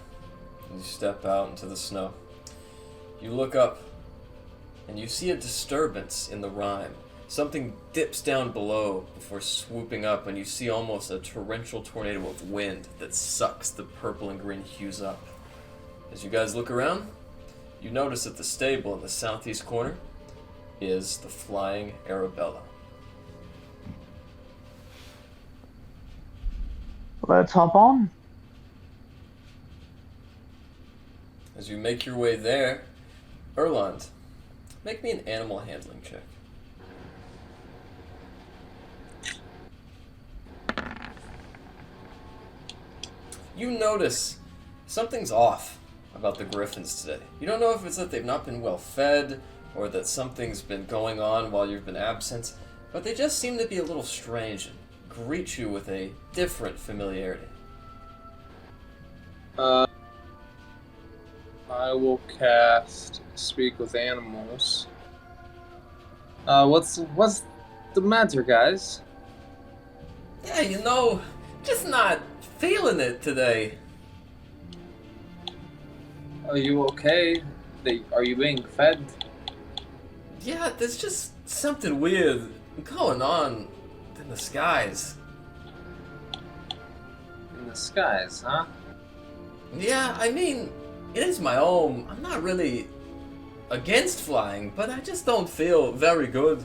you step out into the snow. You look up, and you see a disturbance in the rime. Something dips down below before swooping up, and you see almost a torrential tornado of wind that sucks the purple and green hues up. As you guys look around, you notice that the stable in the southeast corner is the Flying Arabella. Let's hop on. As you make your way there, Elrond, make me an animal handling check. You notice something's off about the griffins today. You don't know if it's that they've not been well fed or that something's been going on while you've been absent, but they just seem to be a little strange and greet you with a different familiarity. I will cast Speak with Animals. What's the matter, guys? Yeah, you know, just not feeling it today. Are you okay? Are you being fed? Yeah, there's just something weird going on in the skies. In the skies, huh? Yeah, I mean, it is my home. I'm not really against flying, but I just don't feel very good.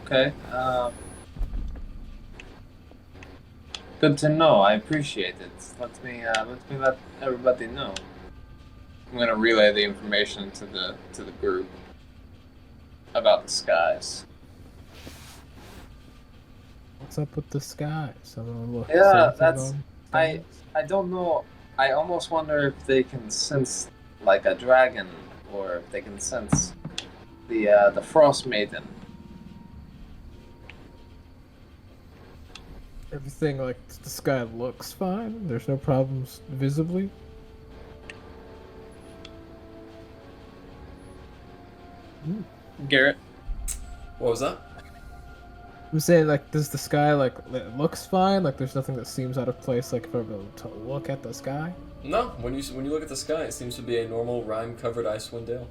Okay. Good to know. I appreciate it. Let me let everybody know. I'm gonna relay the information to the group about the skies. What's up with the skies? Yeah, that's I don't know. I almost wonder if they can sense like a dragon, or if they can sense the Frostmaiden. Everything, like, the sky looks fine. There's no problems visibly. Garrett. What was that? I'm saying, like, does the sky, like, it looks fine? Like, there's nothing that seems out of place, like, if I were to look at the sky? No, when you look at the sky, it seems to be a normal rime-covered Icewind Dale.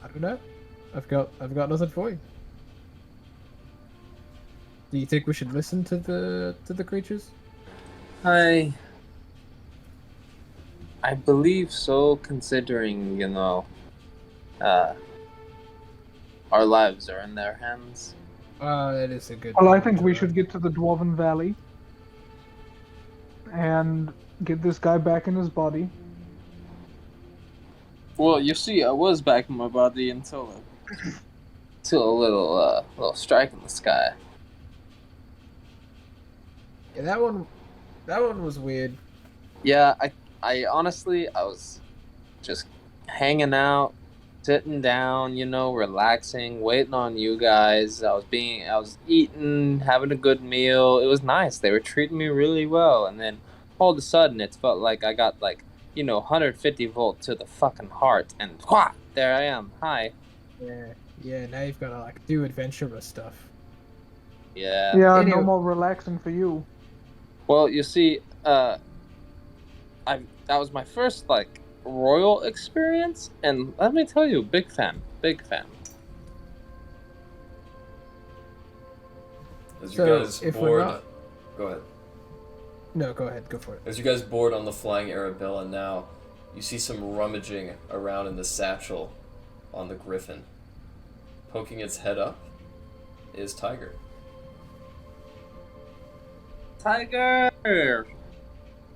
I don't know. I've got nothing for you. Do you think we should listen to the creatures? I believe so, considering, you know, our lives are in their hands. That is a good. Well, I think we should get to the Dwarven Valley and get this guy back in his body. Well, you see, I was back in my body until a little strike in the sky. Yeah, that one was weird. Yeah, I honestly, I was just hanging out, sitting down, you know, relaxing, waiting on you guys. I was eating, having a good meal. It was nice. They were treating me really well. And then all of a sudden, it felt like I got, like, you know, 150 volt to the fucking heart. And whah, there I am. Hi. Yeah, now you've got to, like, do adventurous stuff. Yeah. Yeah, Anyway. no more relaxing for you. Well, you see, I've that was my first like royal experience, and let me tell you, big fan. As you So, guys if we're board, not- go ahead. No, go ahead. Go for it. As you guys board on the flying Arabella now, you see some rummaging around in the satchel on the griffin. Poking its head up is Tiger. Tiger.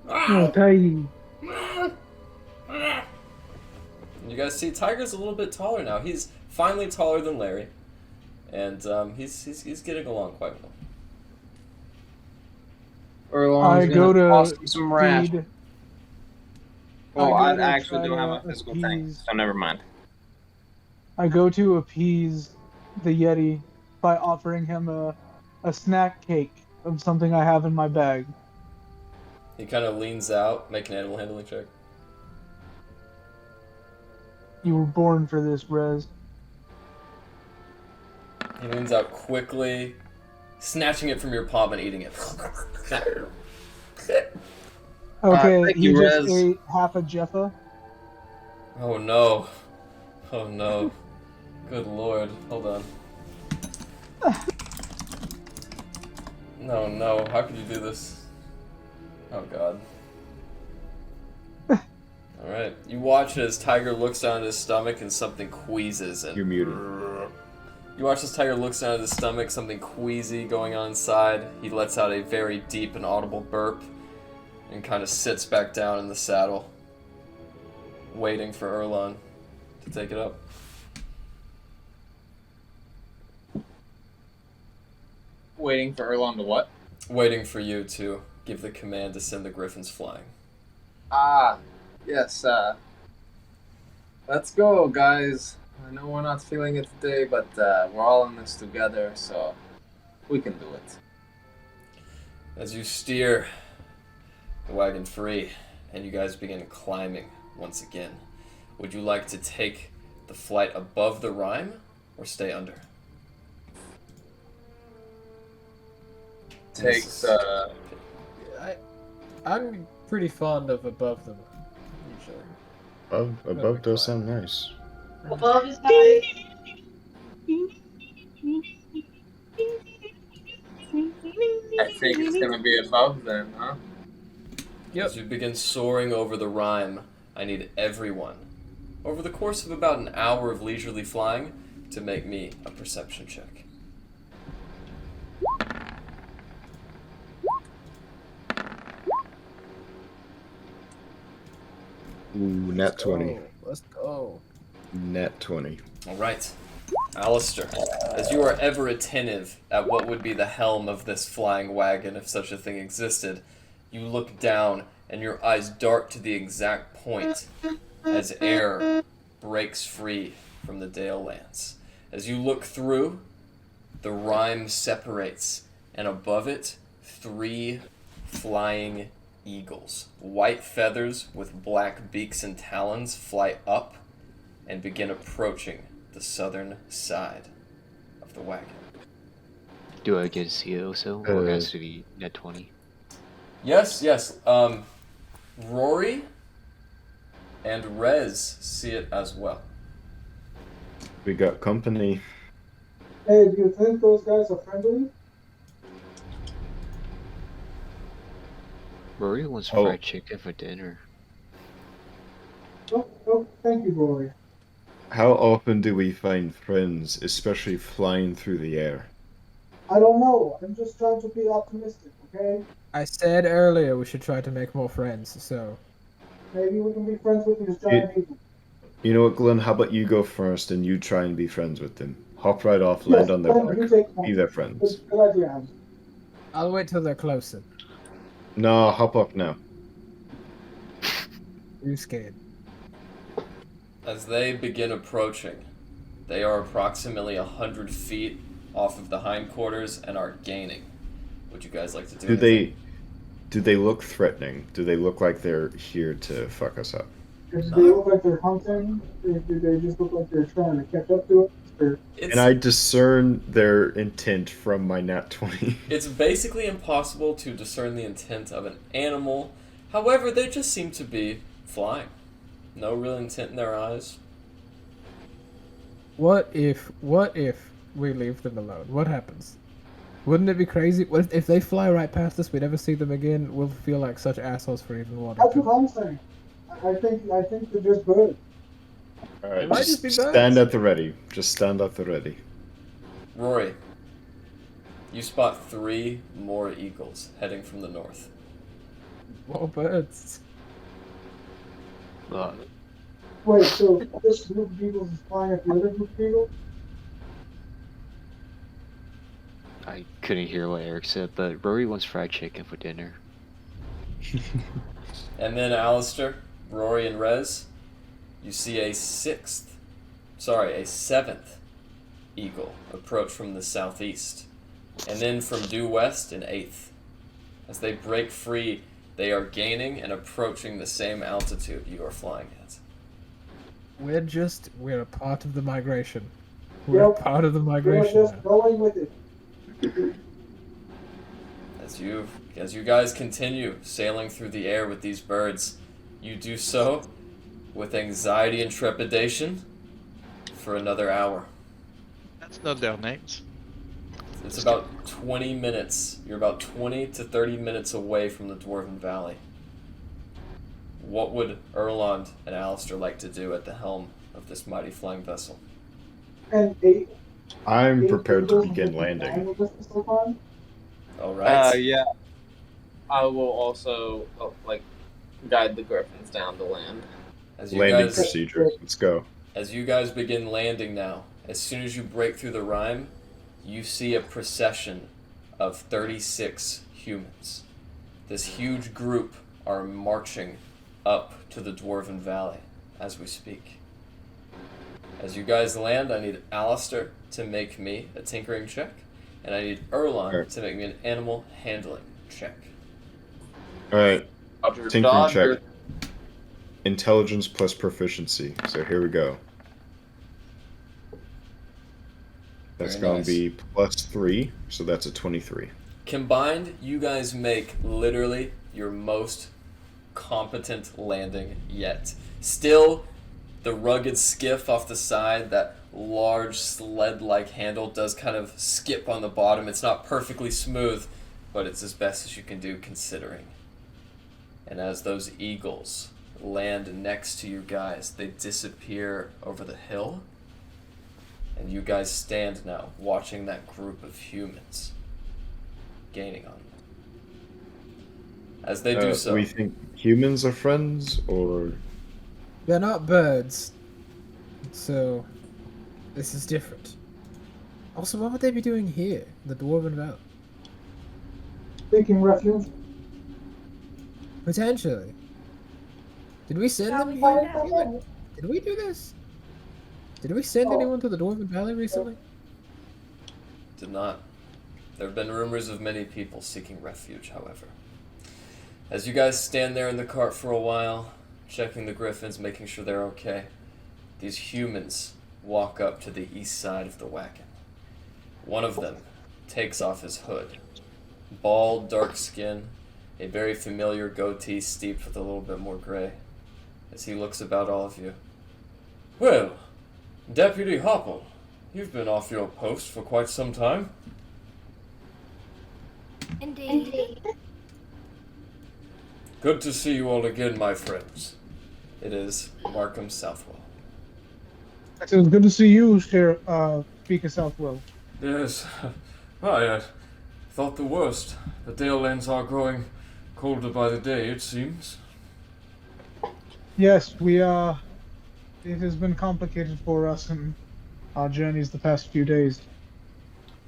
Oh, Tidy. And you guys see Tiger's a little bit taller now. He's finally taller than Larry, and he's getting along quite well. Erlon's I go gonna to toss him some rash. feed. Well, I I go to actually try don't have to a physical thing, appease- so never mind. I go to appease the Yeti by offering him a snack cake of something I have in my bag. He kind of leans out, make an animal handling check. You were born for this, Rez. He leans out quickly, snatching it from your palm and eating it. Okay, thank he you, just Rez. ate half a Jeffa. Oh no. Oh no. Good lord. Hold on. No. How could you do this? Oh god. Alright. You watch as Tiger looks down at his stomach and something queases. And You're muted. you watch as Tiger looks down at his stomach, something queasy going on inside. He lets out a very deep and audible burp and kind of sits back down in the saddle, waiting for Erlon to take it up. Waiting for Erlon to what? Waiting for you to give the command to send the griffins flying. Ah, yes. Let's go, guys. I know we're not feeling it today, but we're all in this together, so we can do it. As you steer the wagon free and you guys begin climbing once again, would you like to take the flight above the rime or stay under? Take the. I'm pretty fond of above them, usually. Above does sound nice. Above is nice. I think it's gonna be above then, huh? Yep. As you begin soaring over the rime, I need everyone, over the course of about an hour of leisurely flying, to make me a perception check. Ooh, nat 20. Let's go. Nat 20. Alright. Alistair, as you are ever attentive at what would be the helm of this flying wagon if such a thing existed, you look down and your eyes dart to the exact point as air breaks free from the Dale lands. As you look through, the rime separates, and above it, 3 flying eagles. White feathers with black beaks and talons fly up and begin approaching the southern side of the wagon. Do I get to see it also, or it has to be net 20? Yes. Rory and Rez see it as well. We got company. Hey, do you think those guys are friendly? Rory wants Oh. fried chicken for dinner. Oh, thank you, Rory. How often do we find friends, especially flying through the air? I don't know. I'm just trying to be optimistic, okay? I said earlier we should try to make more friends, so... Maybe we can be friends with these giant eagles. You know what, Glenn? How about you go first and you try and be friends with them? Hop right off, land on their Glenn, you back, take be their friends. Good idea, Hans. I'll wait till they're closer. No, hop up now. You scared. As they begin approaching, they are approximately 100 feet off of the hindquarters and are gaining. Would you guys like to do anything? Do they look threatening? Do they look like they're here to fuck us up? Do they look like they're hunting? Or do they just look like they're trying to catch up to us? Or... And I discern their intent from my nat 20. It's basically impossible to discern the intent of an animal. However, they just seem to be flying. No real intent in their eyes. What if we leave them alone? What happens? Wouldn't it be crazy? What if they fly right past us, we never see them again? We'll feel like such assholes for even wanting That's to. what I'm saying. I think they're just birds. Alright, might just just be stand birds. at the ready. Just stand at the ready. Rory, you spot 3 more eagles heading from the north. More birds. Well, Wait, so this group of eagles is flying at the other group of eagles? I couldn't hear what Eric said, but Rory wants fried chicken for dinner. And then Alistair, Rory, and Rez, you see a 7th eagle approach from the southeast. And then from due west, an 8th. As they break free, they are gaining and approaching the same altitude you are flying at. We're a part of the migration. We're a part of the We're migration. just now. going with it. As you guys continue sailing through the air with these birds, you do so with anxiety and trepidation for another hour. That's not their names. It's about 20 minutes. You're about 20 to 30 minutes away from the Dwarven Valley. What would Erlond and Alistair like to do at the helm of this mighty flying vessel? And I'm prepared to begin landing. Alright. Yeah. I will also guide the griffins down to land. As you Landing guys, procedure. Let's go. as you guys begin landing now, as soon as you break through the rime, you see a procession of 36 humans. This huge group are marching up to the Dwarven Valley as we speak. As you guys land, I need Alistair to make me a tinkering check, and I need Erlon to make me an animal handling check. Alright, Roger, tinkering Dodger. check. Intelligence plus proficiency. So here we go. That's Very going nice. to be +3, so that's a 23. Combined, you guys make literally your most competent landing yet. Still, the rugged skiff off the side, that large sled-like handle does kind of skip on the bottom. It's not perfectly smooth, but it's as best as you can do considering. And as those eagles land next to you guys, they disappear over the hill. And you guys stand now, watching that group of humans gaining on them. As they do so, We think humans are friends, or... They're not birds. So, this is different. Also, what would they be doing here, in the Dwarven Valley? Taking refuge. Potentially. Did we send Shall them we here? find out? Did we do this? Did we send anyone to the Dwarven Valley recently? did not. There have been rumors of many people seeking refuge, however. As you guys stand there in the cart for a while, checking the griffins, making sure they're okay, these humans walk up to the east side of the wagon. One of them takes off his hood. Bald, dark skin, a very familiar goatee steeped with a little bit more gray, as he looks about all of you. Well, Deputy Hopple, you've been off your post for quite some time. Indeed. Good to see you all again, my friends. It is Markham Southwell. It was good to see you, Speaker Southwell. Yes, I thought the worst. The Dalelands are growing colder by the day, it seems. Yes, it has been complicated for us in our journeys the past few days.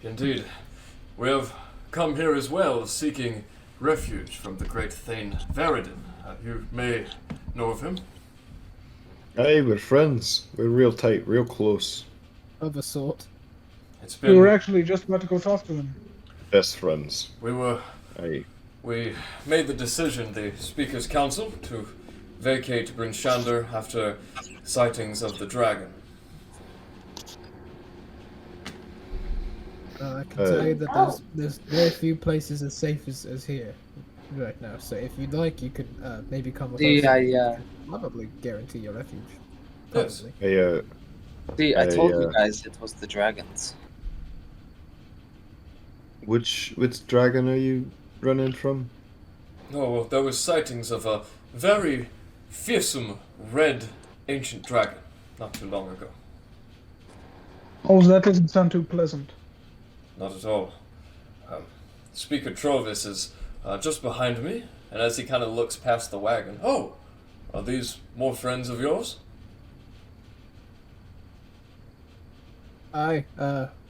Indeed. We have come here as well, seeking refuge from the great Thane Varadin. You may know of him. Hey, we're friends. We're real tight, real close. Of a sort. It's We were been... actually just about to go talk to him. Best friends. We made the decision, the Speaker's Council, to vacate Bryn Shander after sightings of the dragon. I can tell you that there's very few places as safe as here. right now. So if you'd like, you could maybe come with See, us. I Probably guarantee your refuge. Yes. Probably. Hey, I told I, you guys it was the dragons. which dragon are you running from? Oh, well, there was sightings of a very fearsome red ancient dragon not too long ago. Oh, that doesn't sound too pleasant. Not at all. Speaker Trovis is just behind me, and as he kind of looks past the wagon, oh, are these more friends of yours? Aye,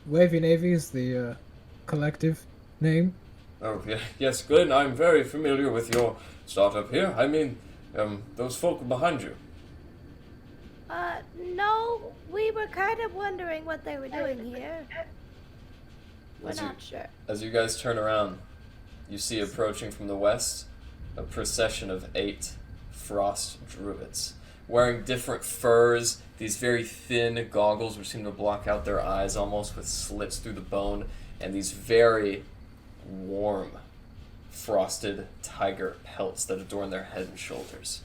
Wavy Navy is the collective name. Oh, yeah, yes, good. I'm very familiar with your startup here. I mean, those folk behind you. No, we were kind of wondering what they were doing here. We're not sure. As you guys turn around, you see approaching from the west a procession of 8 frost druids, wearing different furs, these very thin goggles which seem to block out their eyes almost with slits through the bone, and these very warm, frosted tiger pelts that adorn their head and shoulders.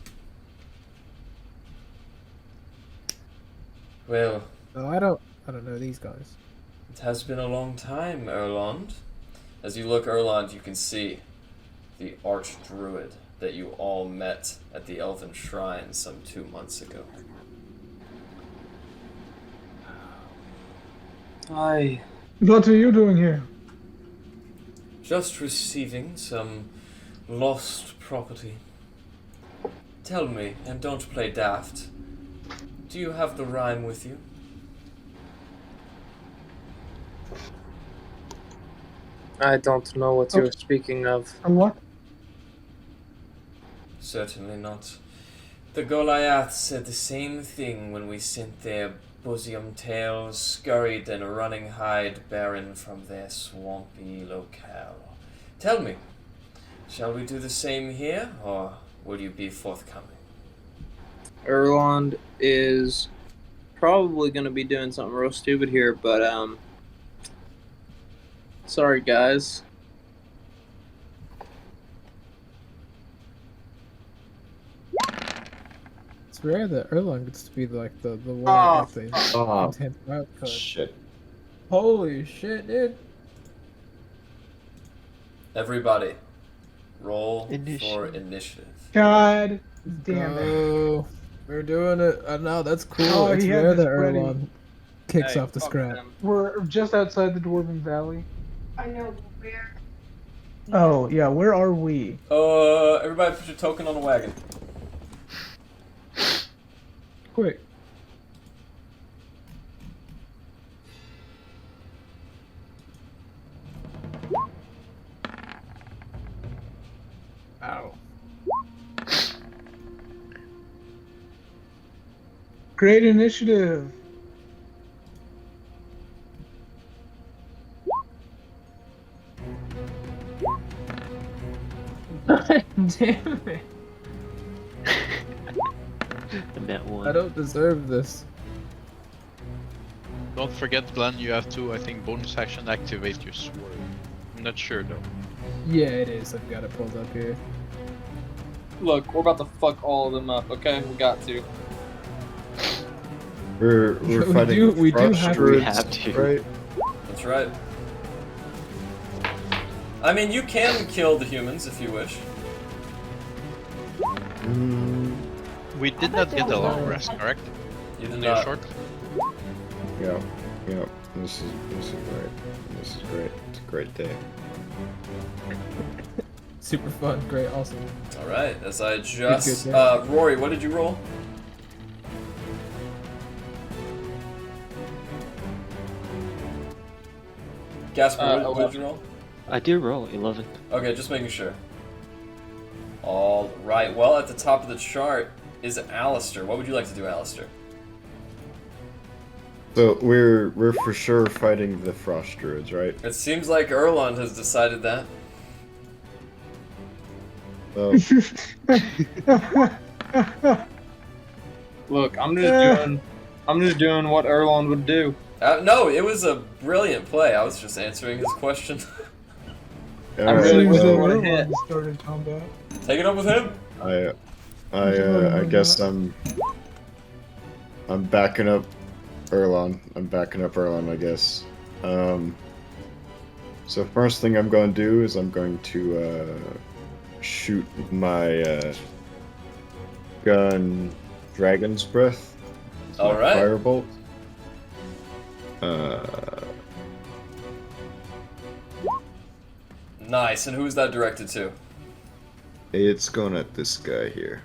Well, Oh, I don't know these guys. it has been a long time, Erlond. As you look, Erlond, you can see the archdruid that you all met at the Elven Shrine some 2 months ago. Hi. What are you doing here? Just receiving some lost property. Tell me, and don't play daft, do you have the rhyme with you? I don't know what you're speaking of. And what? Certainly not. The Goliaths said the same thing when we sent their bosom tails scurried and running hide barren from their swampy locale. Tell me, shall we do the same here, or will you be forthcoming? Erlond is probably going to be doing something real stupid here, but sorry guys. It's rare that Erlong gets to be like the one Oh, with the Oh, intense route code. shit. Holy shit, dude! Everybody, roll for Initiative. initiative. God damn it. Oh, we're doing it. No, that's cool. Oh, it's he had rare this that ready. Erlong kicks Hey, off the fuck scrap. them. We're just outside the Dwarven Valley. I know where. Oh, yeah, where are we? Everybody put your token on the wagon. Quick. Ow. Great initiative. Damn it. That one. I don't deserve this. Don't forget, Glenn, you have to, I think, bonus action activate your sword. I'm not sure though. Yeah, it is. I've got it pulled up here. Look, we're about to fuck all of them up, okay? We got to. We're We fighting do- we do frost have to. druids, We have to. right? That's right. I mean, you can kill the humans if you wish. Mm, We did not get a long rest, correct? You did Only a not. short. yeah, yeah. This is great. This is great. It's a great day. Super fun. Great. Awesome. All right. As I just, Good, good. Rory, what did you roll? Gasper, what did you roll? I did roll 11. Okay, just making sure. All right. Well, at the top of the chart is Alistair. What would you like to do, Alistair? So we're for sure fighting the frost druids, right? It seems like Erlond has decided that. So Look, I'm just doing what Erlond would do. No, it was a brilliant play. I was just answering his question. All I right, really Seems wouldn't that want to Elrond hit. has started combat. Take it up with him. I guess I'm backing up Erlon. I guess. So first thing I'm going to do is I'm going to shoot my gun Dragon's Breath. It's my All right. Firebolt. Nice. And who's that directed to? It's going at this guy here.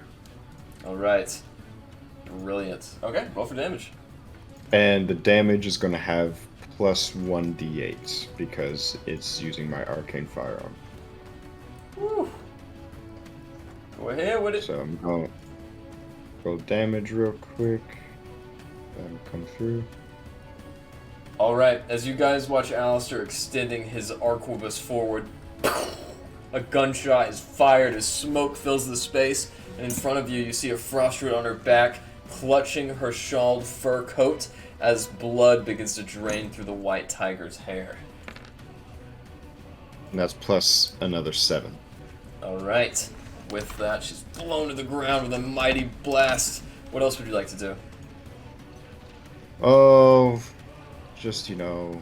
All right. Brilliant. Okay, roll for damage. And the damage is going to have plus 1d8 because it's using my arcane firearm. Woo. Go ahead with it. So I'm going to roll damage real quick. That'll come through. All right. As you guys watch Alistair extending his arquebus forward, a gunshot is fired as smoke fills the space, and in front of you, you see a Frostmaiden on her back, clutching her shawled fur coat as blood begins to drain through the white tiger's hair. And that's plus another 7. All right. With that, she's blown to the ground with a mighty blast. What else would you like to do? Oh, just, the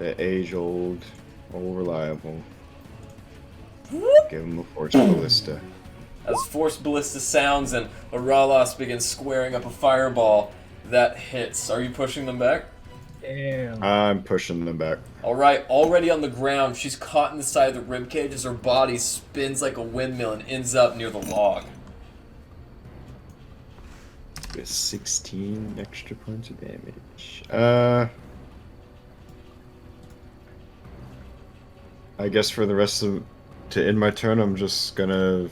age-old, old reliable. Give him a Force Ballista. As Force Ballista sounds and Auralos begins squaring up a fireball, that hits. Are you pushing them back? Damn. I'm pushing them back. Alright, already on the ground, she's caught in the side of the ribcage as her body spins like a windmill and ends up near the log. With 16 extra points of damage. I guess for the rest of... To end my turn, I'm just gonna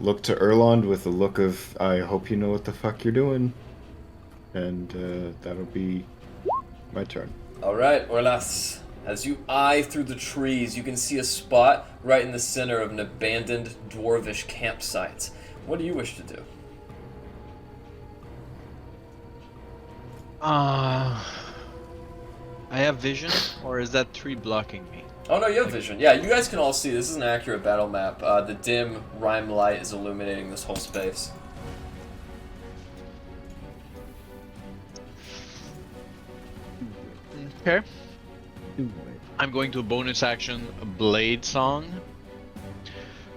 look to Erlond with a look of, I hope you know what the fuck you're doing. And that'll be my turn. Alright, Orlas. As you eye through the trees, you can see a spot right in the center of an abandoned dwarvish campsite. What do you wish to do? I have vision, or is that tree blocking me? Oh no, you have vision. Yeah, you guys can all see. This is an accurate battle map. The dim rime light is illuminating this whole space. Okay. I'm going to bonus action Blade Song.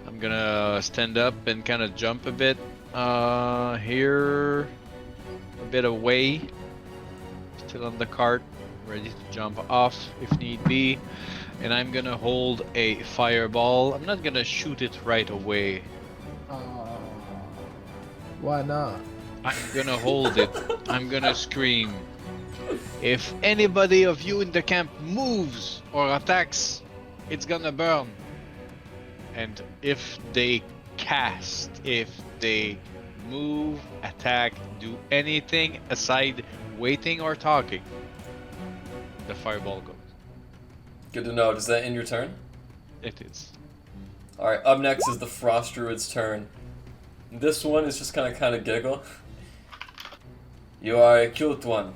I'm gonna stand up and kind of jump a bit here, a bit away, still on the cart, ready to jump off if need be. And I'm gonna hold a fireball. I'm not gonna shoot it right away. Why not? I'm gonna hold it. I'm gonna scream. If anybody of you in the camp moves or attacks, it's gonna burn. And if they cast, if they move, attack, do anything aside waiting or talking, the fireball goes. Good to know. Does that end your turn? It is. Alright, up next is the Frost Druid's turn. This one is just gonna kind of giggle. You are a cute one.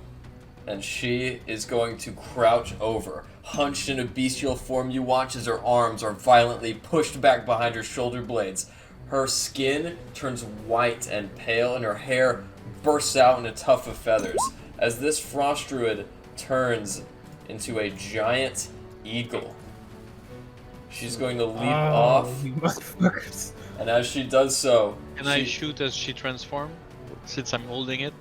And she is going to crouch over. Hunched in a bestial form, you watch as her arms are violently pushed back behind her shoulder blades. Her skin turns white and pale, and her hair bursts out in a tuft of feathers. As this Frost Druid turns into a giant eagle. She's going to leap off. You motherfuckers. And as she does so... Can I shoot as she transforms? Since I'm holding it?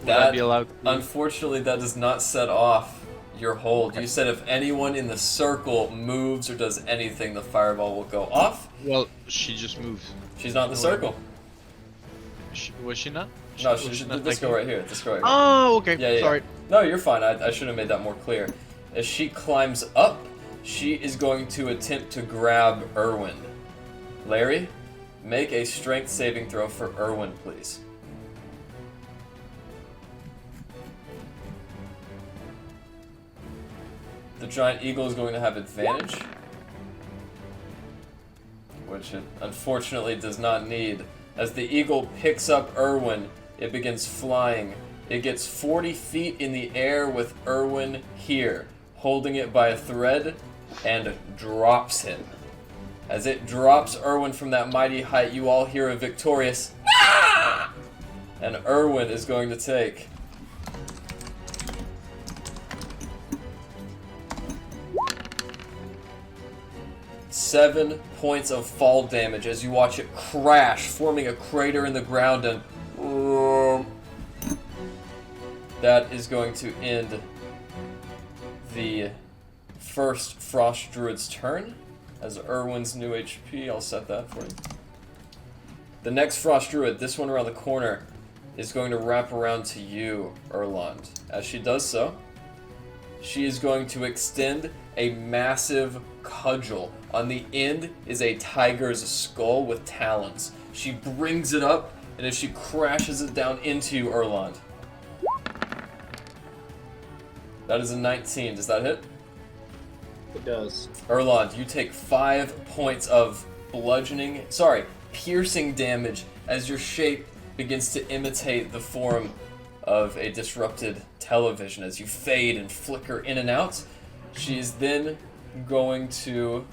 Would I That, be allowed to? unfortunately, that does not set off your hold. You said if anyone in the circle moves or does anything, the fireball will go off. Well, she just moved. She's not in the circle. Was she not? No, Was she she should not this like go right here. This go right here. Oh, okay. Yeah, yeah, yeah. Sorry. No, you're fine. I should have made that more clear. As she climbs up, she is going to attempt to grab Erwin. Larry, make a strength saving throw for Erwin, please. The giant eagle is going to have advantage, which it unfortunately does not need. As the eagle picks up Erwin, it begins flying. It gets 40 feet in the air with Erwin here, holding it by a thread and drops him. As it drops Erwin from that mighty height, you all hear a victorious "Ah!" And Erwin is going to take 7 points of fall damage as you watch it crash, forming a crater in the ground, and that is going to end the first Frost Druid's turn. As Erwin's new HP, I'll set that for you. The next Frost Druid, this one around the corner, is going to wrap around to you, Erlond. As she does so, she is going to extend a massive cudgel. On the end is a tiger's skull with talons. She brings it up, and as she crashes it down into you, Erlond. That is a 19. Does that hit? It does. Erlond, you take 5 points of piercing damage as your shape begins to imitate the form of a disrupted television as you fade and flicker in and out. She is then going to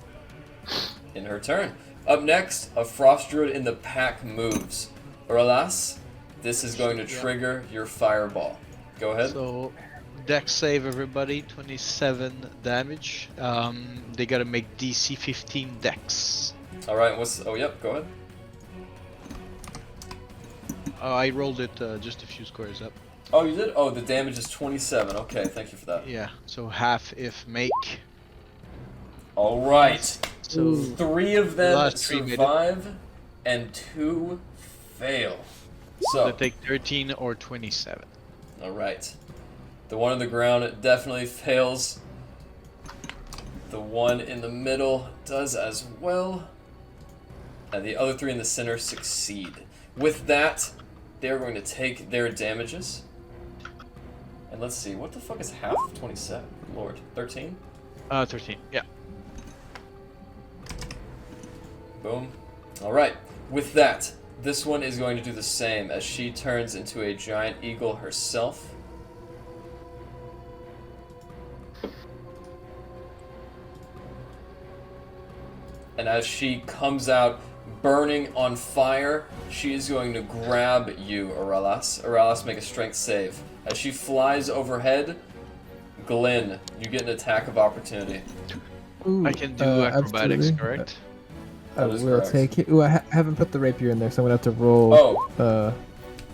end her turn. Up next, a Frost Druid in the pack moves. Uralas, this is going to trigger your fireball. Go ahead. So, dex save everybody, 27 damage. They gotta make DC 15 dex. Alright, go ahead. I rolled it just a few squares up. Oh, you did? Oh, the damage is 27. Okay, thank you for that. Yeah, so half if make. Alright. So 3 of them last 3 made it. survive, and 2 fail. So So, they take 13 or 27. alright. The one on the ground definitely fails. The one in the middle does as well. And the other 3 in the center succeed. With that, they're going to take their damages. And let's see, what the fuck is half of 27? Lord, 13? 13, yeah. Boom. Alright, with that, this one is going to do the same as she turns into a giant eagle herself. And as she comes out burning on fire, she is going to grab you, Auralas. Auralas, make a strength save. As she flies overhead, Glenn, you get an attack of opportunity. Ooh, I can do acrobatics, absolutely. correct? I That is will correct. take it. Ooh, I haven't put the rapier in there, so I'm gonna have to roll. Oh,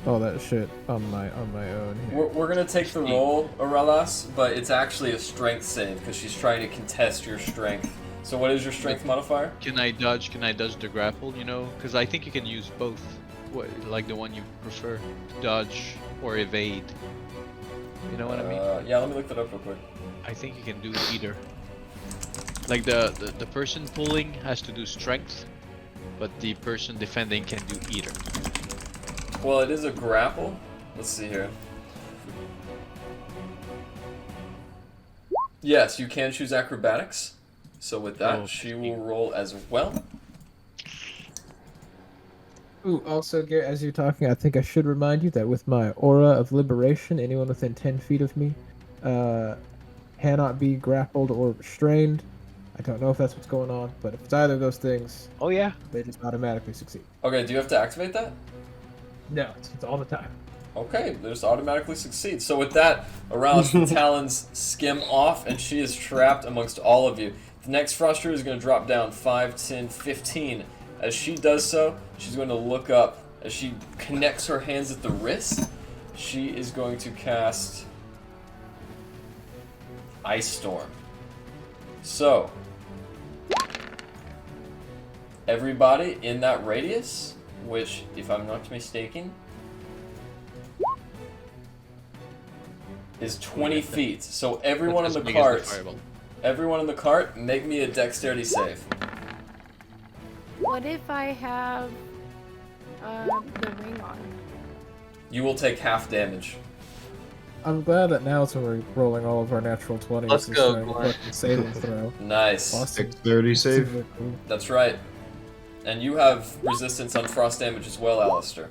All that shit on my own here. we're gonna take the roll, Auralas, but it's actually a strength save because she's trying to contest your strength. So what is your strength modifier? Can I dodge the grapple, you know? Because I think you can use both. Like the one you prefer. Dodge or evade. You know what I mean? Yeah, let me look that up real quick. I think you can do either. Like the person pulling has to do strength, but the person defending can do either. Well, it is a grapple. Let's see here. Yes, you can choose acrobatics. So with that, Oh, she will roll as well. Ooh, also, Garrett, as you're talking, I think I should remind you that with my aura of liberation, anyone within 10 feet of me cannot be grappled or restrained. I don't know if that's what's going on, but if it's either of those things, Oh yeah. they just automatically succeed. Okay, do you have to activate that? No, it's all the time. Okay, they just automatically succeed. So with that, Auralis' talons skim off, and she is trapped amongst all of you. The next Frost Druid is going to drop down 5, 10, 15. As she does so, she's going to look up. As she connects her hands at the wrist, she is going to cast Ice Storm. So, everybody in that radius, which, if I'm not mistaken, is 20 feet. So everyone in That's the as big as cart, fireball. everyone in the cart, make me a dexterity save. What if I have the ring on? You will take half damage. I'm glad that now, so we're rolling all of our natural 20s. Let's and go, starting a Glenn. fucking saving throw. Nice. Awesome. Dexterity save. Super cool. That's right. And you have resistance on frost damage as well, Alistair.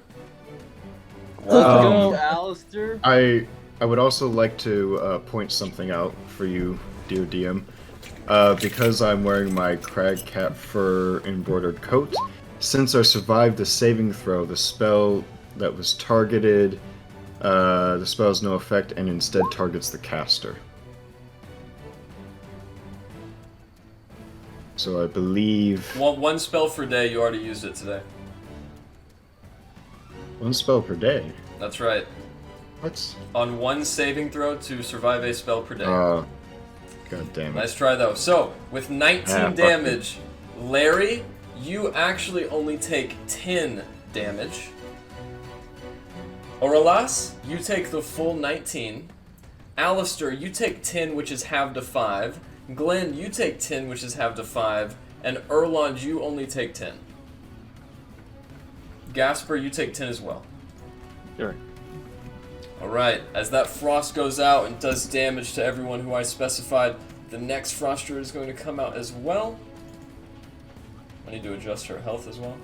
Wow. Alistair. I would also like to point something out for you, dear DM. Because I'm wearing my crag cap fur embroidered coat, since I survived the saving throw, the spell that was targeted, the spell has no effect and instead targets the caster. So I believe... One spell per day, you already used it today. One spell per day? That's right. What? On one saving throw to survive a spell per day. God damn it. Nice try though. So, with 19 damage, Larry, you actually only take 10 damage. Aurilas, you take the full 19. Alistair, you take 10, which is halved to 5. Glenn, you take 10, which is halved to 5. And Elrond, you only take 10. Gasper, you take 10 as well. Sure. Alright, as that frost goes out and does damage to everyone who I specified, the next frost druid is going to come out as well. I need to adjust her health as well.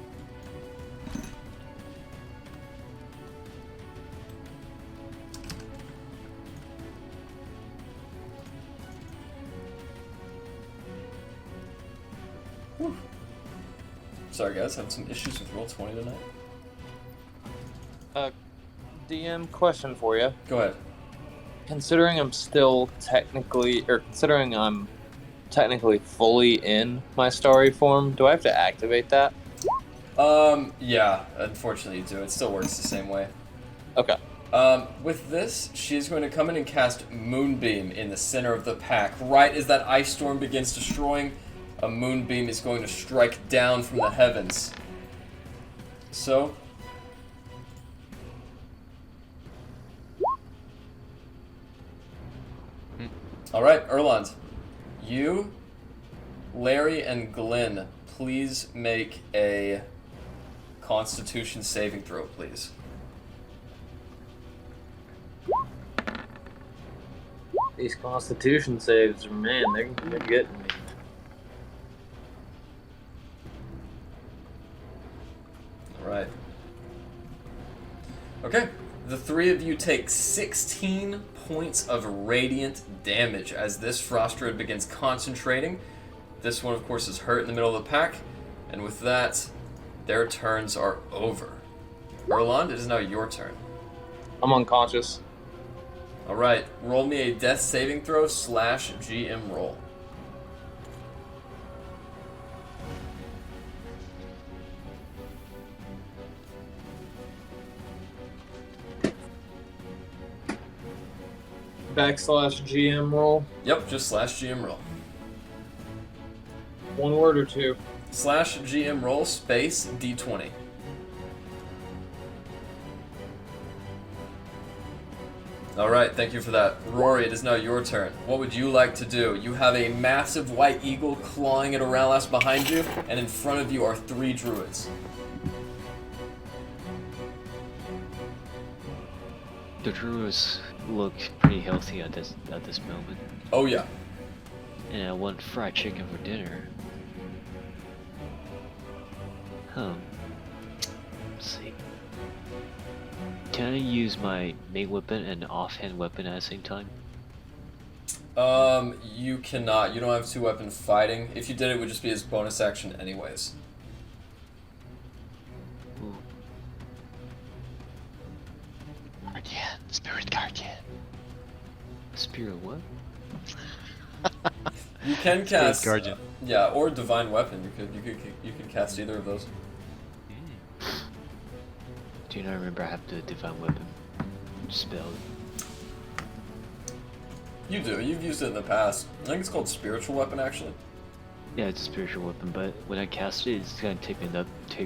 Whew. Sorry guys, having some issues with Roll20 tonight. DM, question for you. Go ahead. Considering I'm technically fully in my starry form, do I have to activate that? Yeah, unfortunately you do. It still works the same way. Okay. With this, she's going to come in and cast Moonbeam in the center of the pack. Right as that ice storm begins destroying, a Moonbeam is going to strike down from the heavens. So... Alright, Elrond. You, Larry, and Glenn, please make a Constitution saving throw, please. These Constitution saves, man, they're getting me. Alright. Okay, the three of you take 16 points of radiant damage as this frost druid begins concentrating. This one, of course, is hurt in the middle of the pack, and with that, their turns are over. Elrond, it is now your turn. I'm unconscious. Alright, roll me a death saving throw / GM roll. /GM roll. Yep, just /GM roll. One word or two? /GM roll space D20. Alright, thank you for that. Rory, it is now your turn. What would you like to do? You have a massive white eagle clawing at Auril behind you, and in front of you are 3 druids. The druids look pretty healthy at this moment. Oh yeah. And I want fried chicken for dinner. Let's see. Can I use my main weapon and offhand weapon at the same time? You cannot. You don't have 2-weapon fighting. If you did, it would just be his bonus action anyways. Ooh. Guardian, spirit guardian. Spirit what? You can cast Guardian. Yeah, or divine weapon. You could cast either of those. Do you not remember I have the divine weapon spell? You do. You've used it in the past. I think it's called spiritual weapon actually. Yeah, it's a spiritual weapon, but when I cast it, it's gonna take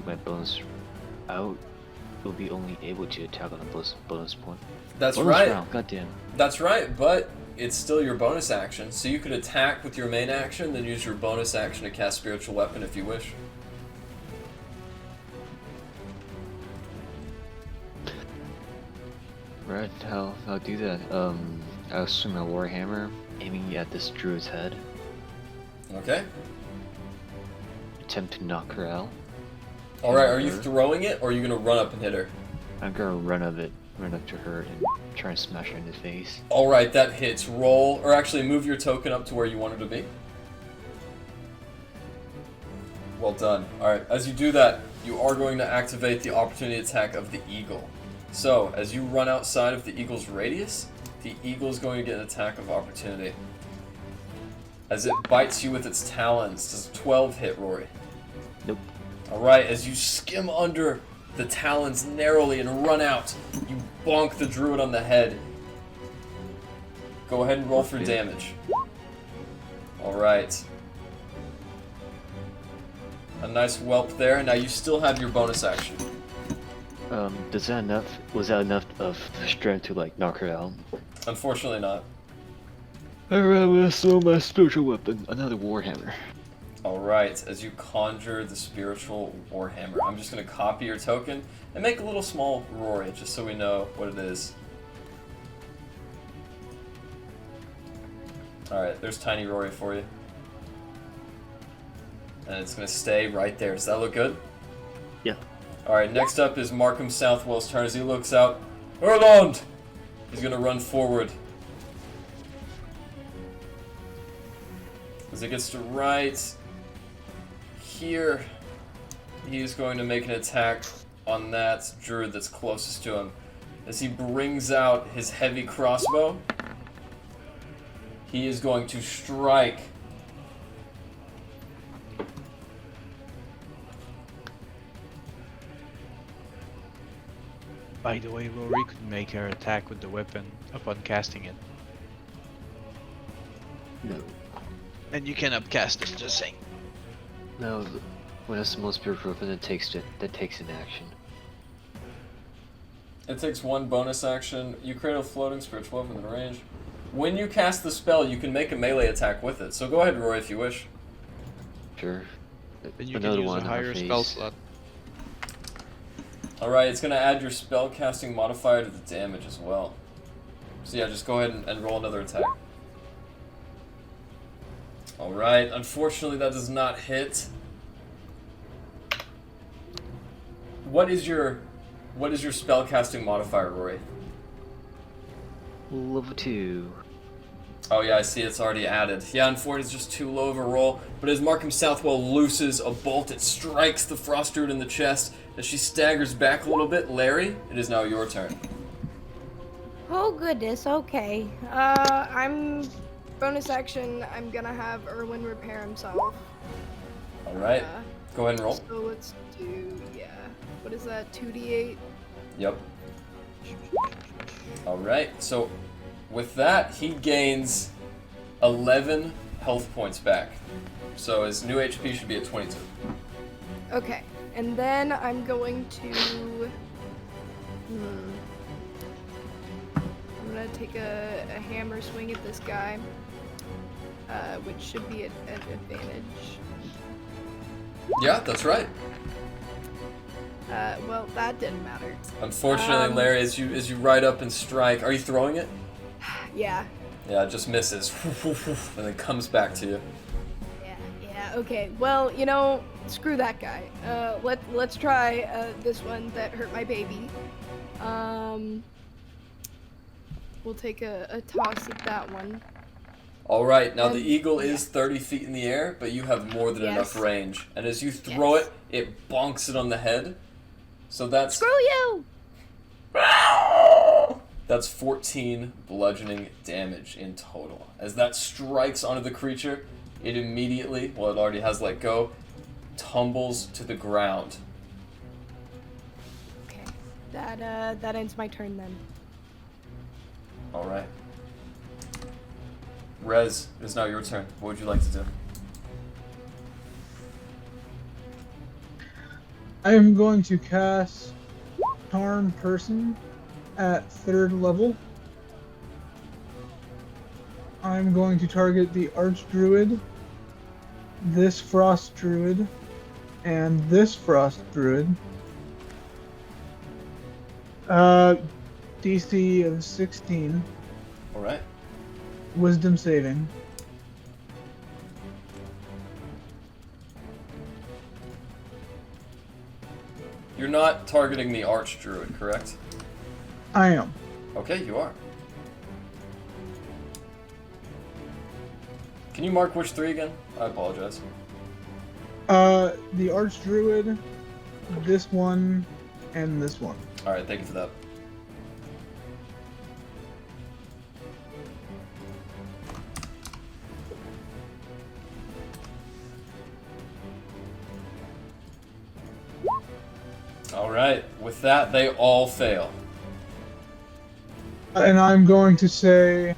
my bonus out. It'll be only able to attack on a bonus point. That's bonus right. Round, goddamn. That's right, but it's still your bonus action, so you could attack with your main action, then use your bonus action to cast spiritual weapon if you wish. Right, I'll do that. I'll swing my warhammer, aiming at this druid's head. Okay. Attempt to knock her out. Alright, are you throwing it, or are you gonna run up and hit her? I'm gonna run up to her and try and smash her in the face. Alright, that hits. Roll, or actually move your token up to where you want her to be. Well done. Alright, as you do that, you are going to activate the opportunity attack of the eagle. So, as you run outside of the eagle's radius, the eagle is going to get an attack of opportunity. As it bites you with its talons, does 12 hit, Rory? Nope. Alright, as you skim under the talons narrowly and run out, you bonk the druid on the head. Go ahead and roll for damage. Alright. A nice whelp there. Now you still have your bonus action. Was that enough of strength to like knock her out? Unfortunately not. Alright, I'm gonna throw my spiritual weapon, another warhammer. Alright, as you conjure the spiritual warhammer, I'm just gonna copy your token and make a little small Rory, just so we know what it is. Alright, there's tiny Rory for you. And it's gonna stay right there. Does that look good? Yeah. Alright, next up is Markham Southwell's turn. As he looks out, Elrond! He's gonna run forward. As it gets to right here, he is going to make an attack on that druid that's closest to him. As he brings out his heavy crossbow, he is going to strike. By the way, Rory could make her attack with the weapon upon casting it. No. And you can upcast it, just saying. No, when it's the most spiritual weapon, that takes an action. It takes one bonus action. You create a floating spiritual weapon in range. When you cast the spell, you can make a melee attack with it. So go ahead, Roy, if you wish. Sure. Then you Another can use one a higher spell slot. Alright, it's going to add your spell casting modifier to the damage as well. So yeah, just go ahead and roll another attack. Alright, unfortunately that does not hit. What is your spell casting modifier, Rory? Level 2. Oh yeah, I see it's already added. Yeah, unfortunately it's just too low of a roll. But as Markham Southwell looses a bolt, it strikes the Frost Druid in the chest. As she staggers back a little bit, Larry, it is now your turn. Oh goodness, okay. I'm bonus action. I'm gonna have Erwin repair himself. Alright, go ahead and roll. So let's do, what is that, 2d8? Yep. Alright, so with that, he gains 11 health points back. So his new HP should be at 22. Okay, and then I'm going to... I'm gonna take a hammer swing at this guy, which should be at advantage. Yeah, that's right. Well, that didn't matter. Unfortunately, Larry, as you ride up and strike, are you throwing it? Yeah. Yeah, it just misses, and then comes back to you. Yeah, okay. Well, screw that guy. Let's try this one that hurt my baby. We'll take a toss at that one. Alright, now the eagle is 30 feet in the air, but you have more than enough range. And as you throw it, it bonks it on the head. So that's... Screw you! That's 14 bludgeoning damage in total. As that strikes onto the creature, it immediately, well, it already has let go, tumbles to the ground. Okay. That ends my turn then. Alright. Rez, it is now your turn. What would you like to do? I am going to cast Charm Person at 3rd level. I'm going to target the Archdruid, this Frost Druid, and this Frost Druid. DC of 16. Alright. Wisdom saving. You're not targeting the Archdruid, correct? I am. Okay, you are. Can you mark which 3 again? I apologize. The Archdruid, this one, and this one. Alright, thank you for that. Alright, with that, they all fail. And I'm going to say,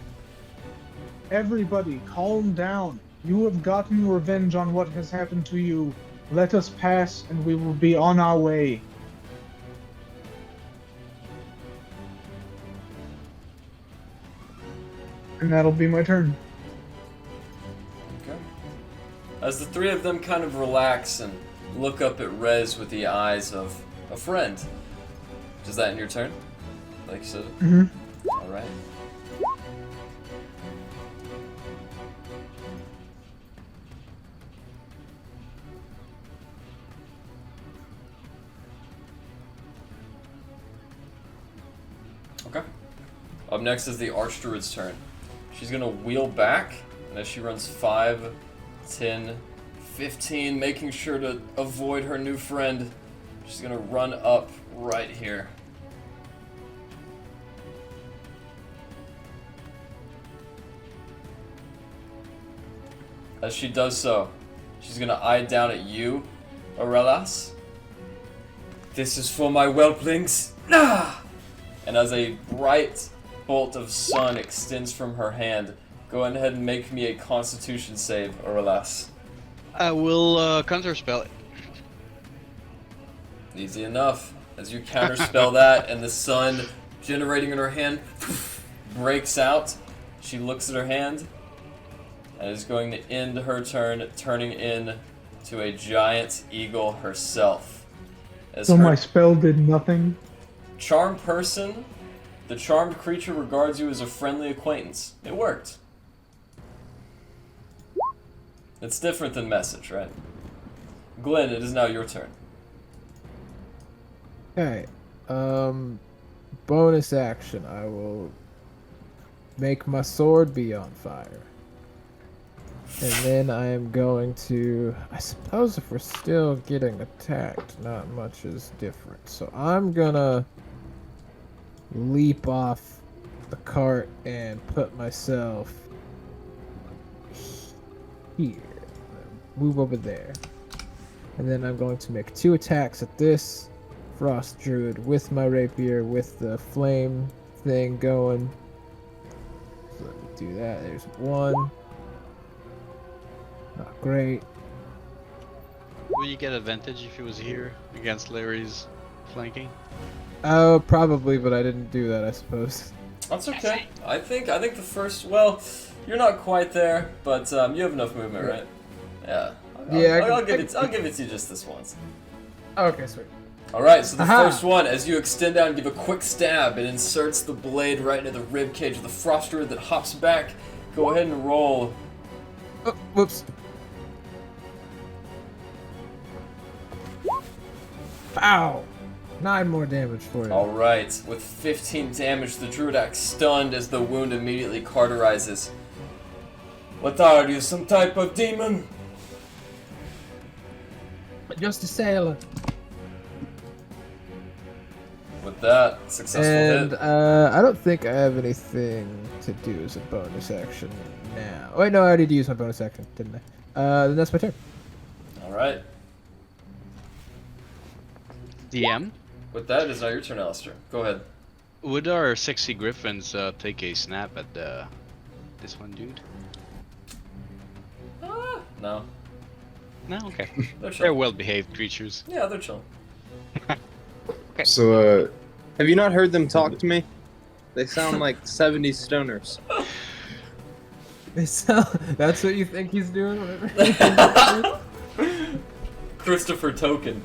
everybody, calm down. You have gotten revenge on what has happened to you. Let us pass, and we will be on our way. And that'll be my turn. Okay. As the three of them kind of relax and look up at Rez with the eyes of a friend. Is that in your turn? Like you said? Mm-hmm. Alright. Okay. Up next is the Archdruid's turn. She's gonna wheel back, and as she runs 5, 10, 15, making sure to avoid her new friend, she's gonna run up right here. As she does so, she's gonna eye down at you, Aurelas. This is for my whelplings. Ah! And as a bright bolt of sun extends from her hand, go ahead and make me a Constitution save, Aurelas. I will counterspell it. Easy enough. As you counterspell that, and the sun generating in her hand breaks out, she looks at her hand and is going to end her turn, turning into a giant eagle herself. As So her my spell did nothing. charmed person, the charmed creature regards you as a friendly acquaintance. It worked. It's different than message, right? Glenn, it is now your turn. Okay. Bonus action. I will make my sword be on fire. And then I am going to... I suppose if we're still getting attacked, not much is different. So I'm gonna leap off the cart and put myself here. Move over there. And then I'm going to make 2 attacks at this Frost Druid with my rapier, with the flame thing going. So let me do that. There's 1. Not great. Will you get advantage if he was here against Larry's flanking? Oh, probably, but I didn't do that, I suppose. That's okay. I think the first, well, you're not quite there, but you have enough movement, right? Yeah. I'll give it to you just this once. Okay, sweet. Alright, so the first one, as you extend out and give a quick stab, it inserts the blade right into the rib cage of the Frost Druid that hops back. Go ahead and roll. Oh, whoops. Ow! 9 more damage for you. Alright, with 15 damage, the Druid acts stunned as the wound immediately cauterizes. What are you, some type of demon? Just a sailor. With that, successful And hit. I don't think I have anything to do as a bonus action now. Wait, no, I already used my bonus action, didn't I? Then that's my turn. Alright. DM? With that, it is now your turn, Alistair. Go ahead. Would our sexy griffins take a snap at this one dude? No. No, okay. They're chill. They're well-behaved creatures. Yeah, they're chill. Okay. So, Have you not heard them talk to me? They sound like 70s stoners. They sound, that's what you think he's doing? Christopher Token.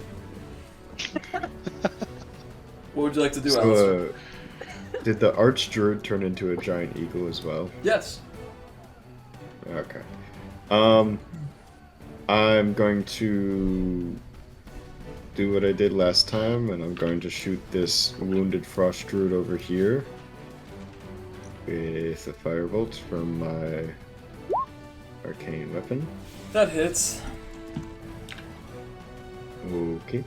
What would you like to do, Alistair? Did the Archdruid turn into a giant eagle as well? Yes. Okay. I'm going to do what I did last time, and I'm going to shoot this wounded Frost Druid over here with a firebolt from my arcane weapon. That hits. Okay.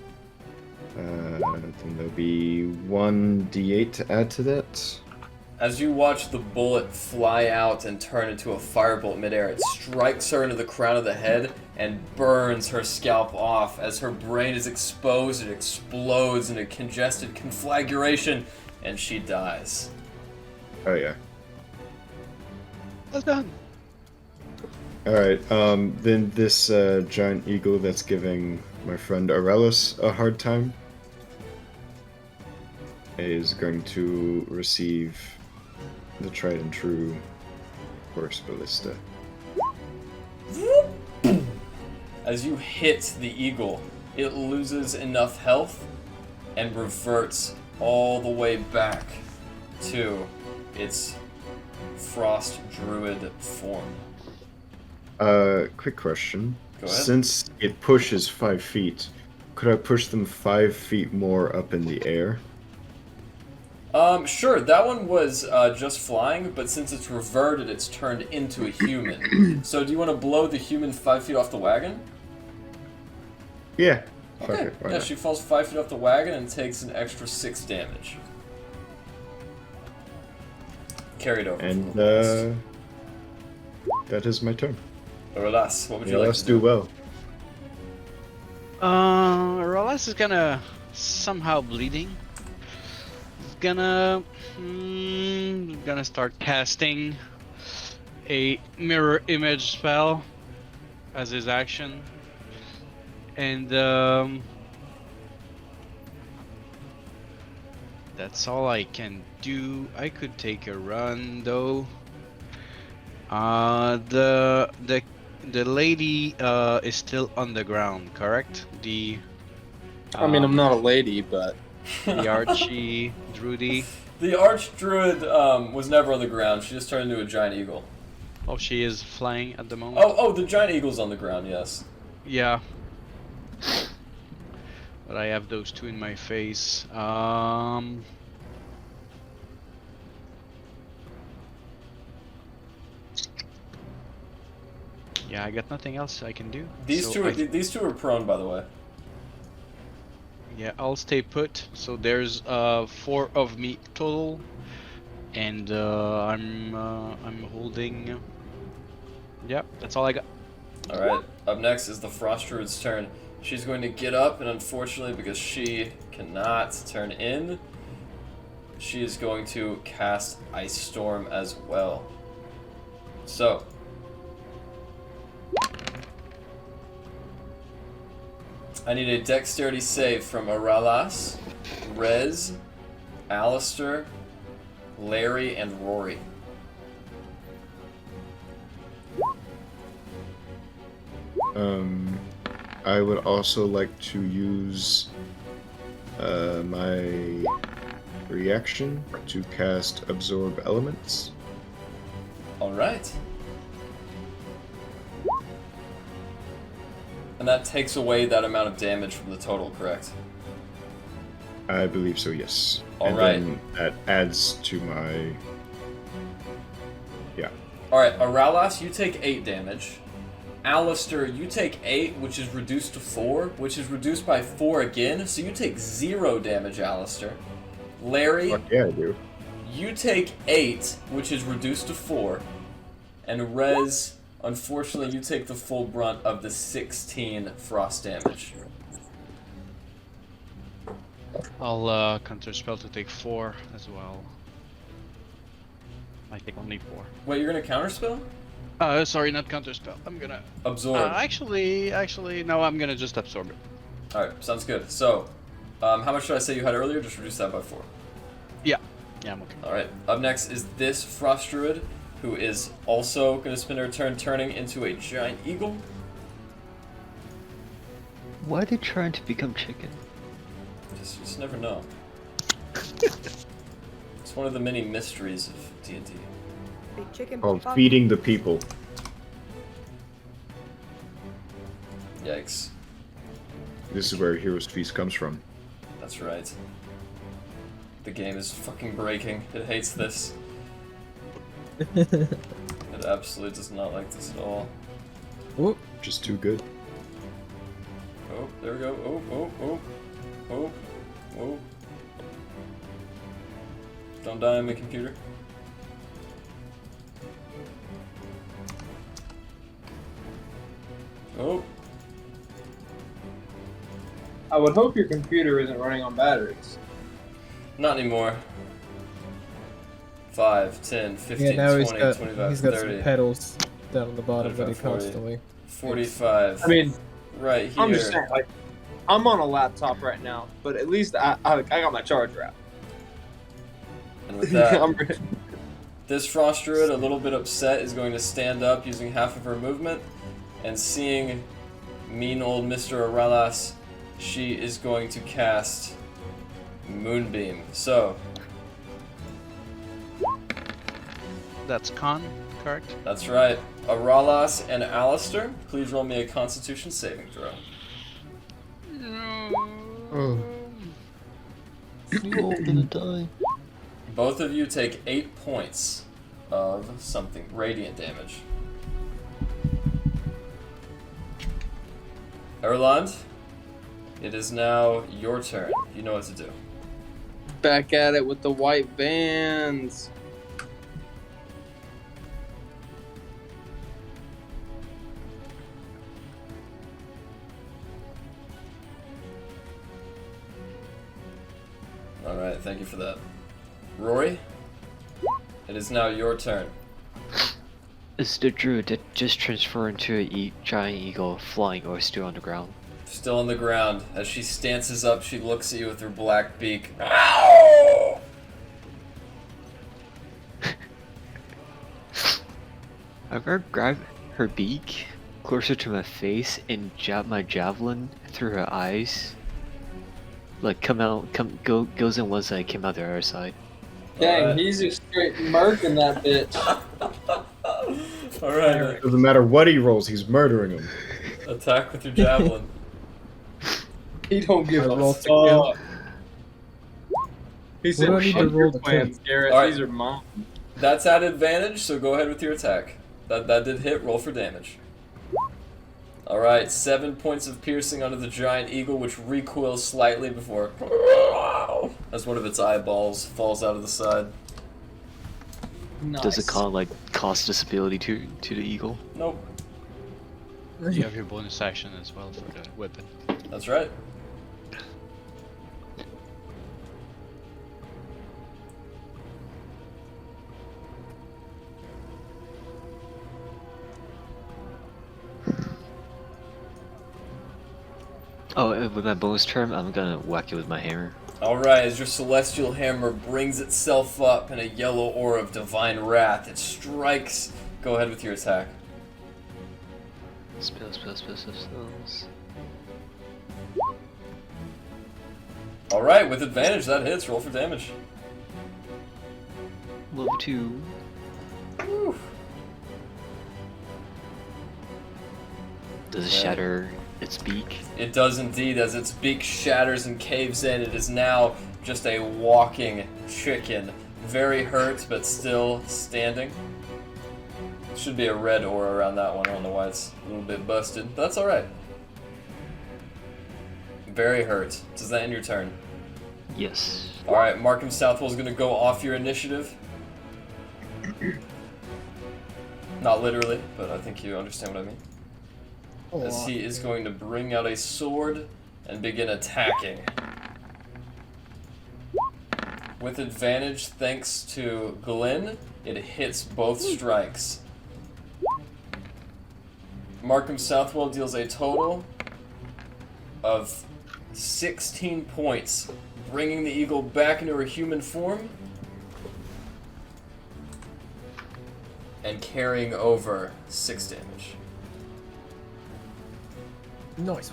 Then there'll be 1d8 to add to that. As you watch the bullet fly out and turn into a firebolt midair, it strikes her into the crown of the head and burns her scalp off. As her brain is exposed, it explodes in a congested conflagration, and she dies. Oh yeah. Well done. Alright, then this giant eagle that's giving my friend Aurelis a hard time is going to receive the tried and true Horse Ballista. As you hit the eagle, it loses enough health and reverts all the way back to its frost druid form. Quick question. Go ahead. Since it pushes 5 feet, could I push them 5 feet more up in the air? Sure, that one was just flying, but since it's reverted, it's turned into a human. So do you want to blow the human 5 feet off the wagon? Yeah. Okay. Fuck it, why Yeah, not? she falls 5 feet off the wagon and takes an extra 6 damage. Carried over. And, from the rest. that is my turn. Rolas, what would you Yeah, like let's to do well. Rolas is gonna somehow bleeding. Gonna start casting a mirror image spell as his action, and that's all I can do. I could take a run though. The lady is still on the ground, correct? I mean, I'm not a lady, but the Archie Druidy. The Archdruid was never on the ground. She just turned into a giant eagle. Oh, she is flying at the moment. Oh, the giant eagle's on the ground, yes. Yeah. But I have those two in my face. Yeah, I got nothing else I can do. These So these two are prone, by the way. Yeah, I'll stay put. So there's 4 of me total, and I'm holding. Yeah, that's all I got. All right. Up next is the Frost Druid's turn. She's going to get up, and unfortunately, because she cannot turn in, she is going to cast Ice Storm as well. So. I need a dexterity save from Aralas, Rez, Alistair, Larry, and Rory. I would also like to use my reaction to cast Absorb Elements. Alright. And that takes away that amount of damage from the total, correct? I believe so, yes. All and right. then that adds to my... Yeah. Alright, Aralas, you take 8 damage. Alistair, you take 8, which is reduced to 4, which is reduced by 4 again, so you take 0 damage, Alistair. Larry, Fuck yeah, I do. you take 8, which is reduced to 4. And Rez, unfortunately, you take the full brunt of the 16 frost damage. I'll counterspell to take 4 as well. I take only 4. Wait, you're gonna counterspell? Sorry, not counterspell. I'm gonna Absorb. actually, no. I'm gonna just absorb it. Alright, sounds good. So, how much did I say you had earlier? Just reduce that by 4. Yeah, I'm okay. Alright, up next is this Frost Druid, who is also going to spend her turn turning into a giant eagle. Why are they trying to become chicken? Just never know. It's one of the many mysteries of D&D. Big chicken. Called fuck. Feeding the People. Yikes. This is where Heroes Feast comes from. That's right. The game is fucking breaking. It hates this. It absolutely does not like this at all. Just too good. Oh, there we go. Oh. Don't die on my computer. Oh. I would hope your computer isn't running on batteries. Not anymore. 5, 10, 15, Yeah, now 20, he's got 25, some 30, pedals down on the bottom that he 25, 40. constantly. 45. I mean, right here. I'm just saying, like, I'm on a laptop right now, but at least I got my charger out. And with that, I'm ready. this Frost Druid, a little bit upset, is going to stand up using half of her movement, and seeing mean old Mr. Aurelius, she is going to cast Moonbeam. So, That's con, correct? that's right. Aurelius and Alistair, please roll me a Constitution saving throw. Oh. You're all gonna die. Both of you take 8 points of something radiant damage. Elrond, it is now your turn. You know what to do. Back at it with the white bands. Alright, thank you for that. Rory, it is now your turn. Is the druid that just transformed into a giant eagle flying or still on the ground? Still on the ground. As she stances up, she looks at you with her black beak. Ow! I'm gonna grab her beak closer to my face and jab my javelin through her eyes. Like goes in one side, came out the other side. Dang, he's just straight murking that bitch. Alright, Doesn't matter what he rolls, he's murdering him. attack with your javelin. He don't give a roll to kill. fuck. He What said, do I need to "Fuck roll your to plans, Garrett. Alright. These are mine." That's at advantage, so go ahead with your attack. That did hit, roll for damage. Alright, 7 points of piercing onto the giant eagle, which recoils slightly before as one of its eyeballs falls out of the side. Nice. Does it cost disability to the eagle? Nope, You have your bonus action as well for the weapon. that's right. Oh, and with my bonus term, I'm gonna whack it with my hammer. Alright, as your celestial hammer brings itself up in a yellow aura of divine wrath, it strikes. Go ahead with your attack. Spells. Alright, with advantage, that hits. Roll for damage. Level 2. Does it shatter its beak? It does indeed. As its beak shatters and caves in, it is now just a walking chicken. Very hurt, but still standing. Should be a red aura around that one. I don't know why it's a little bit busted, but that's alright. Very hurt. Does that end your turn? Yes. Alright, Markham Southwell's gonna go off your initiative. Not literally, but I think you understand what I mean. As he is going to bring out a sword and begin attacking. With advantage, thanks to Glenn, it hits both strikes. Markham Southwell deals a total of 16 points, bringing the eagle back into her human form and carrying over 6 damage. Nice.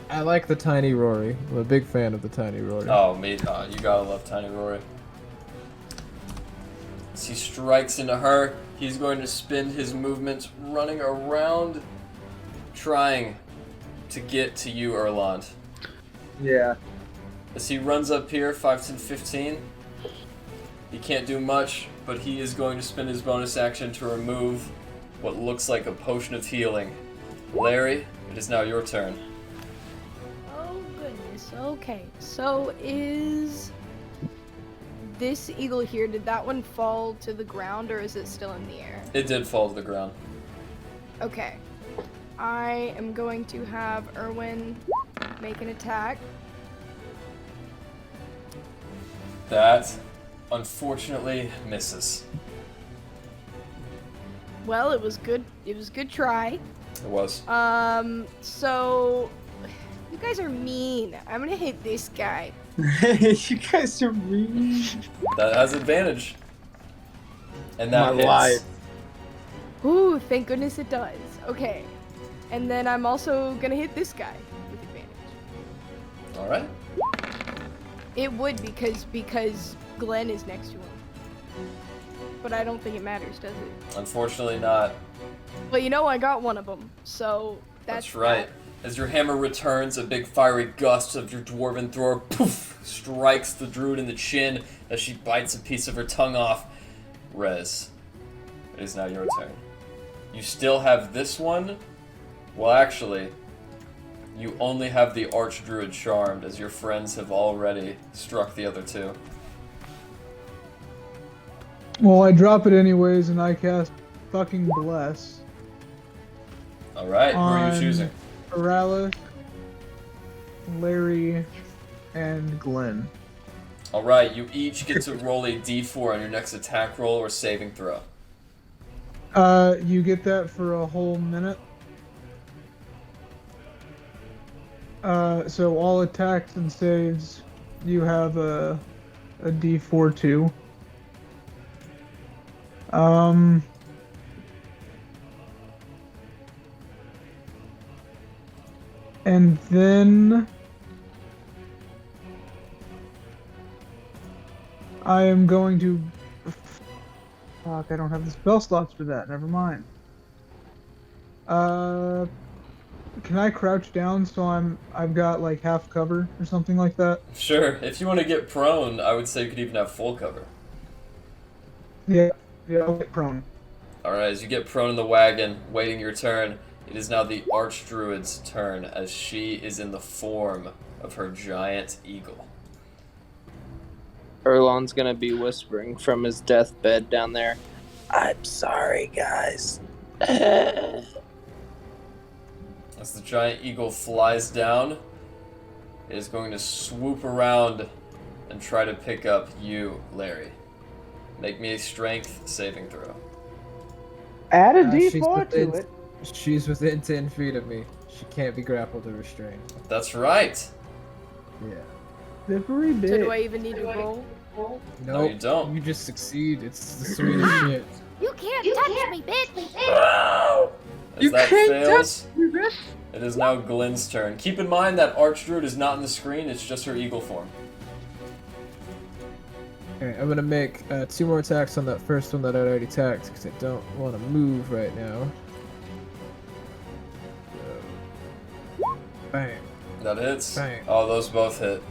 I like the tiny Rory. I'm a big fan of the tiny Rory. Oh, you gotta love Tiny Rory. As he strikes into her, he's going to spend his movements running around, trying to get to you, Elrond. Yeah. As he runs up here, 5, 10, 15, he can't do much, but he is going to spend his bonus action to remove what looks like a potion of healing. Larry, it is now your turn. Okay, so is this eagle here, did that one fall to the ground or is it still in the air? It did fall to the ground. Okay. I am going to have Erwin make an attack. That, unfortunately, misses. Well, it was good. It was a good try. It was. So you guys are mean. I'm gonna hit this guy. You guys are mean. That has advantage. And that My hits. life. Ooh, thank goodness it does. Okay. And then I'm also gonna hit this guy with advantage. Alright. It would because Glenn is next to him. But I don't think it matters, does it? Unfortunately not. Well, you know I got one of them, so That's right. As your hammer returns, a big fiery gust of your dwarven thrower poof strikes the druid in the chin as she bites a piece of her tongue off. Rez, it is now your turn. You still have this one. Well, actually, you only have the archdruid charmed, as your friends have already struck the other two. Well, I drop it anyways, and I cast fucking bless. Alright, who are you choosing? Auril, Larry, and Glenn. Alright, you each get to roll a d4 on your next attack roll or saving throw. You get that for a whole minute. So all attacks and saves, you have a D4 too. And then I am going to. Fuck! I don't have the spell slots for that. Never mind. Can I crouch down so I've got like half cover or something like that? Sure, if you want to get prone, I would say you could even have full cover. Yeah, I'll get prone. Alright, as you get prone in the wagon, waiting your turn, it is now the Archdruid's turn as she is in the form of her giant eagle. Erlon's gonna be whispering from his deathbed down there. I'm sorry, guys. As the giant eagle flies down, it is going to swoop around and try to pick up you, Larry. Make me a strength saving throw. Add a she's D4 to within- it. She's within 10 feet of me. She can't be grappled or restrained. That's right. Yeah. Slippery So bit. do I even need to roll? No, you don't. You just succeed. It's the sweetest shit. You can't touch me, bitch! As You that can't fails, touch me, bitch. it is now Glenn's turn. Keep in mind that Archdruid is not in the screen, it's just her eagle form. Okay, I'm gonna make 2 more attacks on that first one that I already attacked because I don't want to move right now. Bang. That hits. Bang. Oh, those both hit.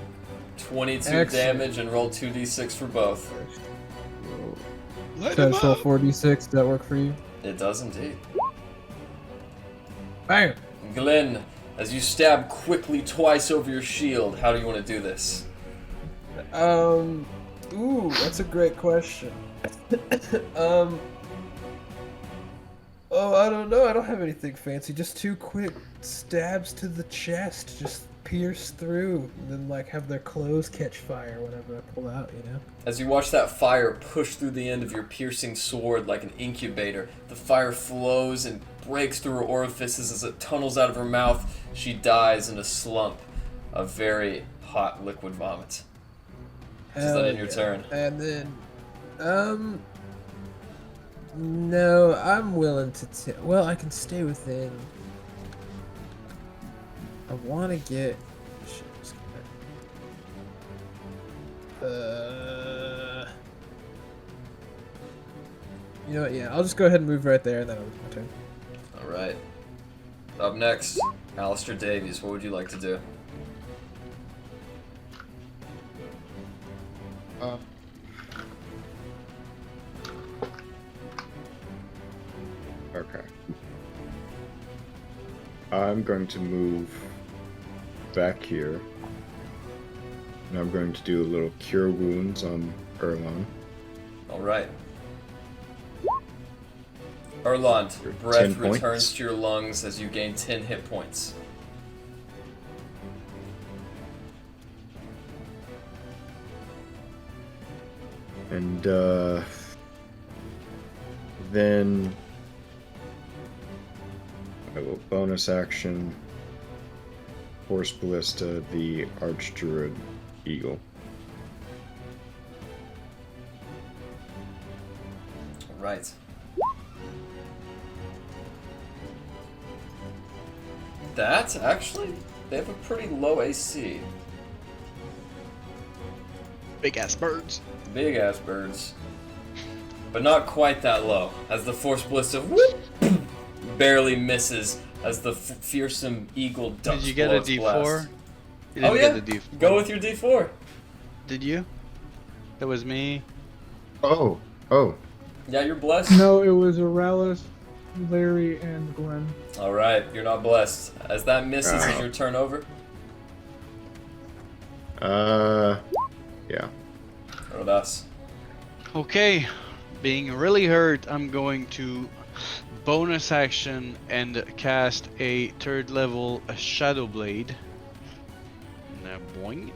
22 Excellent. damage and roll 2d6 for both. Light So I him just roll up. 4d6. Does that work for you? It does indeed. Bang! Glenn, as you stab quickly twice over your shield, how do you want to do this? Ooh, that's a great question. Oh, I don't know. I don't have anything fancy. Just 2 quick stabs to the chest. Just pierce through, and then like have their clothes catch fire whenever I pull out. You know. As you watch that fire push through the end of your piercing sword like an incubator, the fire flows and breaks through her orifices as it tunnels out of her mouth. She dies in a slump of very hot liquid vomit. Is that in your turn? And then, no, I'm willing to. Well, I can stay within. I want to get. Shit, just you know what? Yeah, I'll just go ahead and move right there, and then I'll lose my turn. Alright. Up next, Alistair Davies, what would you like to do? Okay. I'm going to move back here And I'm going to do a little cure wounds on Erlon. Alright. Erlond, Your breath 10 points. returns to your lungs as you gain 10 hit points. And then I will bonus action Horse Ballista the Archdruid Eagle. Right. That, actually, they have a pretty low AC. Big ass birds. Big ass birds. But not quite that low, as the Force Ballista whoop, barely misses as the fearsome eagle ducks Did you get a below its D4? blast. You didn't Oh yeah, get a D4. go with your D4. Did you? That was me. Oh. Yeah, you're blessed. No, it was Aurelius, Larry, and Glenn. Alright, you're not blessed. As that misses, is your turn over? Yeah. Or us. Okay, being really hurt, I'm going to bonus action and cast a third level Shadow Blade. Now, boing.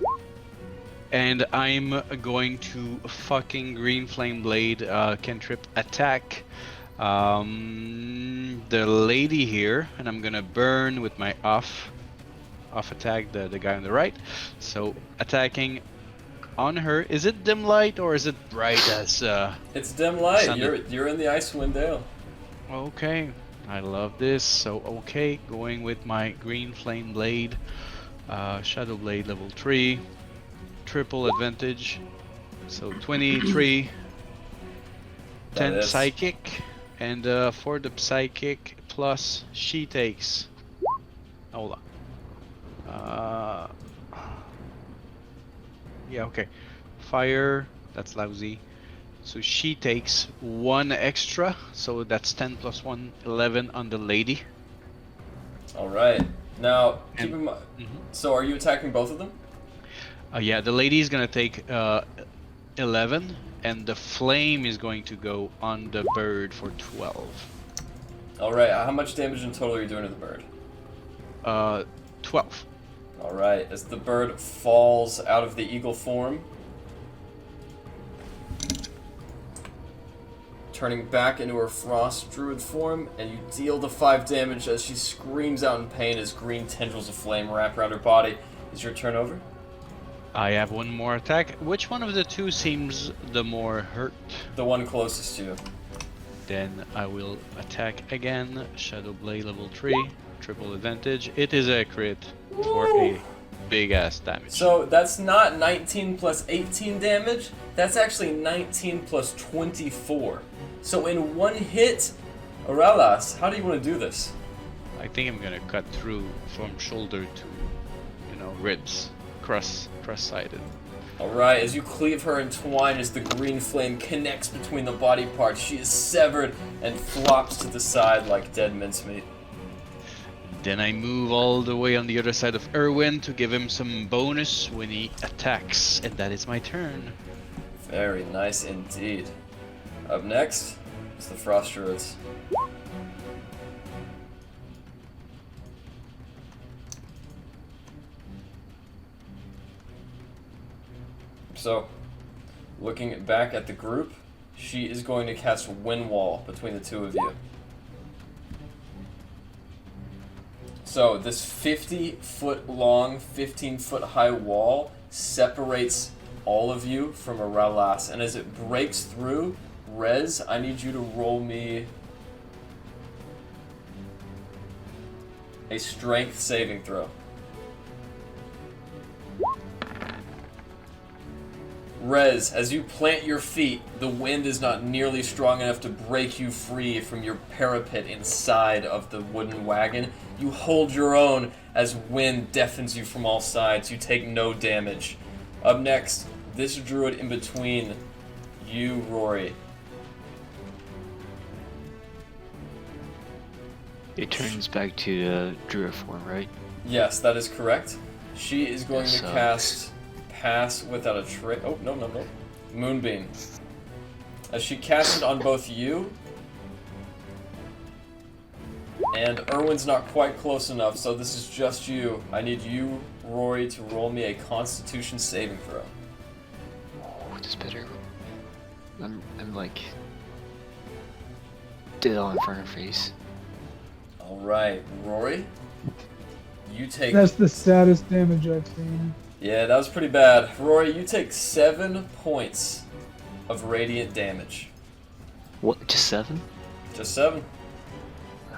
And I'm going to fucking Green Flame Blade cantrip attack the lady here, and I'm gonna burn with my off attack the guy on the right. So attacking on her. Is it dim light or is it bright as It's dim light. Sunday. You're in the Icewind Dale. Okay, I love this. So okay, going with my Green Flame Blade, Shadow Blade level 3, triple advantage. So 23, That 10 is. psychic, and for the psychic plus she takes. Hold on. Yeah, okay. Fire, that's lousy. So she takes 1 extra, so that's 10 plus 1, 11 on the lady. Alright. Now, keep And- in mind. So, are you attacking both of them? Yeah, the lady is gonna take 11, and the flame is going to go on the bird for 12. Alright, how much damage in total are you doing to the bird? 12. Alright, as the bird falls out of the eagle form, turning back into her frost druid form, and you deal the 5 damage as she screams out in pain as green tendrils of flame wrap around her body. Is your turn over? I have one more attack. Which one of the two seems the more hurt? The one closest to you. Then I will attack again. Shadow Blade level 3, triple advantage. It is a crit for a big ass damage. So that's not 19 plus 18 damage, that's actually 19 plus 24. So in one hit, Aurelas, how do you want to do this? I think I'm gonna cut through from shoulder to, ribs, cross-sided. Alright, as you cleave her in twine, as the green flame connects between the body parts, she is severed and flops to the side like dead mincemeat. Then I move all the way on the other side of Erwin to give him some bonus when he attacks, and that is my turn. Very nice indeed. Up next is the Frost Druids. So, looking back at the group, she is going to cast Wind Wall between the two of you. So, this 50-foot long, 15-foot high wall separates all of you from Aurelas, and as it breaks through, Rez, I need you to roll me a strength saving throw. Rez, as you plant your feet, the wind is not nearly strong enough to break you free from your parapet inside of the wooden wagon. You hold your own as wind deafens you from all sides. You take no damage. Up next, this druid in between you, Rory. It turns back to druid form, right? Yes, that is correct. She is going to Sucks. cast pass without a trick. Oh, no. Moonbeam. As she casts it on both you, and Erwin's not quite close enough, so this is just you. I need you, Rory, to roll me a Constitution saving throw. Oh, this better. I'm like dead on in front of her face. All right, Rory, you take. That's the saddest damage I've seen. Yeah, that was pretty bad. Rory, you take 7 points of radiant damage. What? Just 7? Just 7.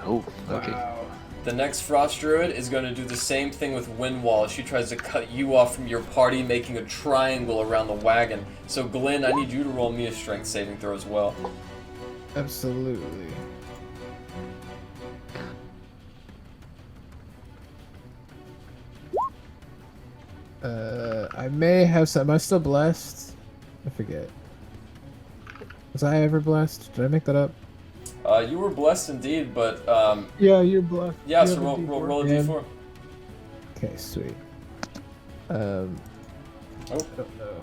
Oh, okay. Wow. The next Frost Druid is going to do the same thing with Windwall. She tries to cut you off from your party, making a triangle around the wagon. So, Glenn, I need you to roll me a strength saving throw as well. Absolutely. I may have some. Am I still blessed? I forget. Was I ever blessed? Did I make that up? You were blessed indeed, but Yeah, you're blessed. yeah. You So have a roll a Yeah. d4. Okay, sweet. Oh. I don't know.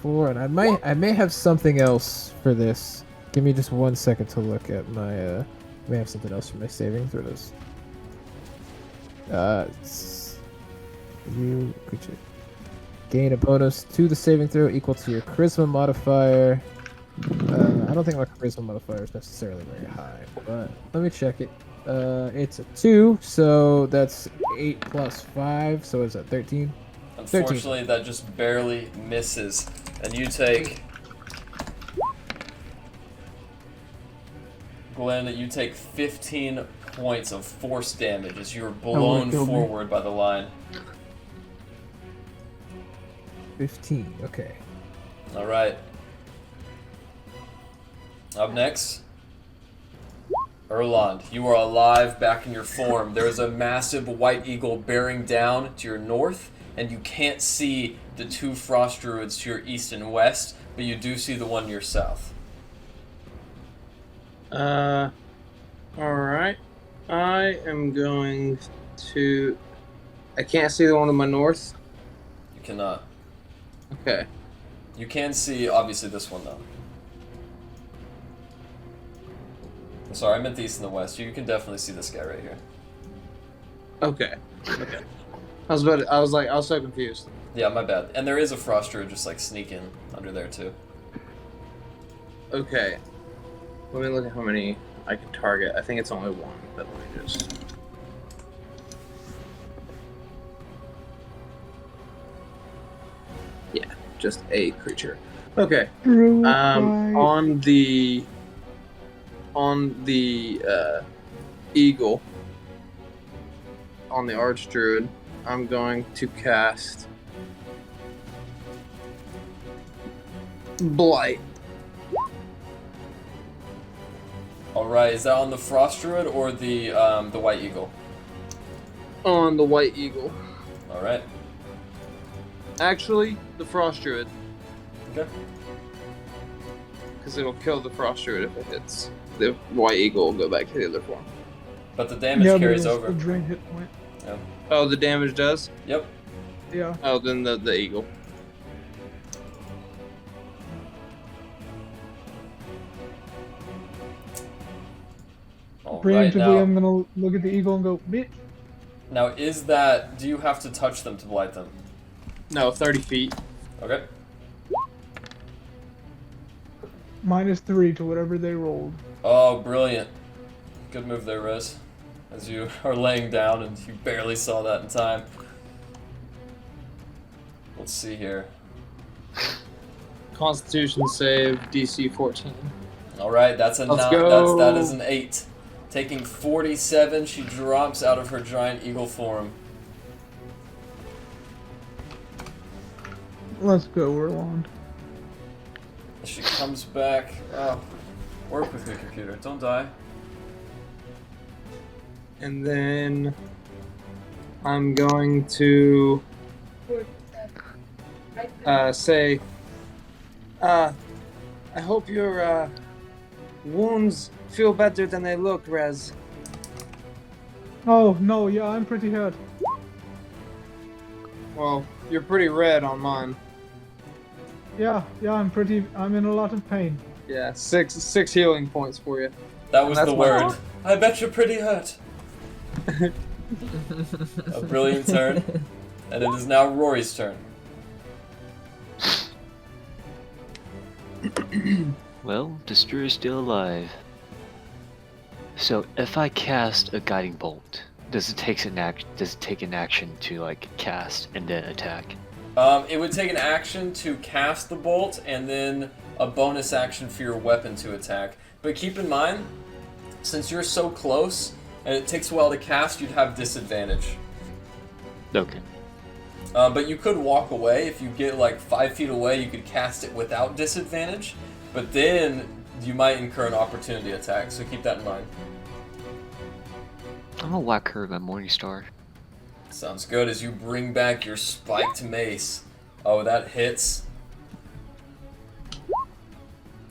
D4, and I may have something else for this. Give me just 1 second to look at my. I may have something else for my saving throws. You creature gain a bonus to the saving throw equal to your charisma modifier. I don't think my charisma modifier is necessarily very high, but let me check it. It's a 2, so that's 8 plus 5, so is that 13? Unfortunately, that just barely misses, and you take. Glenn, you take 15 points of force damage as you are blown kill me. forward by the line. 15, okay. All right. Up next, Erlond, you are alive, back in your form. There is a massive white eagle bearing down to your north, and you can't see the 2 frost druids to your east and west, but you do see the one to your south. Alright. I am going to... I can't see the one to my north? You cannot. Okay. You can see, obviously, this one, though. Sorry, I meant the east and the west. You can definitely see this guy right here. Okay. I was so confused. Yeah, my bad. And there is a frost druid just, like, sneaking under there, too. Okay. Let me look at how many I can target. I think it's only one, but let me just... Yeah, just a creature. Okay. On the eagle, on the archdruid, I'm going to cast Blight. Alright, is that on the frost druid or the white eagle? On the white eagle. Alright. Actually, the frost druid. Okay. Because it'll kill the frost druid if it hits. The white eagle will go back to the other form. But the damage carries over. A drain hit point. Yeah. Oh, the damage does? Yep. Yeah. Oh, then the eagle. Alright, Preemptively, now, I'm gonna look at the eagle and go, bitch. now is that... Do you have to touch them to blight them? No, 30 feet. Okay. -3 to whatever they rolled. Oh, brilliant. Good move there, Riz. As you are laying down and you barely saw that in time. Let's see here. Constitution save, DC 14. Alright, that's a Let's 9. go. That is an 8. Taking 47, she drops out of her giant eagle form. Let's go, Erlond. She comes back. Oh, work with me, computer. Don't die. And then I'm going to say, I hope your wounds feel better than they look, Rez. Oh, no, yeah, I'm pretty hurt. Well, You're pretty red on mine. Yeah, I'm in a lot of pain. Yeah, six healing points for you. That was that's the my word. turn. I bet you're pretty hurt. A brilliant turn. And it is now Rory's turn. Well, Destroyer is still alive. So if I cast a guiding bolt, does it take an action to like cast and then attack? It would take an action to cast the bolt and then a bonus action for your weapon to attack. But keep in mind, since you're so close and it takes a while to cast, you'd have disadvantage. Okay. But you could walk away. If you get like 5 feet away, you could cast it without disadvantage. But then you might incur an opportunity attack, so keep that in mind. I'm gonna whack her with my Morningstar. Sounds good as you bring back your spiked mace. Oh, that hits.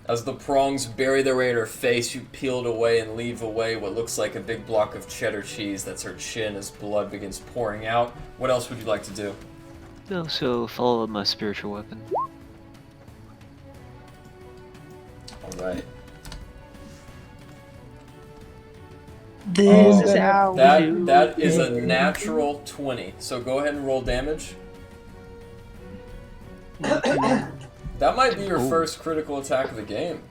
As the prongs bury their way in her face, you peel it away and leave away what looks like a big block of cheddar cheese. That's her chin as blood begins pouring out. What else would you like to do? Also, follow up my spiritual weapon. Alright. This is how That is a natural 20. So go ahead and roll damage. That might be your first critical attack of the game.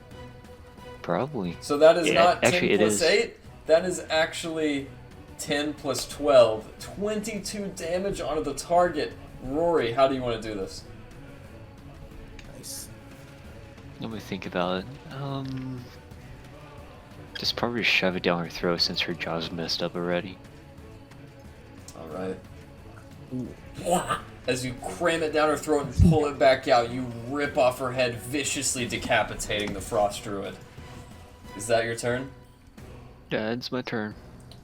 Probably. So that is Yeah, not 10 actually, it plus is. 8. That is actually 10 plus 12. 22 damage onto the target. Rory, how do you want to do this? Nice. Let me think about it. Just probably shove it down her throat since her jaw's messed up already. Alright. As you cram it down her throat and pull it back out, you rip off her head, viciously decapitating the Frost Druid. Is that your turn? Yeah, it's my turn.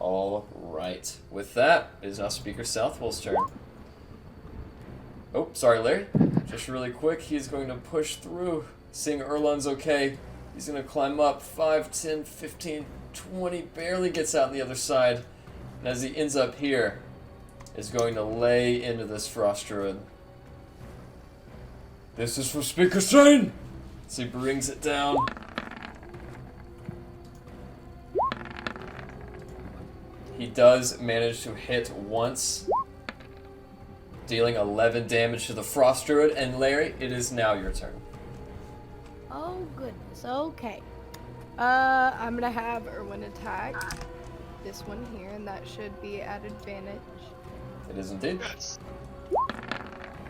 Alright. With that, it is now Speaker Southwell's turn. Oh, sorry, Larry. Just really quick, he's going to push through. Seeing Erlon's okay, he's going to climb up 5, 10, 15, 20, barely gets out on the other side. And as he ends up here, is going to lay into this Frost Druid. This is for Speaker Shane! So he brings it down. He does manage to hit once, dealing 11 damage to the Frost Druid. And Larry, it is now your turn. Oh goodness. Okay. I'm gonna have Erwin attack this one here, and that should be at advantage. It is indeed.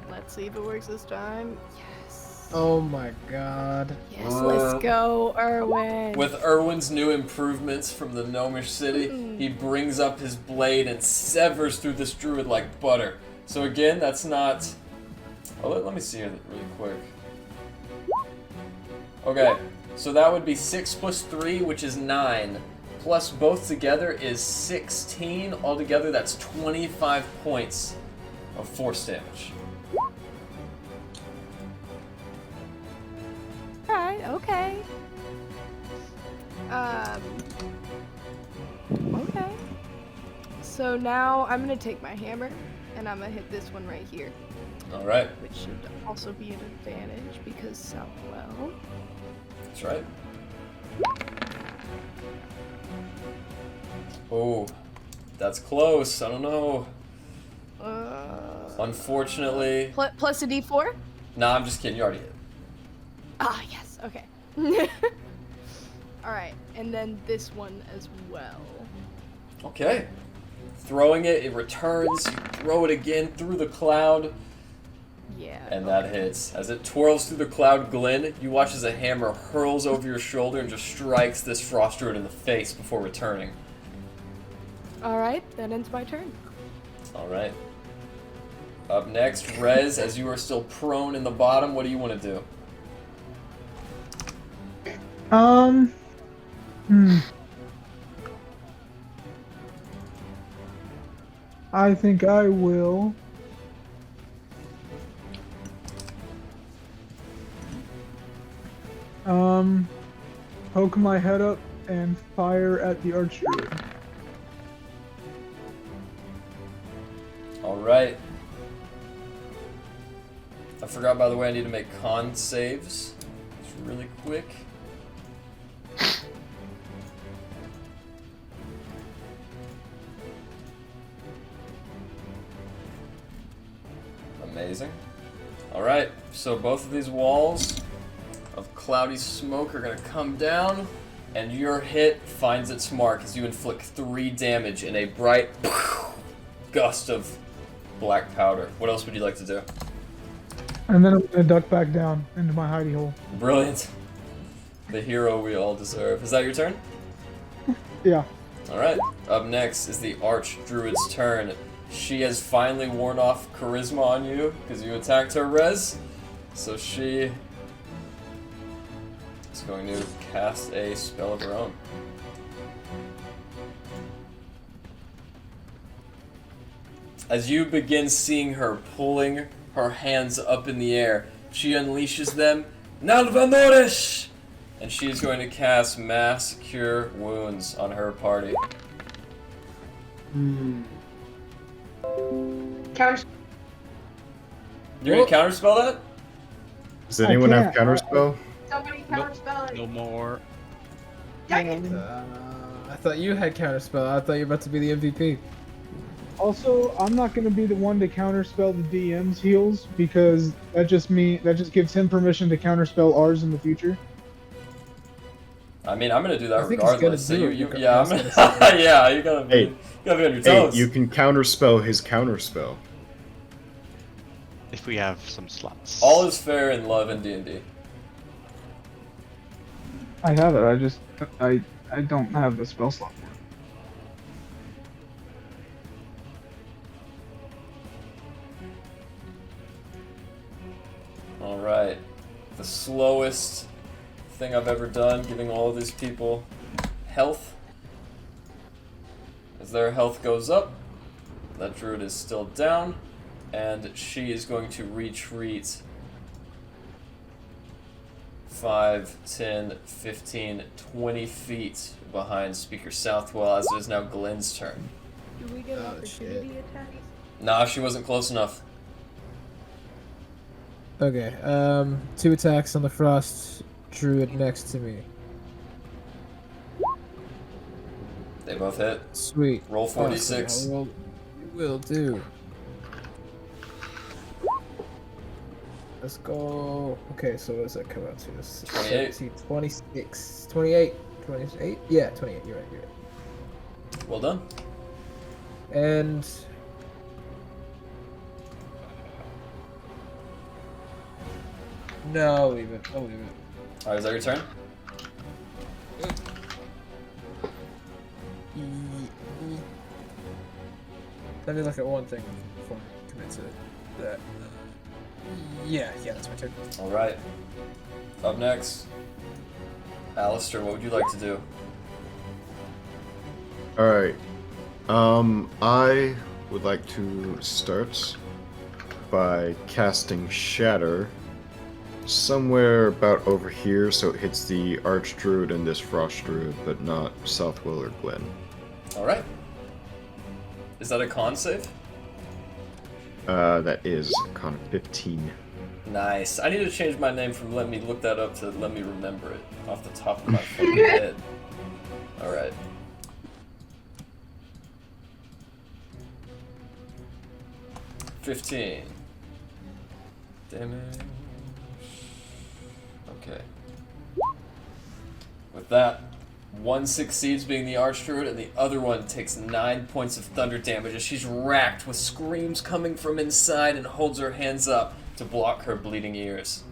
Let's see if it works this time. Yes. Oh my god. Yes. Let's go, Erwin. With Erwin's new improvements from the Gnomish City, he brings up his blade and severs through this druid like butter. So again, that's not... Oh, let me see here really quick. Okay, so that would be 6 plus 3, which is 9. Plus both together is 16. Altogether, that's 25 points of force damage. Alright, okay. Okay. So now I'm gonna take my hammer and I'm gonna hit this one right here. Alright. Which should also be an advantage because Southwell. That's right. Oh, that's close. I don't know. Unfortunately. Plus a d4? Nah, I'm just kidding. You already hit. Ah, yes. Okay. Alright, and then this one as well. Okay. Throwing it, it returns. You throw it again through the cloud. Yeah. And that hits. As it twirls through the cloud, Glenn, you watch as a hammer hurls over your shoulder and just strikes this Frost Druid in the face before returning. Alright, that ends my turn. Alright. Up next, Rez, as you are still prone in the bottom, what do you want to do? I think I will. Poke my head up and fire at the Archdruid. Alright. I forgot, by the way, I need to make con saves. Just really quick. Amazing. Alright, so both of these walls of cloudy smoke are going to come down, and your hit finds its mark as you inflict 3 damage in a bright gust of black powder. What else would you like to do? And then I'm gonna duck back down into my hidey hole. Brilliant. The hero we all deserve. Is that your turn? Yeah. Alright, up next is the Archdruid's turn. She has finally worn off charisma on you because you attacked her res. So she is going to cast a spell of her own. As you begin seeing her pulling her hands up in the air, she unleashes them. Nalvanorish! And she is going to cast Mass Cure Wounds on her party. Counter. You're gonna counterspell that? Does anyone have can't. counterspell? Somebody counterspell it. No more. Dang it. I thought you had counterspell. I thought you were about to be the MVP. Also, I'm not gonna be the one to counterspell the DM's heals because that just gives him permission to counterspell ours in the future. I mean, I'm gonna do that I think he's regardless. So gonna do you, it. yeah, I I'm was gonna, gonna say. yeah, you gotta be on your Hey, toes. you can counterspell his counterspell. If we have some slots. All is fair in love and D&D. I have it. I don't have the spell slot for it. All right, the slowest thing I've ever done, giving all of these people health. As their health goes up, that druid is still down, and she is going to retreat 5, 10, 15, 20 feet behind Speaker Southwell, as it is now Glenn's turn. Do we get an opportunity attack? Nah, she wasn't close enough. Okay, 2 attacks on the Frost Druid next to me. They both hit. Sweet. Roll 46. Awesome. Will do. Let's go. Okay, so what does that come out to? 28. 26. 28. 28? Yeah, 28. You're right. Well done. And no, I'll leave it. Alright, is that your turn? Let me look at one thing before I commit to that. Yeah, that's my turn. Alright. Up next, Alistair, what would you like to do? Alright. I would like to start by casting Shatter somewhere about over here so it hits the Archdruid and this Frost Druid, but not Southwell or Glen. Alright. Is that a con save? That is con 15. Nice. I need to change my name from let me look that up to let me remember it off the top of my fucking head. Alright. $15. Damage. Okay. With that, one succeeds being the Archdruid, and the other one takes 9 points of thunder damage as she's racked with screams coming from inside and holds her hands up to block her bleeding ears.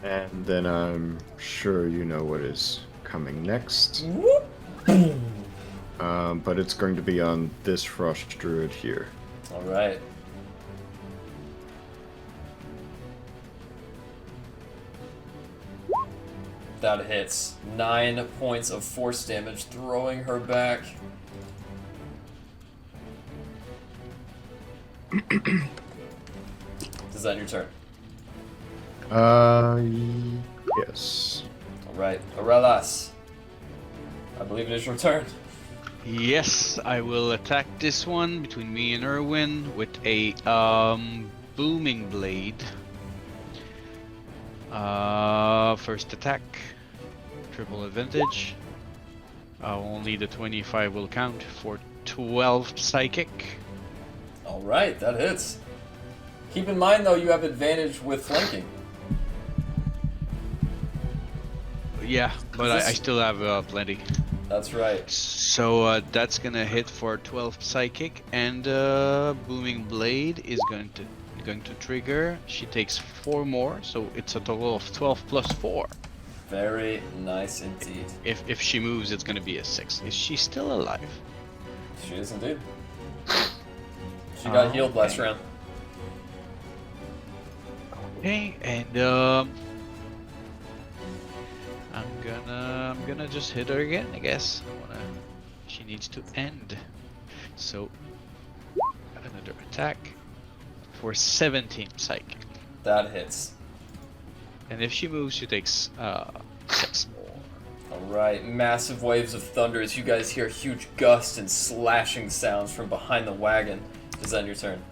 And then I'm sure you know what is coming next. But it's going to be on this Frost Druid here. Alright. That hits. 9 points of force damage, throwing her back. Is that your turn? Yes. Alright, Aurelas. I believe it is your turn. Yes, I will attack this one between me and Erwin with a booming blade. First attack, triple advantage. Only the 25 will count for 12 psychic. Alright, that hits. Keep in mind, though, you have advantage with flanking. Yeah, but I still have plenty. That's right. So that's gonna hit for 12 psychic, and booming blade is going to trigger. She takes 4 more, so it's a total of 12 plus 4. Very nice indeed. If she moves, it's gonna be a 6. Is she still alive? She is indeed. She got healed last round. Okay, and I'm gonna just hit her again, I guess. She needs to end. So another attack for 17 psychic. That hits. And if she moves, she takes 6 more. Alright, massive waves of thunder as you guys hear huge gusts and slashing sounds from behind the wagon. Is that your turn?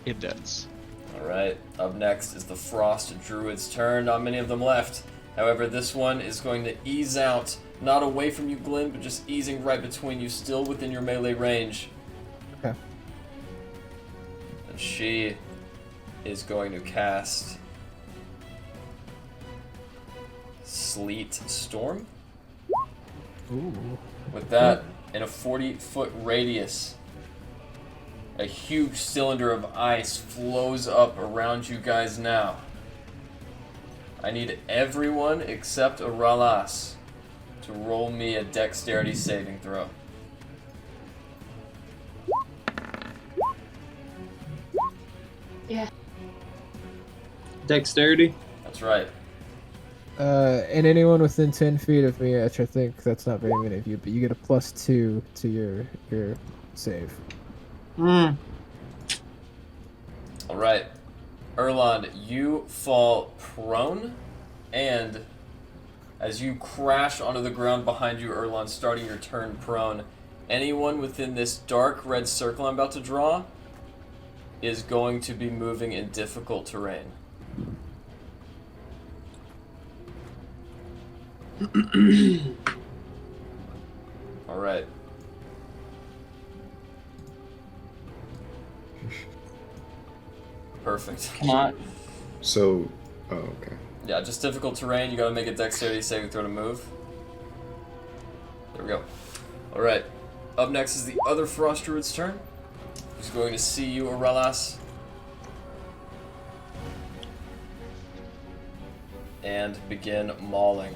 It does. Alright, up next is the Frost Druid's turn. Not many of them left. However, this one is going to ease out, not away from you, Glenn, but just easing right between you, still within your melee range. Okay. And she is going to cast Sleet Storm. Ooh. With that, in a 40-foot radius, a huge cylinder of ice flows up around you guys now. I need everyone except Auralas to roll me a dexterity saving throw. Yeah. Dexterity. That's right. And anyone within 10 feet of me, which I think that's not very many of you, but you get a +2 to your save. Hmm. Alright. Erlond, you fall prone, and as you crash onto the ground behind you, Erlond, starting your turn prone, anyone within this dark red circle I'm about to draw is going to be moving in difficult terrain. Alright. Perfect. Come on. So, oh, okay. Yeah, just difficult terrain. You gotta make a dexterity saving throw to move. There we go. Alright. Up next is the other Frost Druid's turn. He's going to see you, Aurelas. And begin mauling.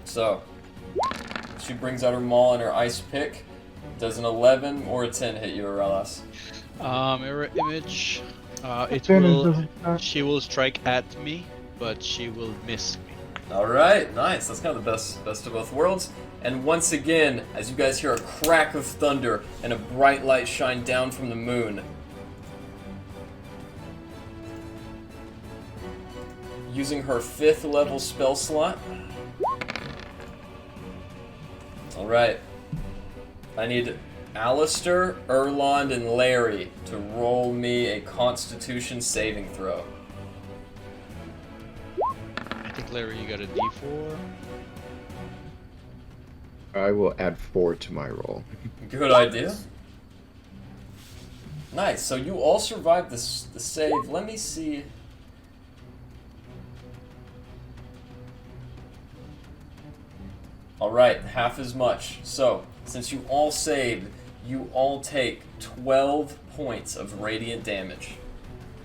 So, she brings out her maul and her ice pick. Does an 11 or a 10 hit you, Aurelas? Mirror image. It Then it will. doesn't- She will strike at me, but she will miss me. Alright, nice. That's kind of the best of both worlds. And once again, as you guys hear a crack of thunder and a bright light shine down from the moon, using her 5th level spell slot. Alright. I need Alistair, Erlond, and Larry to roll me a Constitution saving throw. I think Larry, you got a D4. I will add 4 to my roll. Good idea. Nice. So you all survived the save. Let me see. Alright, half as much. So, since you all saved, you all take 12 points of radiant damage.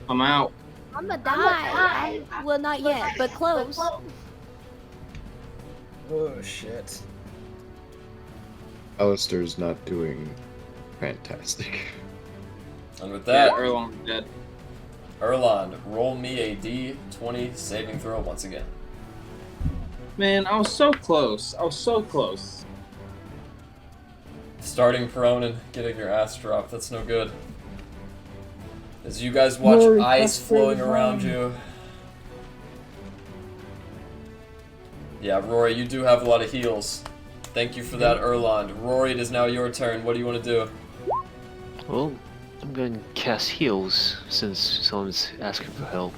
I'm out. I'm gonna die. Well, not yet, but close. Oh shit. Alistair's not doing fantastic. And with Yeah, that, Erlong's dead. Erlond, roll me a D20 saving throw once again. Man, I was so close. I was so close. Starting prone and getting your ass dropped, that's no good. As you guys watch Rory, ice that's flowing very around fine. you. Yeah, Rory, you do have a lot of heals. Thank you for that, Erlond. Rory, it is now your turn. What do you want to do? Well, I'm going to cast heals since someone's asking for help.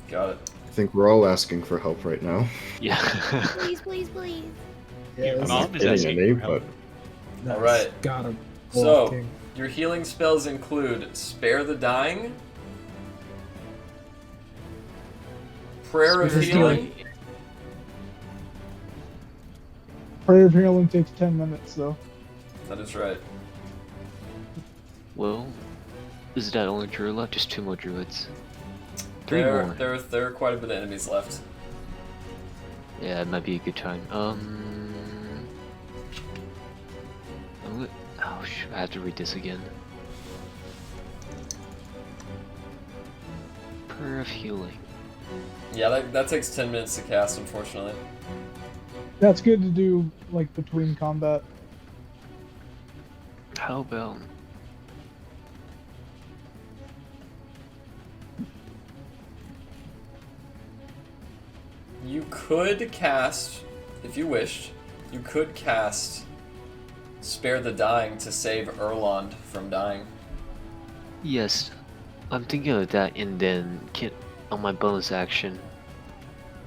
Got it. I think we're all asking for help right now. Yeah. Please, please, please. Your this mom is Getting asking any, for help. but is- Alright. Got him. So, Walking. your healing spells include Spare the Dying, Prayer of Spare the Healing, Prayer of healing takes 10 minutes, though. that is right. Well, is that only druid left? Just 2 more druids. 3 There more. are quite a bit of enemies left. Yeah, it might be a good time. Oh shoot, I have to read this again. Prayer of Healing. Yeah, that takes 10 minutes to cast, unfortunately. That's good to do, like, between combat. How about... You could cast, if you wished, you could cast Spare the Dying to save Erlond from dying. Yes, I'm thinking of that, and then on my bonus action,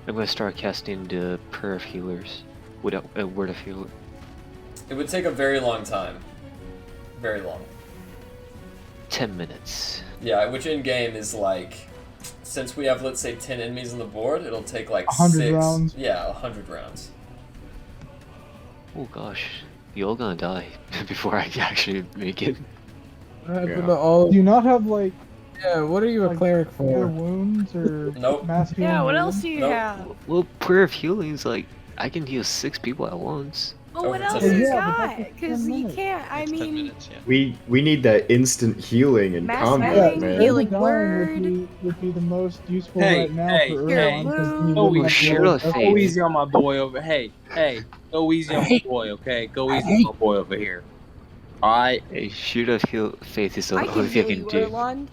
I'm gonna start casting the Prayer of Healers without a Word of Healer. It would take a very long time. Very long. 10 minutes. Yeah, which in game is like, since we have, let's say, 10 enemies on the board, it'll take like 100 6 rounds. Yeah, 100 rounds. Oh gosh, you're all gonna die before I can actually make it. What happened Yeah. to all? Do you not have, like, Yeah, what are you a like, cleric cure for? wounds or Nope. mass healing? Yeah, what wounds? else do you Nope. have? Well, Prayer of Healing is like, I can heal 6 people at once. Well, what Over else 10 you minutes. Yeah, but got? that's Because 10 you minutes. can't. I It's 10 mean, minutes, yeah. we need that instant healing in Mass combat, healing, man. healing. Dying word. would be the most useful Hey, right now hey, for hey. Erlond, 'cause he Oh, wouldn't have shit, to roll I death think. Go saves. easy on my boy over. Hey, go easy on my boy, okay? Go easy on my boy over here. All right. A Shield of Faith is the I only can thing I heal can you, do. Erlond.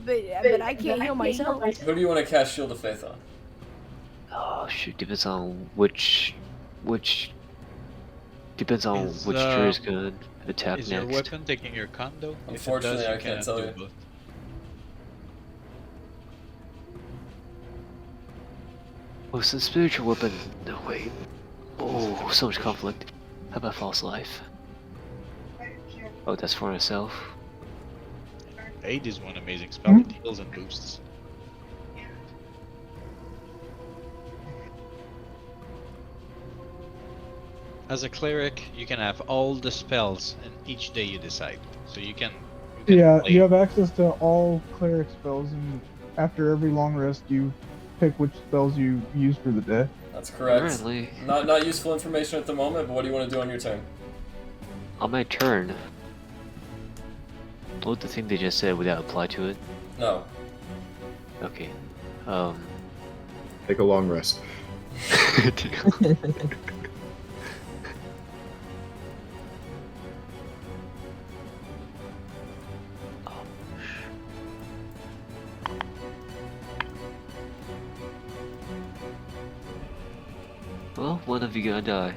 But I can't heal myself. Who do you want to cast Shield of Faith on? Oh shoot, depends on which depends on Is, which druid is gonna attack Is your next. weapon taking your con though? If it Unfortunately, does, I you can't cannot tell do you. both. Oh, it's a spiritual weapon. No wait. Oh, so much conflict. How about false life? Oh, that's for myself. Aid is one amazing spell. It heals and boosts. As a cleric, you can have all the spells in each day you decide. So you can Yeah, play- you have access to all cleric spells, and after every long rest, you pick which spells you use for the day. That's correct. Apparently, Not useful information at the moment, but what do you want to do on your turn? on my turn. What the thing they just said would that apply to it? No. Okay. Take a long rest. Well, one of you gonna die.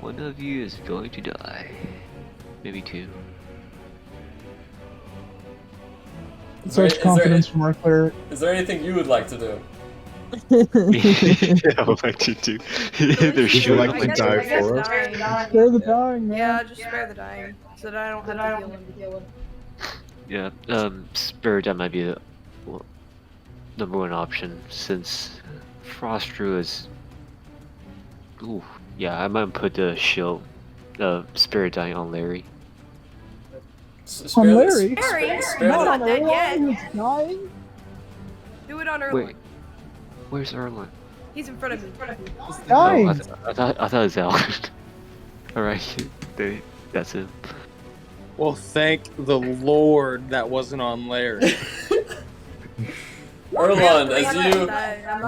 One of you is going to die. Maybe 2. Such confidence from our cleric. Is there anything you would like to do? I would like to do. They're Would you shooting like up to my die die. for us? Spare the dying, man. Yeah, just spare the dying, so that I don't have to heal him. Yeah, Spirit that might be the number 1 option since Frost Druid is. Ooh, yeah, I might put the shield, Spirit dying on Larry. Spare On the- Larry? Larry? spare Not the- on dead yet. Who's dying? Do it on Erlond. Wait, where's Erlond? He's in front of me. He's Oh, dying. I thought it was Elrond. Alright, that's him. Well, thank the Lord that wasn't on Larry. Erlond,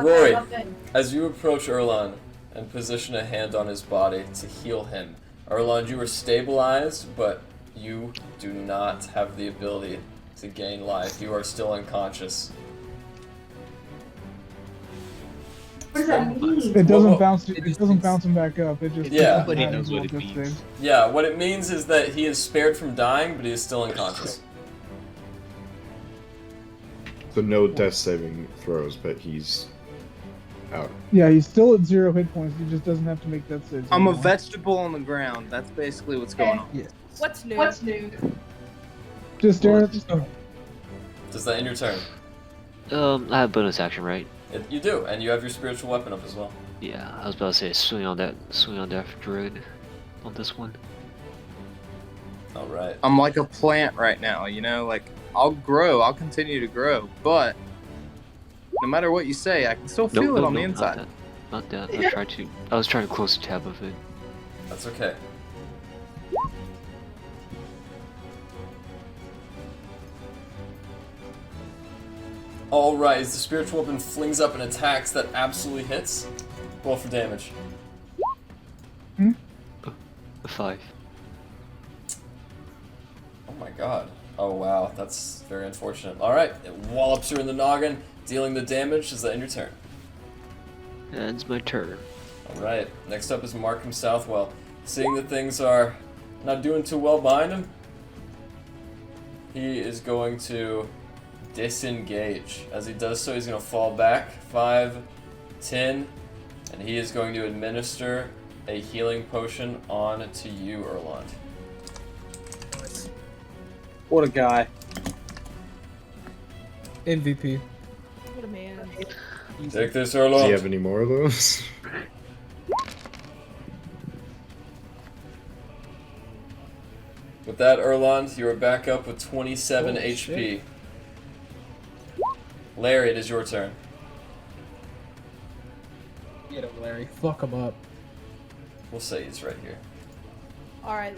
Rory, I'm not dead. as you approach Erlond and position a hand on his body to heal him, Erlond, you are stabilized, but you do not have the ability to gain life. You are still unconscious. does that mean? It doesn't Well, bounce. It doesn't bounce him back up. It just Yeah. Nobody has knows roll what it death means. saves. Yeah, what it means is that he is spared from dying, but he is still unconscious. So no death saving throws, but he's out. Yeah, he's still at 0 hit points. He just doesn't have to make death saves. I'm a anymore. vegetable on the ground. That's basically what's going on. Yes. What's new? What's new? Just Darren. Does that end your turn? I have bonus action, right? You do, and you have your spiritual weapon up as well. Yeah, I was about to say swing on that druid on this one. All right. I'm like a plant right now, you know? Like, I'll grow. I'll continue to grow. But no matter what you say, I can still feel it on the inside. Not that. I was trying to close the tab of it. That's okay. Alright, as the spiritual weapon flings up and attacks, that absolutely hits. Roll for damage. A 5. Oh my god. Oh wow, that's very unfortunate. Alright, it wallops her in the noggin, dealing the damage. Does that end your turn? Ends my turn. Alright, next up is Markham Southwell. Seeing that things are not doing too well behind him, he is going to disengage. As he does so, he's going to fall back 5, 10, and he is going to administer a healing potion on to you, Erlond. What a guy. MVP. What a man. Take this, Does he Erlond. have any more of those? With that, Erlond, you are back up with 27 Holy HP. shit. Larry, it is your turn. Get him, Larry. Fuck him up. We'll say he's right here. Alright,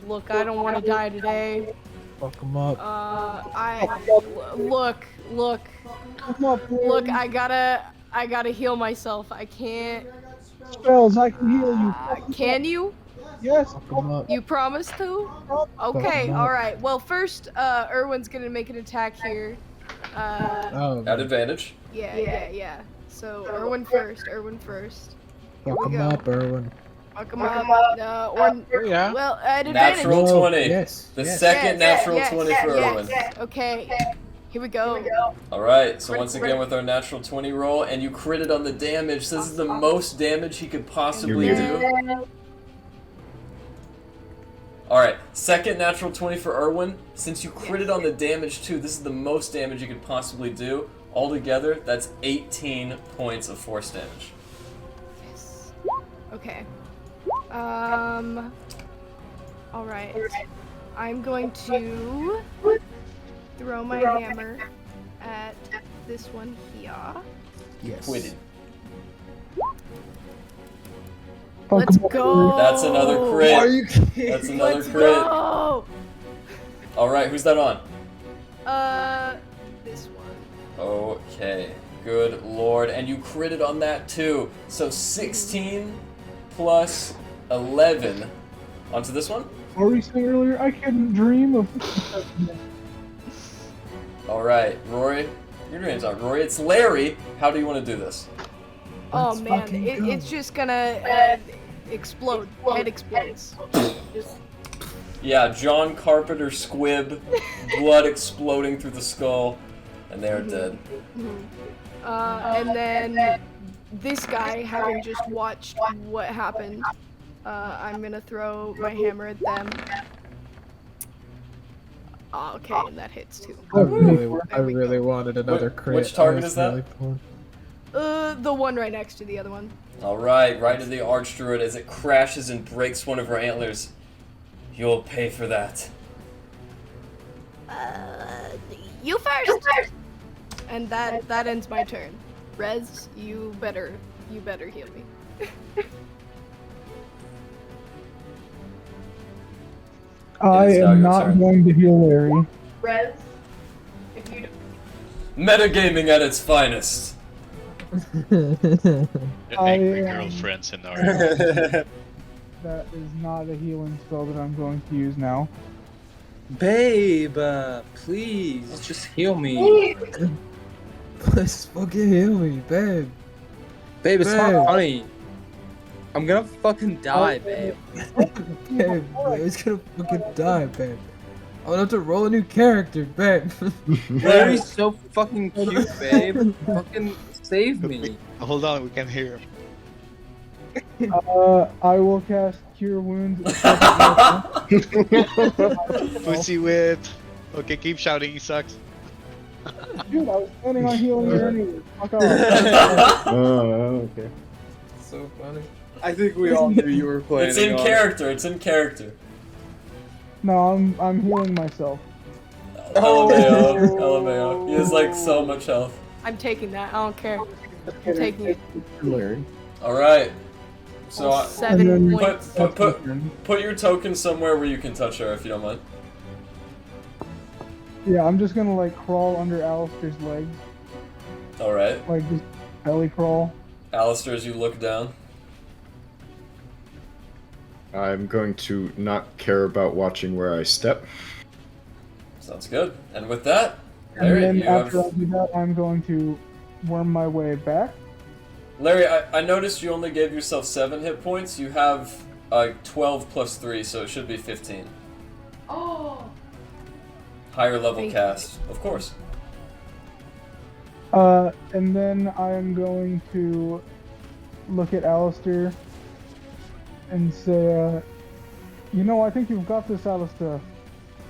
look, I don't want to die today. Fuck him up. Look, I gotta heal myself. I can't. Spells, I can heal you. Can you? Yes. Fuck him up. You promise to? Okay, alright. Well, first, Erwin's gonna make an attack here. Oh, At advantage. Yeah. So, Erwin first. fuck him up, Erwin. Fuck him up. Yeah. Well, at advantage. Natural Whoa, 20. yes, The yes. second natural Yes, 20 for Erwin. Okay, here we go. Alright, so once again with our natural 20 roll, and you critted on the damage. This is the most damage he could possibly You're do. Alright, second natural 20 for Erwin. Since you critted on the damage too, this is the most damage you could possibly do. Altogether, that's 18 points of force damage. Yes. Okay. Alright. I'm going to throw my hammer at this one here. Yes. Quitted. Let's go! That's another crit. Are you kidding? That's another Let's crit. go! Alright, who's that on? This one. Okay, good lord. And you critted on that too. So 16 plus 11. Onto this one? What were you saying earlier? I couldn't dream of. Alright, Rory. Your name's not Rory, it's Larry. How do you want to do this? Oh Let's man, fucking go. it's just gonna explode. Head explodes. Yeah, John Carpenter squib, blood exploding through the skull, and they are dead. And then this guy, having just watched what happened, I'm gonna throw my hammer at them. Oh, okay, and that hits too. I really wanted another crit. Which target I was is that? really poor. The one right next to the other one. Alright, right to the Archdruid as it crashes and breaks one of her antlers. You'll pay for that. You first. And that ends my turn. Rez, you better heal me. I It is now am your not turn. going to heal Larry. Rez, if you Metagaming at its finest. I Angry am- girlfriend scenario. That is not a healing spell that I'm going to use now. Babe, please, just heal me. Please fucking heal me, babe. Babe, it's Babe. not funny. I'm gonna fucking die, babe. Babe, it's gonna fucking die, babe. I'm gonna have to roll a new character, babe. Larry's so fucking cute, babe. Fucking save me. Hold on, we can hear him. I will cast Cure Wounds. Pussy whip. Okay, keep shouting, he sucks. Dude, I was planning on healing you anyway. Fuck off. Oh, okay. So funny. I think we all knew you were playing. It's in character. It's in character. No, I'm healing myself. LMAO. He has like so much health. I'm taking that. I don't care. I'm taking it. All right. So 7 points. put your token somewhere where you can touch her if you don't mind. Yeah, I'm just gonna like crawl under Alistair's legs. All right. Like just belly crawl. Alistair, as you look down. I'm going to not care about watching where I step. Sounds good. And with that, And Larry, then you after I have... do that, I'm going to worm my way back. Larry, I noticed you only gave yourself 7 hit points. You have 12 plus 3, so it should be 15. Oh. Higher level Thank cast, of course. And then I am going to look at Alistair and say, you know, I think you've got this, Alistair.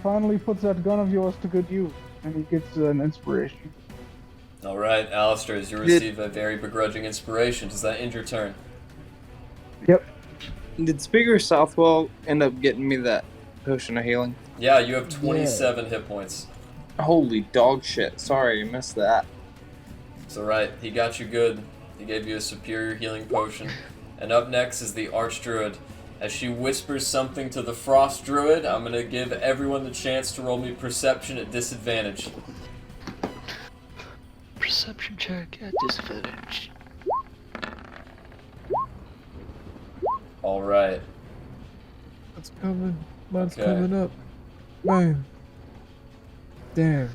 Finally puts that gun of yours to good use. And he gets an inspiration. Alright, Alistair, as you receive a very begrudging inspiration, does that end your turn? Yep. Did Speaker Southwell end up getting me that potion of healing? Yeah, you have 27 hit points. Holy dog shit. Sorry, I missed that. It's alright, he got you good. He gave you a superior healing potion. And up next is the Archdruid. As she whispers something to the Frost Druid, I'm gonna give everyone the chance to roll me Perception at disadvantage. Perception check at disadvantage. Alright. What's coming? What's Okay. coming up? Man. Damn.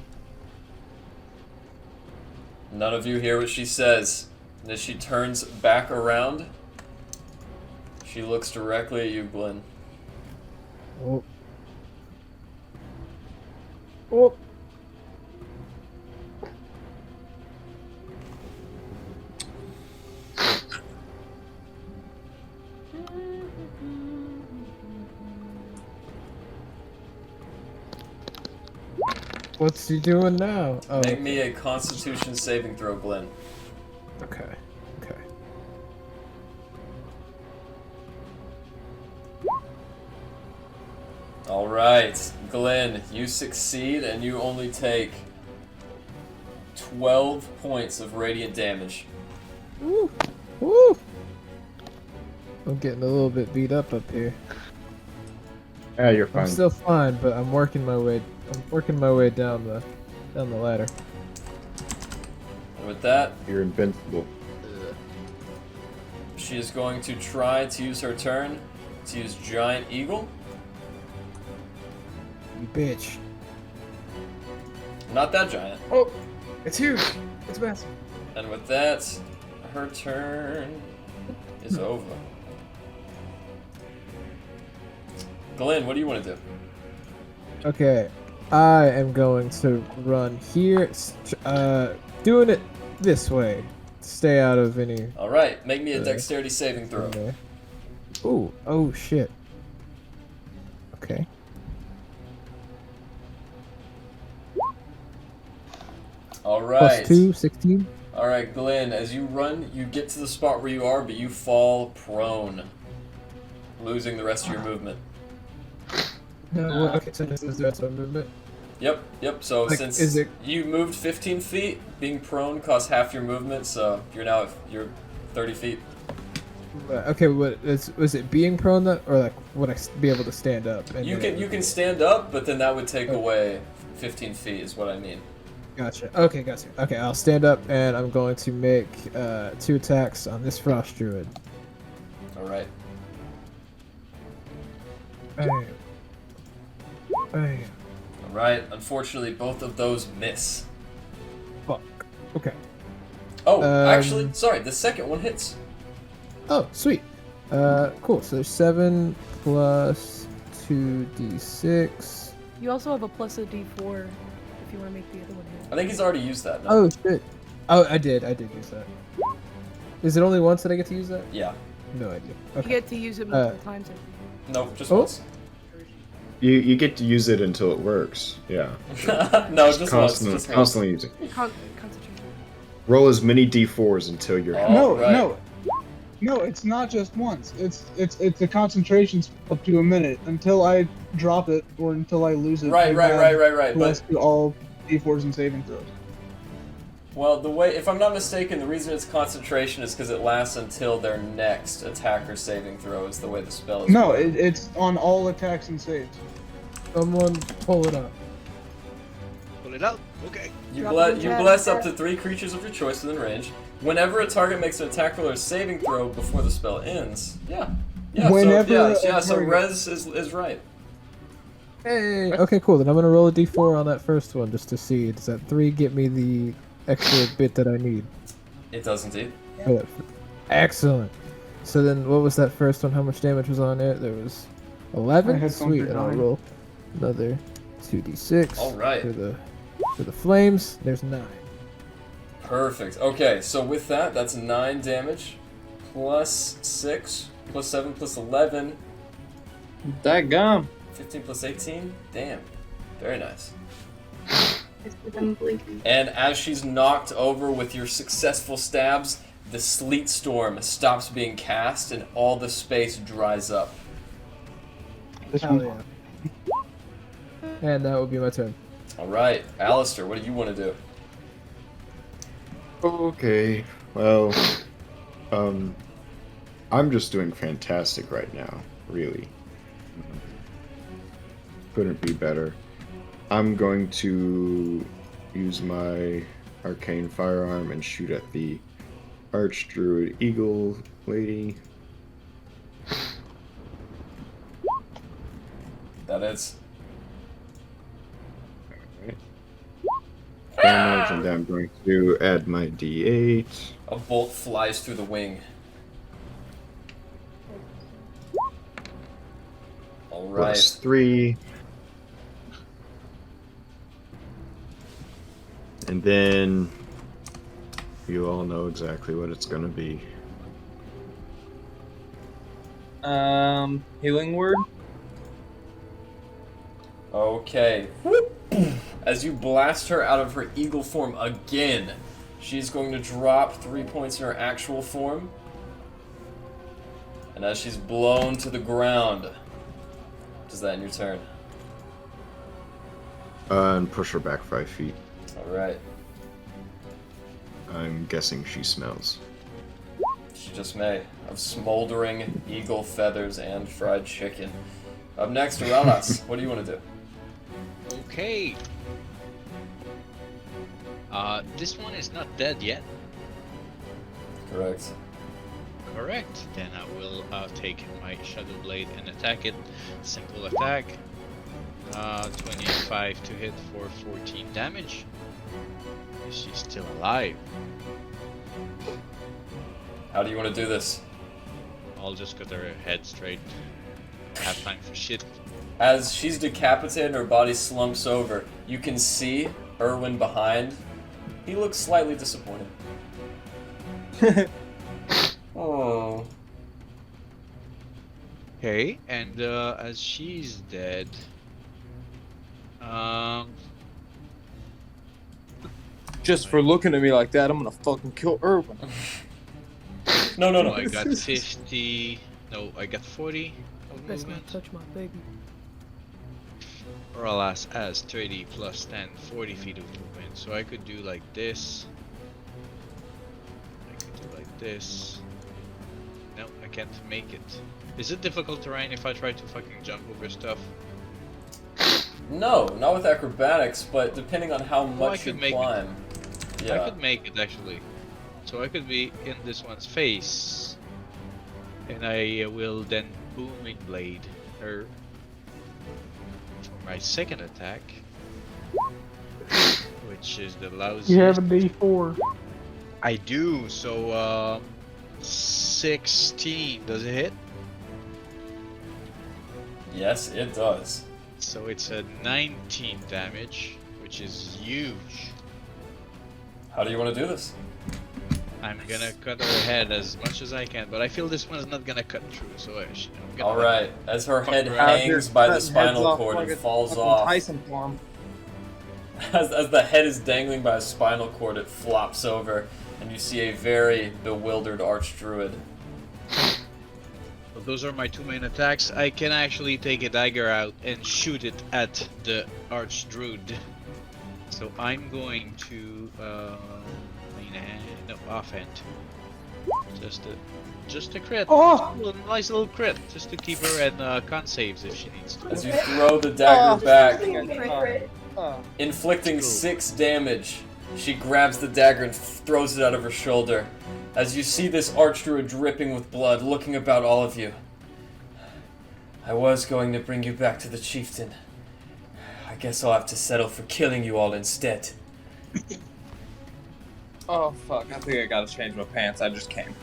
None of you hear what she says. And as she turns back around, she looks directly at you, Glenn. Oh. Oh. What's he doing now? Oh, Make me a Constitution saving throw, Glenn. okay. Okay. Alright, Glenn, you succeed and you only take 12 points of radiant damage. Woo! Woo! I'm getting a little bit beat up here. Yeah, you're fine. I'm still fine, but I'm working my way. I'm working my way down the ladder. And with that, You're invincible. she is going to try to use her turn to use Giant Eagle. You bitch. Not that giant. Oh, it's huge. It's massive. And with that, her turn is over. Glenn, what do you want to do? Okay, I am going to run here, doing it this way. Stay out of any. Alright, make me a dexterity saving throw. Okay. Ooh, oh shit. Okay. Alright. Plus 2, 16. Alright, Glenn, as you run, you get to the spot where you are, but you fall prone, losing the rest of your movement. No, okay, so this is the rest of my movement. Yep, so Like, since is it- you moved 15 feet, being prone costs half your movement, so you're 30 feet. Okay, was it being prone that, or like would I be able to stand up? And You then- can stand up, but then that would take away 15 feet is what I mean. Gotcha. Okay, gotcha. Okay, I'll stand up and I'm going to make 2 attacks on this Frost Druid. Alright. Bam. Bam. Alright, unfortunately both of those miss. Fuck. Okay. Oh, actually, sorry, the second one hits. Oh, sweet. Cool. So there's 7 plus 2d6. You also have a plus a d4 if you want to make the other one. I think he's already used that now. Oh shit. Oh, I did use that. Is it only once that I get to use that? Yeah. No idea. You Okay. get to use it multiple times. No, just Oh. once. You get to use it until it works. Yeah. No, just constantly, once. Just constantly use it. Concentration. Roll as many d4s until you're. Oh. No, it's not just once. It's a concentration up to a minute until I drop it or until I lose it. Right. Plus to all d4s and saving throws. Well, if I'm not mistaken, the reason it's concentration is because it lasts until their next attack or saving throw. Is the way the spell is. No, worded. it's on all attacks and saves. Someone pull it up. Pull it out. Okay. You bless up to 3 creatures of your choice within range. Whenever a target makes an attack roll or saving throw before the spell ends. Yeah. Whenever So Rez is right. Hey. Okay, cool. Then I'm gonna roll a d4 on that first one just to see. Does that 3 get me the extra bit that I need? It does indeed. Oh, excellent. So then, what was that first one? How much damage was on it? There was I 11. had Sweet. And I'll 9. roll another 2d6. All right. For the flames, there's 9. Perfect. Okay, so with that, that's 9 damage, plus 6, plus 7, plus 11, Dadgum. 15 plus 18. Damn. Very nice. It's with them blinking. And as she's knocked over with your successful stabs, the sleet storm stops being cast and all the space dries up. Hell yeah. And that will be my turn. Alright, Alistair, what do you want to do? Okay. Well, I'm just doing fantastic right now. Really. Couldn't be better. I'm going to use my arcane firearm and shoot at the Archdruid Eagle lady. That is. Damage, and then I'm going to add my d8. A bolt flies through the wing. Alright. Plus 3. And then you all know exactly what it's gonna be. Healing word. Okay. As you blast her out of her eagle form again, she's going to drop 3 points in her actual form. And as she's blown to the ground, does that end your turn? And push her back 5 feet. Alright. I'm guessing she smells. She just may. Of smoldering eagle feathers and fried chicken. Up next, Aurelas. What do you want to do? Okay. This one is not dead yet. Correct. Correct. Then I will take my Shadow Blade and attack it. Simple attack. 25 to hit for 14 damage. She's still alive. How do you want to do this? I'll just cut her head straight. I have time for shit. As she's decapitated and her body slumps over, you can see Erwin behind. He looks slightly disappointed. Oh. Okay, and as she's dead, Just for looking at me like that, I'm gonna fucking kill Erwin. No. I got 50. No, I got 40 of Best not movement. touch my baby. Or alas, as 30 plus 10, 40 feet of movement. So I could do like this. I could do like this. No, I can't make it. Is it difficult terrain if I try to fucking jump over stuff? No, not with acrobatics, but depending on how Well, I much you could make climb. I Yeah. could make it actually. So I could be in this one's face. And I will then booming blade her for my second attack. which is the lousy. You have a D4. I do. So 16. Does it hit? Yes, it does. So it's a 19 damage, which is huge. How do you want to do this? I'm gonna cut her head as much as I can, but I feel this one's not gonna cut through, so I'm gonna All right. As her head her hangs by the Cutting heads spinal off cord like and a falls fucking off, Tyson form. as the head is dangling by a spinal cord, it flops over, and you see a very bewildered archdruid. So those are my two main attacks. I can actually take a dagger out and shoot it at the archdruid. So I'm going to main hand, no, offhand. Just a crit. Oh! A nice little crit, just to keep her at con saves if she needs to. As you throw the dagger back, Oh. inflicting 6 damage, she grabs the dagger and throws it out of her shoulder. As you see this archdruid dripping with blood, looking about all of you. I was going to bring you back to the chieftain. I guess I'll have to settle for killing you all instead. Oh fuck! I think I gotta change my pants. I just came.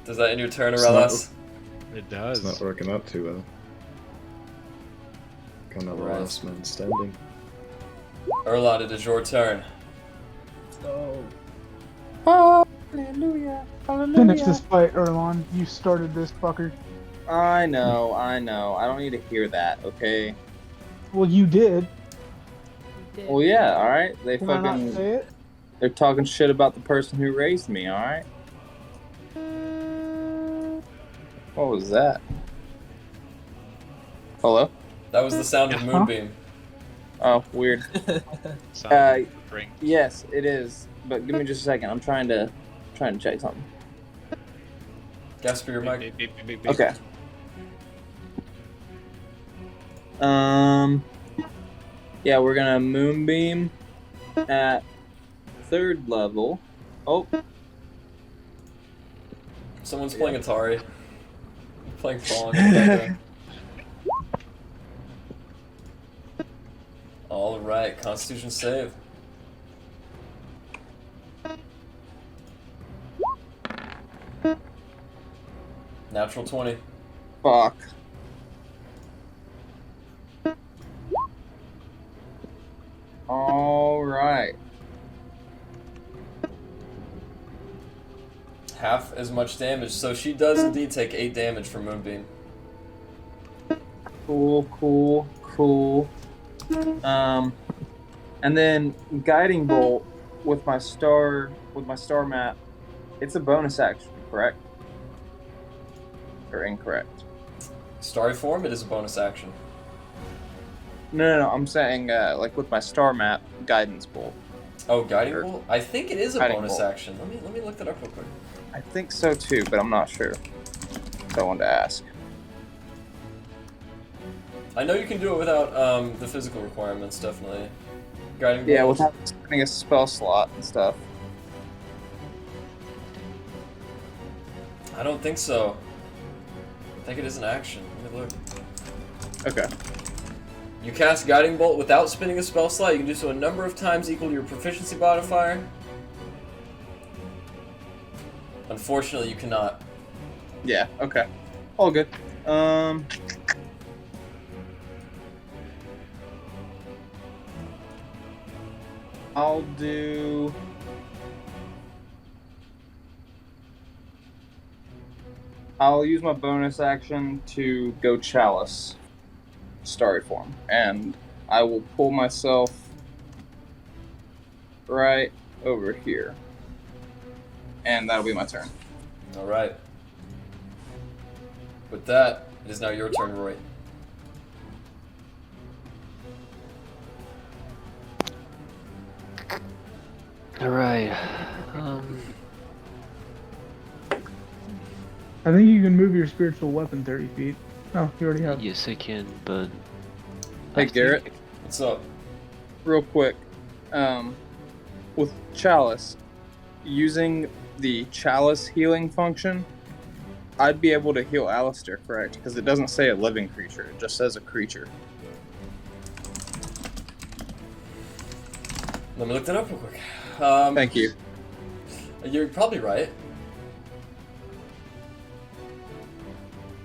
Does that end your turn, It's Aurelis? It does. It's not working out too well. Kind of the Right. last man standing. Erlond, it is your turn. Oh. Hallelujah. Hallelujah. Finish this fight, Erlon. You started this fucker. I know. I don't need to hear that. Okay. Well, you did. Well, yeah. All right. They Can I not fucking. say it? They're talking shit about the person who raised me. All right. What was that? Hello. That was the sound of Moonbeam. Oh, weird. Sound ring. Yes, it is. But give me just a second. I'm trying to check something. Gasper your mic. Beep, beep, beep, beep, beep. Okay. Yeah, we're gonna moonbeam at 3rd level. Oh, Someone's playing Atari. Playing Falling in the background. Alright, Constitution save. Natural 20. fuck. All right. Half as much damage, so she does indeed take 8 damage from Moonbeam. Cool. And then guiding bolt with my star map. It's a bonus action, correct? Or incorrect? Starry form, it is a bonus action. No. I'm saying like with my star map, guidance bolt. Oh, Guiding Bolt? I think it is a Guiding bonus Bolt. action. Let me look that up real quick. I think so too, but I'm not sure. So I wanted to ask. I know you can do it without the physical requirements, definitely. Guiding Bolt. Yeah, without spending a spell slot and stuff. I don't think so. I think it is an action. Let me look. Okay. You cast Guiding Bolt without spending a spell slot. You can do so a number of times equal to your proficiency modifier. Unfortunately, you cannot. Yeah, okay. All good. I'll use my bonus action to go Chalice Starry form, and I will pull myself right over here. And that'll be my turn. Alright. With that, it is now your turn, Roy. Alright. I think you can move your spiritual weapon 30 feet. Oh, you already have. Yes, I can, but. Hey, Garrett. What's up? Real quick. With Chalice, using the Chalice healing function, I'd be able to heal Alistair, correct? Because it doesn't say a living creature, it just says a creature. Let me look that up real quick. Thank you. You're probably right.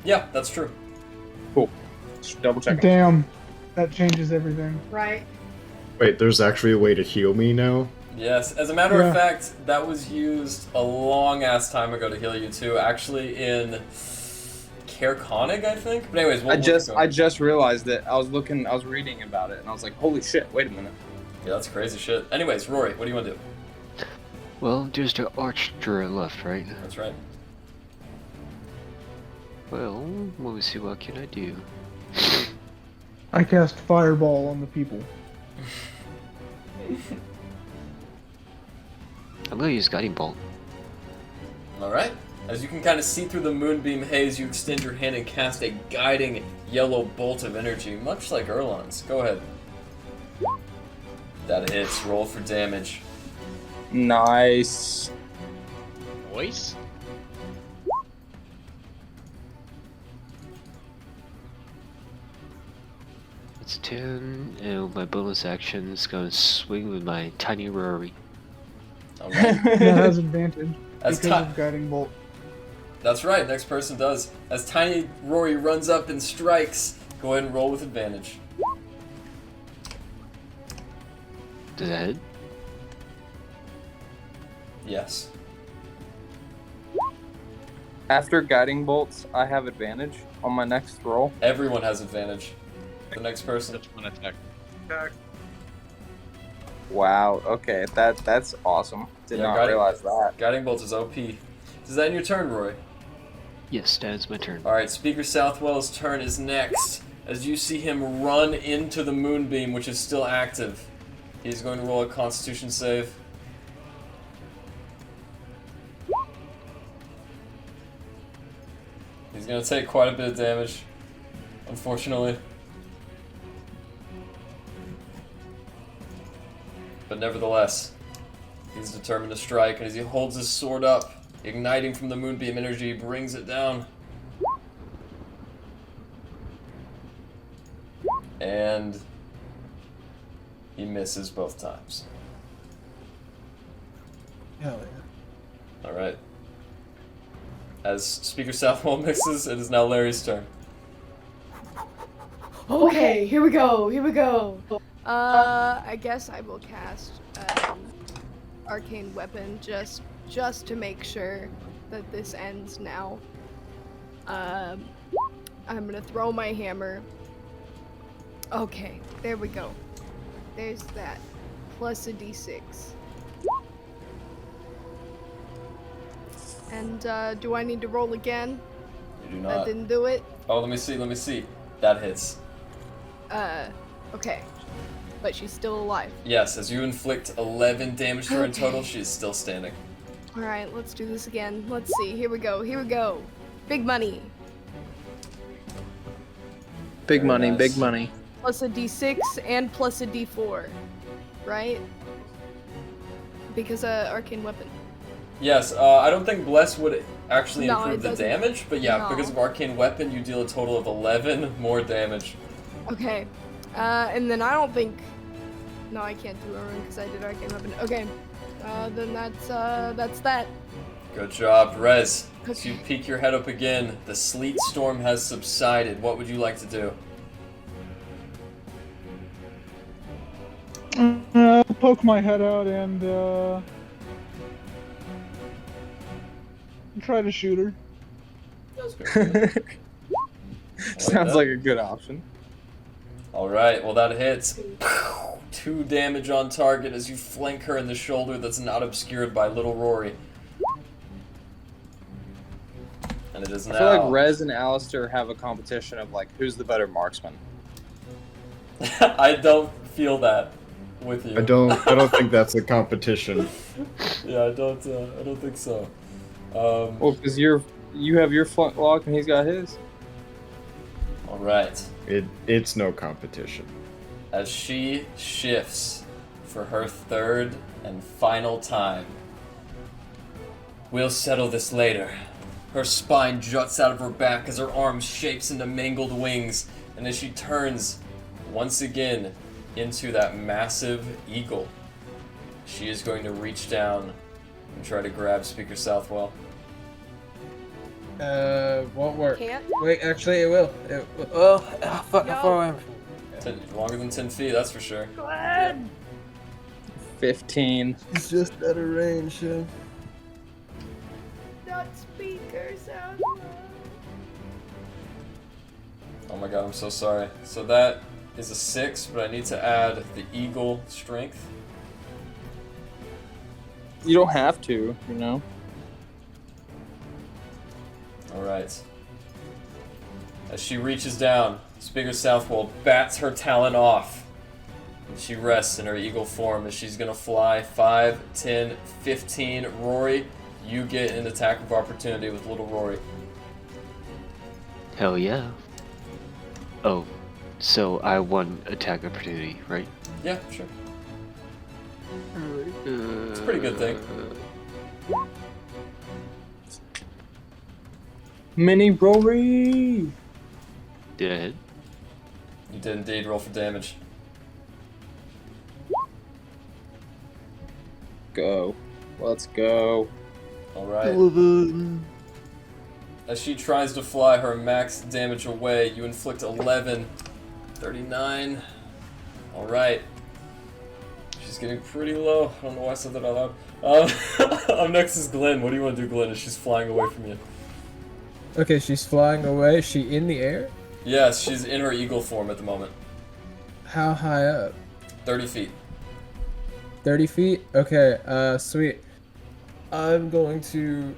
Yeah, that's true. Cool. Just double check. Damn, that changes everything. Right. Wait, there's actually a way to heal me now? Yes, as a matter Yeah. of fact, that was used a long ass time ago to heal you too. Actually, in Caerconic, I think. But anyways, I just realized that I was reading about it, and I was like, holy shit! Wait a minute. Yeah, that's crazy shit. Anyways, Rory, what do you want to do? Well, there's the archer left, right? That's right. Well, let me see what can I do. I cast Fireball on the people. I'm gonna use Guiding Bolt. Alright. As you can kind of see through the moonbeam haze, you extend your hand and cast a guiding yellow bolt of energy, much like Erlon's. Go ahead. That hits. Roll for damage. Nice. Voice? It's 10, and with my bonus action, it's gonna swing with my tiny Rory. Alright. That has advantage As because of Guiding Bolt. That's right, next person does. As Tiny Rory runs up and strikes, go ahead and roll with advantage. Does that hit? Yes. After guiding bolts, I have advantage on my next roll. Everyone has advantage. The next person. That's one attack. Wow. Okay, that's awesome. Did Yeah, not guiding- realize that. Guiding Bolt is OP. Is that in your turn, Rory? Yes, that is my turn. Alright, Speaker Southwell's turn is next. As you see him run into the moonbeam, which is still active. He's going to roll a Constitution save. He's going to take quite a bit of damage, unfortunately. But nevertheless, he's determined to strike, and as he holds his sword up, igniting from the moonbeam energy, brings it down. And he misses both times. Hell yeah. Alright. As Speaker Southwell misses, it is now Larry's turn. Okay, here we go. Here we go. I guess I will cast arcane weapon just to make sure that this ends now. I'm gonna throw my hammer. Okay, there we go. There's that. Plus a d6. And do I need to roll again? You do That not. didn't do it. Oh, let me see. That hits. Okay. But she's still alive. Yes, as you inflict 11 damage to her in Okay. total, she is still standing. Alright, let's do this again. Let's see. Here we go. Big money. Big Very money, nice. big money. Plus a d6 and plus a d4. Right? Because arcane weapon. Yes, I don't think Bless would actually No, improve it the doesn't. damage, but yeah, No. because of Arcane Weapon, you deal a total of 11 more damage. Okay. And then I don't think... No, I can't do a rune because I did arcane weapon. Okay. Then that's that. Good job, Rez. As Okay. you peek your head up again, the sleet storm has subsided. What would you like to do? Poke my head out and try to shoot her. Sounds like a good option. Alright, well that hits. 2 damage on target as you flank her in the shoulder that's not obscured by little Rory. And it is now... I feel like Rez and Alistair have a competition of like who's the better marksman. I don't feel that with you. I don't think that's a competition. Yeah, I don't think so. Well, because you have your flintlock and he's got his. Alright. It's no competition. As she shifts for her third and final time. We'll settle this later. Her spine juts out of her back as her arm shapes into mangled wings, and as she turns once again into that massive eagle, she is going to reach down and try to grab Speaker Southwell. Won't work. Can't? Wait, actually, it will. Oh, fuck, Yo. how far am I? Longer than 10 feet, that's for sure. Glenn! 15. It's just out of range, yeah. Not speaker sound. Oh my god, I'm so sorry. So that is a 6, but I need to add the eagle strength. You don't have to, you know. Alright. As she reaches down, Speaker Southwell bats her talon off. And she rests in her eagle form as she's gonna fly 5, 10, 15. Rory, you get an attack of opportunity with little Rory. Hell yeah. Oh, so I won attack opportunity, right? Yeah, sure. It's a pretty good thing. Mini Rory! Did I hit? You did indeed roll for damage. Go. Let's go. Alright. As she tries to fly her max damage away, you inflict 11. 39. Alright. She's getting pretty low. I don't know why I said that out loud. Up next is Glenn. What do you want to do, Glenn, as she's flying away from you? Okay, she's flying away. Is she in the air? Yes, she's in her eagle form at the moment. How high up? 30 feet. 30 feet? Okay, sweet. I'm going to...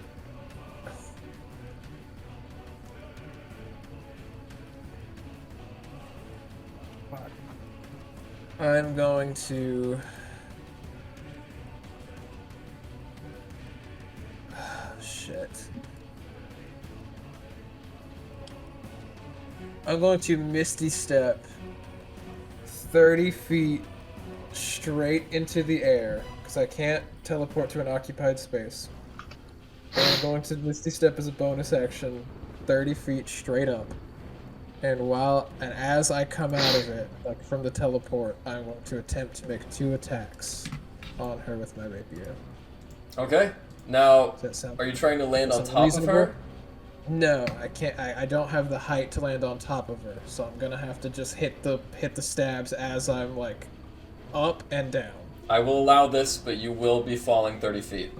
I'm going to... Shit. I'm going to Misty Step 30 feet straight into the air, because I can't teleport to an occupied space. And I'm going to Misty Step as a bonus action 30 feet straight up. And as I come out of it, like from the teleport, I'm going to attempt to make 2 attacks on her with my rapier. Okay. Now, Does that sound are you trying to land on sound top of her? reasonable? No, I can't. I don't have the height to land on top of her, so I'm gonna have to just hit the stabs as I'm like up and down. I will allow this, but you will be falling 30 feet.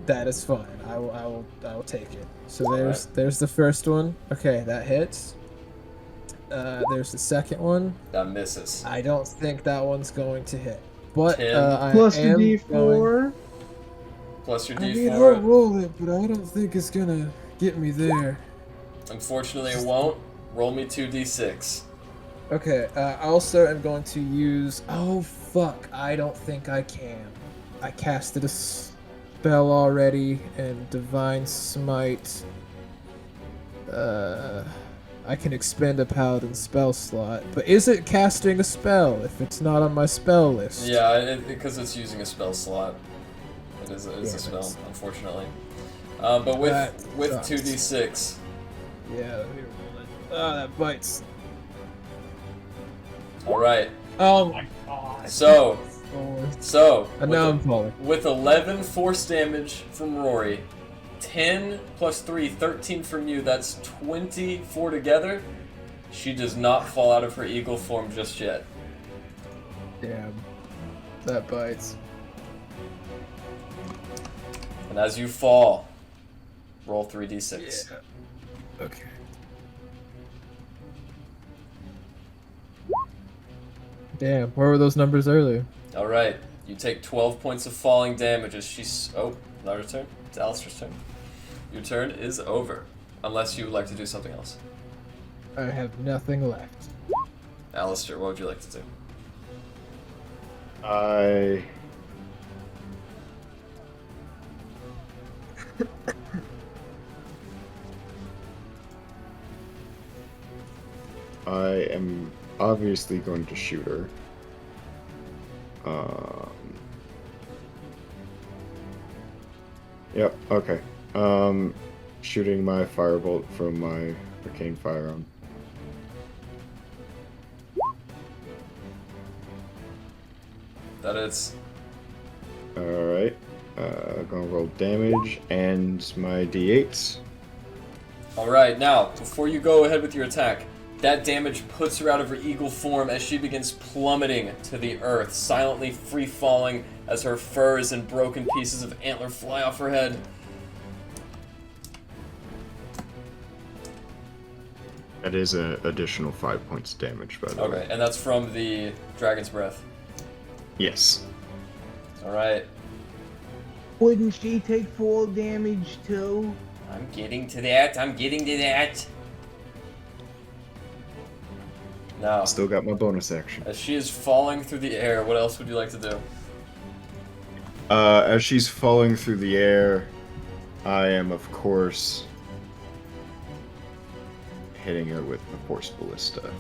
That is fine. I will take it. So there's the first one. Okay, that hits. There's the second one. That misses. I don't think that one's going to hit. But 10. I Plus am your D4. Plus your I mean, D4. I'll roll it, but I don't think it's gonna get me there. Unfortunately, it won't. Roll me 2d6. Okay, I also am going to use... Oh, fuck. I don't think I can. I casted a spell already, and Divine Smite... I can expend a paladin spell slot, but is it casting a spell if it's not on my spell list? Yeah, because it's using a spell slot. It is a spell, unfortunately. But with sucks. 2d6. Yeah, let me roll it. Oh, that bites. Alright. Oh my god. So, And now I'm falling. with 11 force damage from Rory, 10 plus 3, 13 from you, that's 24 together. She does not fall out of her eagle form just yet. Damn. That bites. And as you fall, roll 3d6. Yeah. Okay. Damn, where were those numbers earlier? Alright, you take 12 points of falling damage as she's... Oh, not her turn. It's Alistair's turn. Your turn is over. Unless you would like to do something else. I have nothing left. Alistair, what would you like to do? I am obviously going to shoot her. Yep, okay. Shooting my firebolt from my arcane firearm. That is. Alright. Gonna roll damage and my d8s. Alright, now, before you go ahead with your attack, that damage puts her out of her eagle form as she begins plummeting to the earth, silently free-falling as her furs and broken pieces of antler fly off her head. That is an additional 5 points of damage, by the way. Okay, and that's from the Dragon's Breath. Yes. Alright. Wouldn't she take full damage too? I'm getting to that. Now, Still got my bonus action. as she is falling through the air, what else would you like to do? As she's falling through the air, I am, of course, hitting her with the Force Ballista.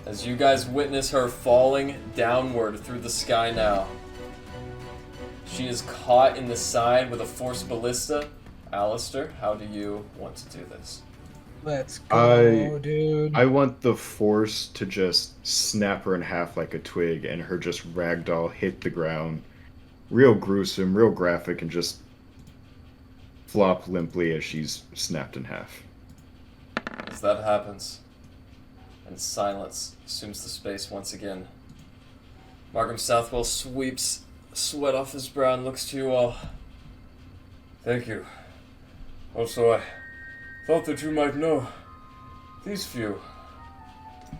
As you guys witness her falling downward through the sky now, she is caught in the side with a Force Ballista. Alistair, how do you want to do this? Let's go, dude. I want the Force to just snap her in half like a twig and her just ragdoll hit the ground. Real gruesome, real graphic, and just flop limply as she's snapped in half. As that happens, and silence assumes the space once again, Markham Southwell sweeps sweat off his brow and looks to you all. Thank you. Also, I thought that you might know these few.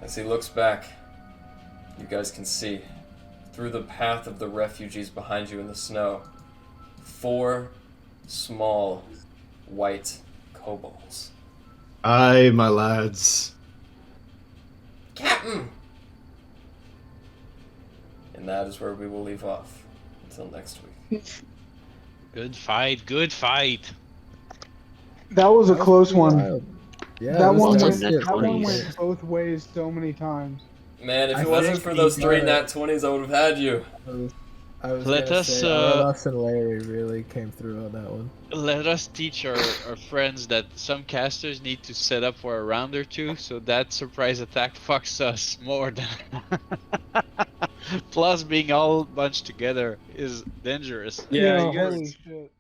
As he looks back, you guys can see, through the path of the refugees behind you in the snow, 4 small white kobolds. Aye, my lads. Captain! And that is where we will leave off. Until next week. Good fight, good fight. That was a close one. Yeah, that it was one nice. went, that one went both ways so many times. Man, if I it wasn't think for those he 3 got nat 20s, I would have had you. I was Let gonna us, say, us and Larry really came through on that one. Let us teach our friends that some casters need to set up for a round or two, so that surprise attack fucks us more than... Plus, being all bunched together is dangerous. Yeah, Yeah, you guys, holy shit.